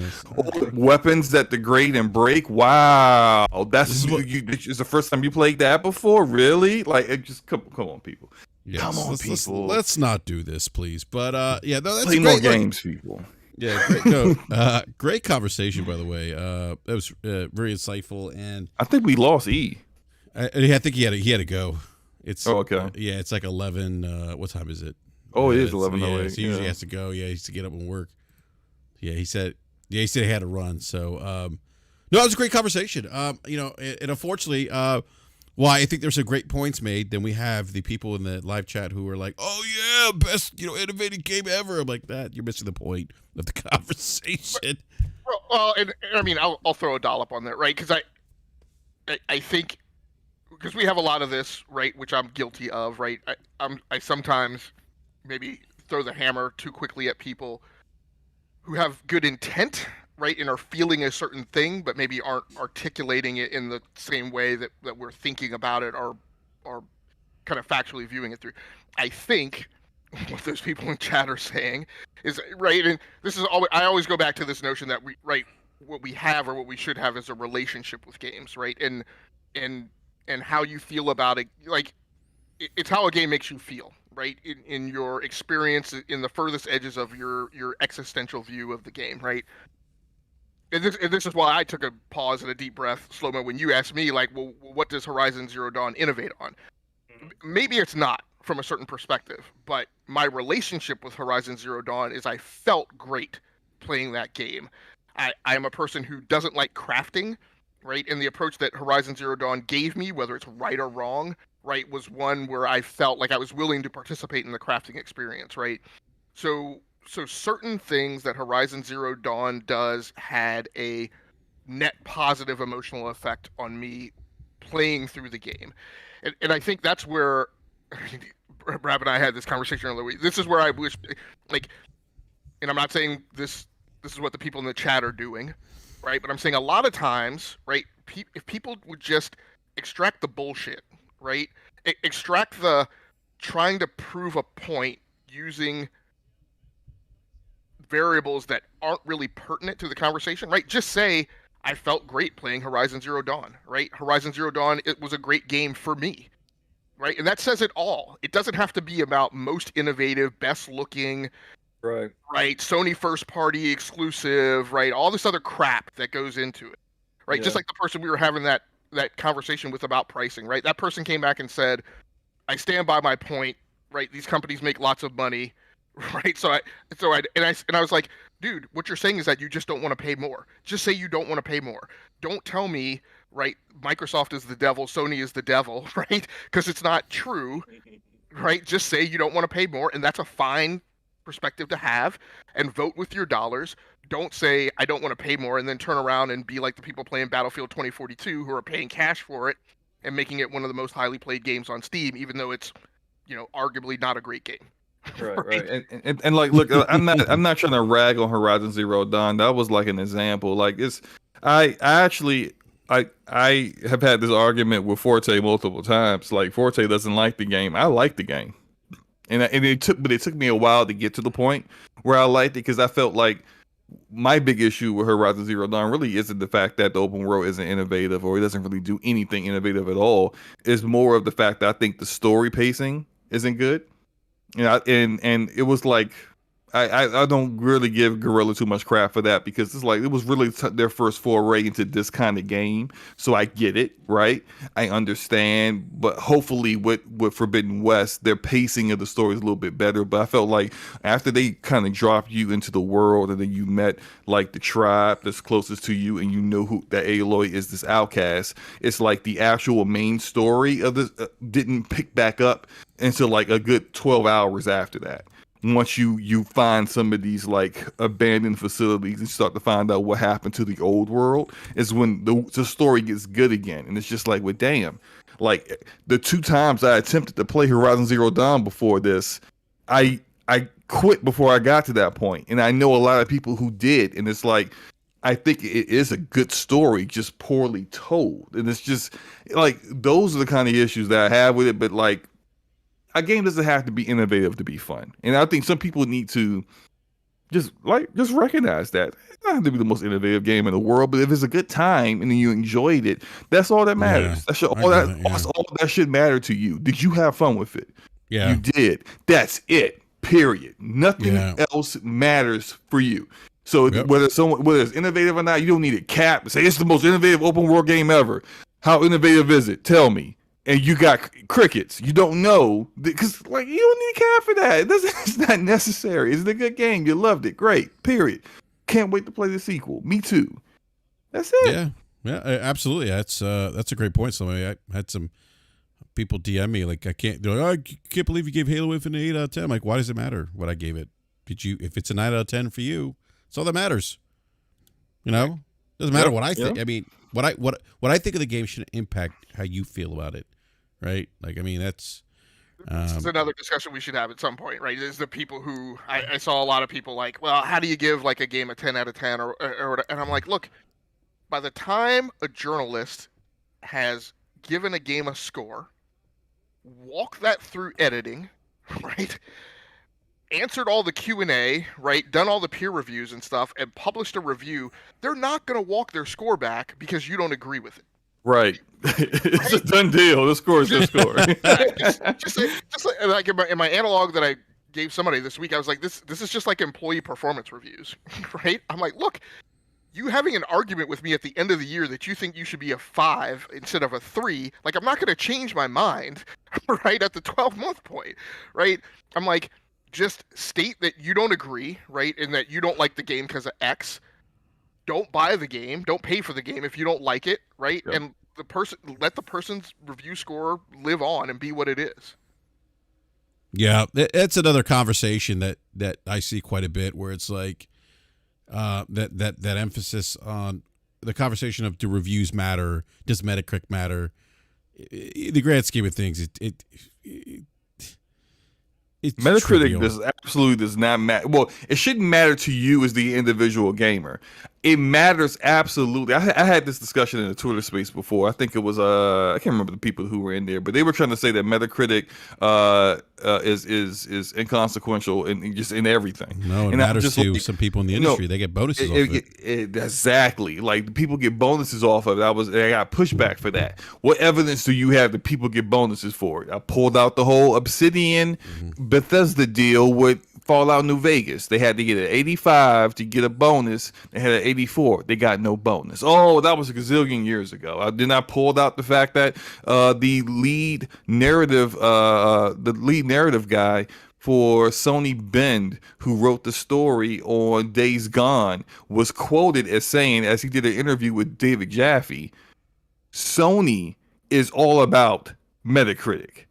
weapons that degrade and break. Wow, that's it's the first time you played that before, really? Like, it just come on, people. Yes, come on, people. Let's not do this, please. But that's play great. More games, people. Yeah, great, great conversation, by the way. That was very insightful, and I think we lost E. I think he had to go. It's okay. It's like 11. What time is it? Oh, it is 11. So he usually has to go. Yeah, he has to get up and work. Yeah, he said he had to run. So no, it was a great conversation. And unfortunately, while I think there's some great points made, then we have the people in the live chat who are like, "Oh yeah, best innovative game ever." I'm like, that you're missing the point of the conversation. Well, and I mean, I'll throw a dollop on that, right? Because I think because we have a lot of this, right, which I'm guilty of, right? I sometimes maybe throw the hammer too quickly at people who have good intent, right, and are feeling a certain thing, but maybe aren't articulating it in the same way that we're thinking about it or kind of factually viewing it through. I think what those people in chat are saying is, right, and this is always, I always go back to this notion that what we have or what we should have is a relationship with games, right, and how you feel about it, like it's how a game makes you feel, right, in your experience in the furthest edges of your existential view of the game, right. And this is why I took a pause and a deep breath, slow-mo, when you asked me, like, well, what does Horizon Zero Dawn innovate on? Maybe it's not from a certain perspective, but my relationship with Horizon Zero Dawn is I felt great playing that game. I am a person who doesn't like crafting, right? And the approach that Horizon Zero Dawn gave me, whether it's right or wrong, right, was one where I felt like I was willing to participate in the crafting experience, right? So certain things that Horizon Zero Dawn does had a net positive emotional effect on me playing through the game. And I think that's where BRAP and I had this conversation earlier. This is where I wish, like, and I'm not saying this is what the people in the chat are doing, right? But I'm saying a lot of times, right, if people would just extract the bullshit, right? Extract the trying to prove a point using variables that aren't really pertinent to the conversation, right? Just say, I felt great playing Horizon Zero Dawn, right? Horizon Zero Dawn, it was a great game for me, right? And that says it all. It doesn't have to be about most innovative, best looking, right? Sony first party exclusive, right? All this other crap that goes into it, right? Yeah. Just like the person we were having that conversation with about pricing, right? That person came back and said, I stand by my point, right? These companies make lots of money. Right, so I was like, dude, what you're saying is that you just don't want to pay more. Just say you don't want to pay more. Don't tell me, right, Microsoft is the devil, Sony is the devil, right? Because it's not true, right? Just say you don't want to pay more, and that's a fine perspective to have, and vote with your dollars. Don't say I don't want to pay more, and then turn around and be like the people playing Battlefield 2042 who are paying cash for it and making it one of the most highly played games on Steam, even though it's, arguably not a great game. Right. And like, look, I'm not trying to rag on Horizon Zero Dawn. That was like an example. Like I actually I have had this argument with Forte multiple times. Like Forte doesn't like the game. I like the game, and it took me a while to get to the point where I liked it because I felt like my big issue with Horizon Zero Dawn really isn't the fact that the open world isn't innovative or it doesn't really do anything innovative at all. It's more of the fact that I think the story pacing isn't good. You know, and it was like I don't really give Gorilla too much crap for that because it's like it was really their first foray into this kind of game. So I get it, right? I understand, but hopefully with Forbidden West, their pacing of the story is a little bit better. But I felt like after they kind of dropped you into the world and then you met like the tribe that's closest to you and you know who that Aloy is, this outcast, it's like the actual main story of this didn't pick back up until like a good 12 hours after that. Once you find some of these like abandoned facilities and start to find out what happened to the old world is when the story gets good again. And it's just like, well, damn, like the 2 times I attempted to play Horizon Zero Dawn before this, I quit before I got to that point. And I know a lot of people who did. And it's like, I think it is a good story, just poorly told. And it's just like, those are the kind of issues that I have with it. But like, a game doesn't have to be innovative to be fun. And I think some people need to just recognize that. It doesn't have to be the most innovative game in the world, but if it's a good time and you enjoyed it, that's all that matters. Yeah, That's all that should matter to you. Did you have fun with it? Yeah. You did. That's it. Period. Nothing else matters for you. So whether it's innovative or not, you don't need a cap and say it's the most innovative open world game ever. How innovative is it? Tell me. And you got crickets. You don't know because like you don't need a cap for that. It's not necessary. It's a good game. You loved it. Great. Period. Can't wait to play the sequel. Me too. That's it. Yeah, absolutely. That's a great point. Somebody I had some people DM me like they're like, I can't believe you gave Halo Infinite an 8 out of 10. I'm like, why does it matter what I gave it? If it's a 9 out of 10 for you, it's all that matters. You know? Doesn't matter what I think. Yeah. I mean, what I think of the game shouldn't impact how you feel about it. Right? Like, I mean, that's... this is another discussion we should have at some point, right? There's the people who... I saw a lot of people like, well, how do you give like a game a 10 out of 10? Or and I'm like, look, by the time a journalist has given a game a score, walk that through editing, right? Answered all the Q&A, right? Done all the peer reviews and stuff, and published a review, they're not going to walk their score back because you don't agree with it. Right. It's a done deal. The score is the score. just like in my analog that I gave somebody this week, I was like, this is just like employee performance reviews, right? I'm like, look, you having an argument with me at the end of the year that you think you should be a 5 instead of a 3, like I'm not going to change my mind, right, at the 12-month point, right? I'm like, just state that you don't agree, right, and that you don't like the game because of X. Don't buy the game. Don't pay for the game if you don't like it, right? Yep. And let the person's review score live on and be what it is. Yeah, it's another conversation that I see quite a bit, where it's like that emphasis on the conversation of do reviews matter? Does Metacritic matter? In the grand scheme of things, it's Metacritic does not matter. Well, it shouldn't matter to you as the individual gamer. It matters absolutely. I had this discussion in the Twitter space before. I think it was I can't remember the people who were in there, but they were trying to say that Metacritic is inconsequential in just in everything. No, it matters to some people in the industry. They get bonuses off it. Exactly. Like people get bonuses off of it. I got pushback for that. What evidence do you have that people get bonuses for it? I pulled out the whole Obsidian Bethesda deal with Fallout New Vegas. They had to get an 85 to get a bonus. They had an 84. They got no bonus. Oh, that was a gazillion years ago. I did not pull out the fact that the lead narrative guy for Sony Bend, who wrote the story on Days Gone, was quoted as saying, as he did an interview with David Jaffe, Sony is all about Metacritic.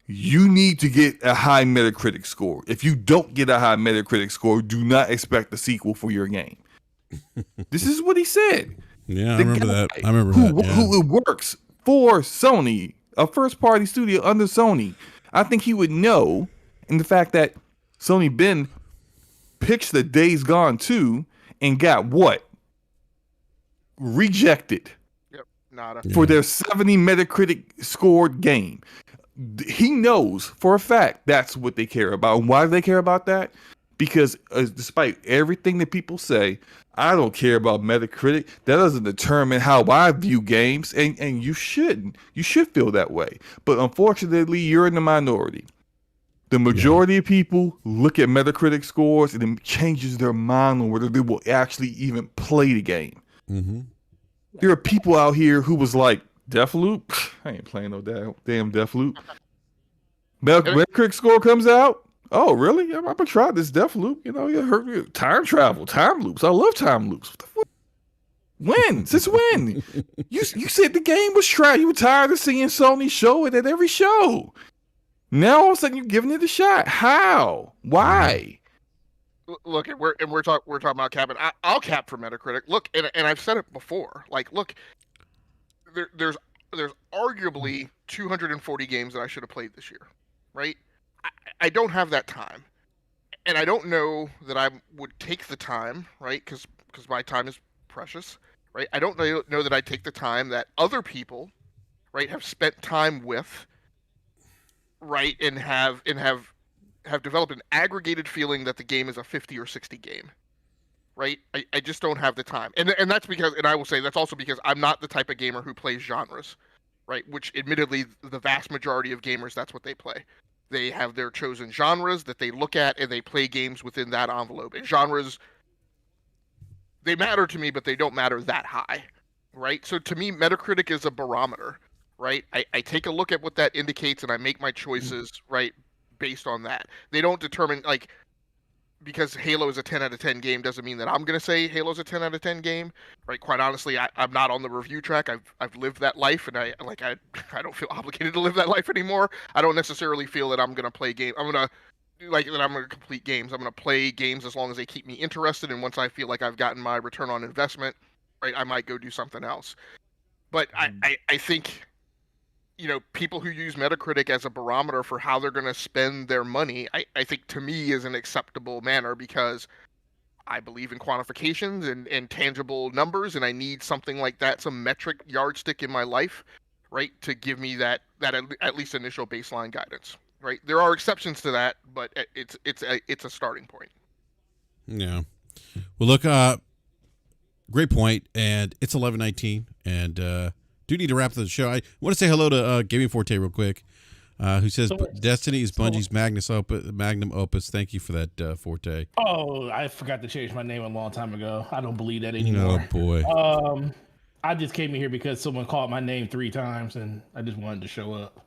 You need to get a high Metacritic score. If you don't get a high Metacritic score, do not expect a sequel for your game. This is what he said. Yeah, I remember that. Who works for Sony, a first-party studio under Sony. I think he would know And the fact that Sony Ben pitched the Days Gone 2 and got what? Rejected. Yep, nada. For their 70 Metacritic scored game. He knows for a fact that's what they care about. And why do they care about that? Because despite everything that people say, I don't care about Metacritic. That doesn't determine how I view games. And you shouldn't. You should feel that way. But unfortunately, you're in the minority. The majority of people look at Metacritic scores and it changes their mind on whether they will actually even play the game. Mm-hmm. There are people out here who was like, Deathloop? I ain't playing no damn Deathloop. Metacritic score comes out. Oh, really? I'm gonna try this Deathloop. You know, you heard time travel, time loops. I love time loops. What the fuck? When? Since when? You said the game was trash. You were tired of seeing Sony show it at every show. Now all of a sudden you're giving it a shot. How? Why? Look, and we're talking about capping. I'll cap for Metacritic. Look, and I've said it before. Like, look, there's arguably 240 games that I should have played this year, right? I don't have that time, and I don't know that I would take the time, right? Because my time is precious, right? I don't know that I'd take the time that other people, right, have spent time with, right, and have developed an aggregated feeling that the game is a 50 or 60 game, right? I just don't have the time. And that's because, and I will say that's also because I'm not the type of gamer who plays genres, right? Which admittedly, the vast majority of gamers, that's what they play. They have their chosen genres that they look at and they play games within that envelope. And genres, they matter to me, but they don't matter that high, right? So to me, Metacritic is a barometer, right? I take a look at what that indicates and I make my choices, right, based on that. They don't determine, like, because Halo is a 10 out of 10 game doesn't mean that I'm going to say Halo's a 10 out of 10 game, right? Quite honestly, I'm not on the review track. I've lived that life, and I don't feel obligated to live that life anymore. I don't necessarily feel that I'm going to play game. I'm going to complete games. I'm going to play games as long as they keep me interested, and once I feel like I've gotten my return on investment, right, I might go do something else. But I think, you know, people who use Metacritic as a barometer for how they're going to spend their money, I think to me is an acceptable manner, because I believe in quantifications and tangible numbers, and I need something like that, some metric yardstick in my life, right, to give me that at least initial baseline guidance, right? There are exceptions to that, but it's a starting point. Yeah. Well, look, great point, and it's 11:19, and do need to wrap the show. I want to say hello to Gaming Forte real quick, who says Destiny is Bungie's magnum opus. Thank you for that, Forte. Oh, I forgot to change my name a long time ago. I don't believe that anymore. Oh boy. I just came in here because someone called my name 3 times, and I just wanted to show up.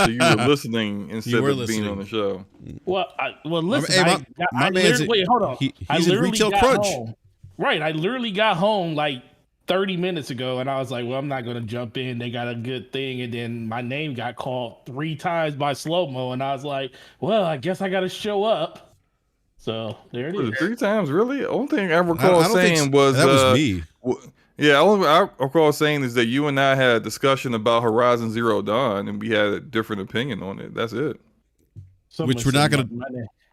So you were listening instead of being on the show. Well, listen. Hey, wait, hold on. He's in retail crunch. Home. Right, I literally got home like 30 minutes ago, and I was like, well, I'm not going to jump in. They got a good thing. And then my name got called 3 times by Slow-Mo, and I was like, well, I guess I got to show up. So there it is. 3 times, really? The only thing I recall saying was that was me. Yeah, all I recall saying is that you and I had a discussion about Horizon Zero Dawn, and we had a different opinion on it. That's it. Which we're not going to.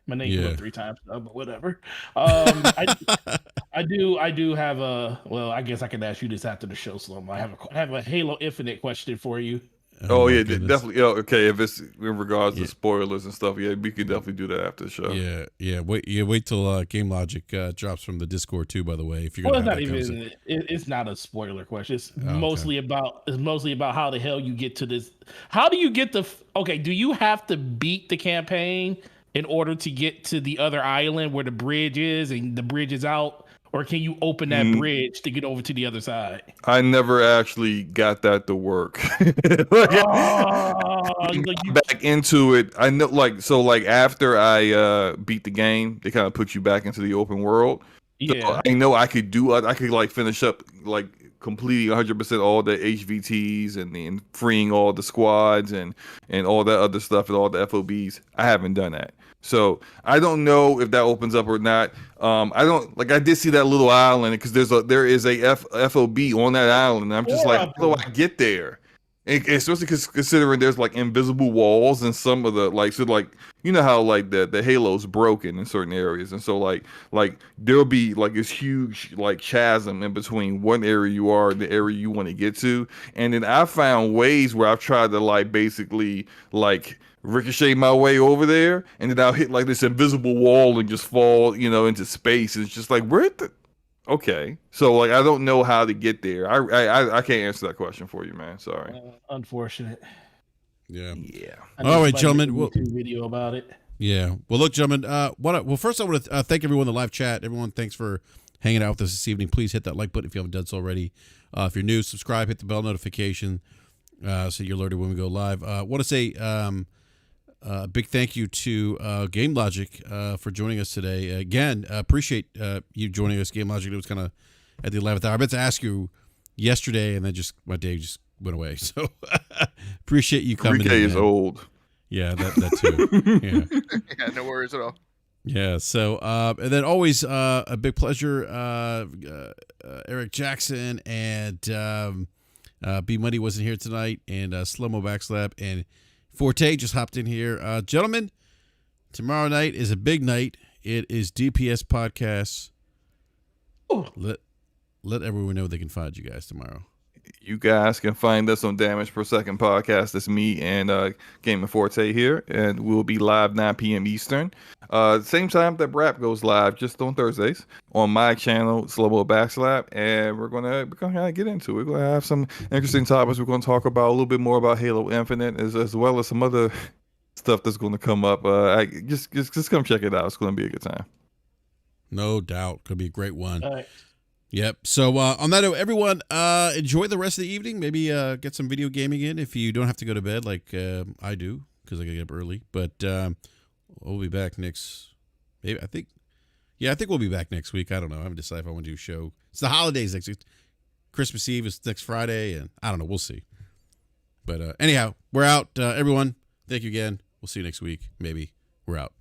My name came up 3 times, but whatever. I do have a. Well, I guess I can ask you this after the show, Slow-Mo. I have a Halo Infinite question for you. Oh yeah, definitely. Yeah, okay, if it's in regards to spoilers and stuff, yeah, we could definitely do that after the show. Yeah. Wait till Game Logic drops from the Discord too. By the way, if you're it's not even. It's not a spoiler question. It's mostly about how the hell you get to this. How do you get the? Okay, do you have to beat the campaign in order to get to the other island where the bridge is and the bridge is out? Or can you open that bridge to get over to the other side? I never actually got that to work. Back into it. I know, after I beat the game, they kind of put you back into the open world. Yeah. So I know I could finish up completing 100% all the HVTs and freeing all the squads and all that other stuff and all the FOBs. I haven't done that. So I don't know if that opens up or not. I did see that little island because there is a FOB on that island. And I'm just how do I get there? Especially considering there's like invisible walls and some of the like, so like, you know how like the Halo's broken in certain areas, and so like there'll be like this huge like chasm in between one area you are and the area you want to get to. And then I found ways where I've tried to like basically like ricochet my way over there, and then I'll hit like this invisible wall and just fall, into space. It's just like, okay. So like I don't know how to get there. I can't answer that question for you, man. Sorry. Unfortunate. Yeah. Yeah. All right, gentlemen. YouTube video about it. Yeah. Well, look, gentlemen. First I want to thank everyone in the live chat. Everyone, thanks for hanging out with us this evening. Please hit that like button if you haven't done so already. If you're new, subscribe, hit the bell notification, so you're alerted when we go live. I want to say a big thank you to Game Logic for joining us today. Again, appreciate you joining us, Game Logic. It was kind of at the 11th hour. I meant to ask you yesterday, and then my day just went away. So appreciate you coming Enrique in. is old. Yeah, that too. Yeah. Yeah, no worries at all. Yeah. So, and then always a big pleasure, Eric Jackson and B Money wasn't here tonight, and Slow-Mo Backslap and Forte just hopped in here. Gentlemen, tomorrow night is a big night. It is DPS Podcasts. Oh. Let everyone know they can find you guys tomorrow. You guys can find us on Damage Per Second Podcast. It's me and Game and Forte here, and we'll be live 9 p.m. Eastern. Same time that BRAP goes live, just on Thursdays, on my channel, Slow-Mo Backslap, and we're gonna get into it. We're gonna have some interesting topics. We're gonna talk about a little bit more about Halo Infinite, as well as some other stuff that's gonna come up. Just come check it out. It's gonna be a good time. No doubt, could be a great one. All right. Yep. So on that note, everyone, enjoy the rest of the evening. Maybe get some video gaming in if you don't have to go to bed like I do, because I gotta get up early. But we'll be back next. Maybe I think we'll be back next week. I don't know. I haven't decided if I want to do a show. It's the holidays next week. Christmas Eve is next Friday, and I don't know. We'll see. But anyhow, we're out. Everyone, thank you again. We'll see you next week. Maybe we're out.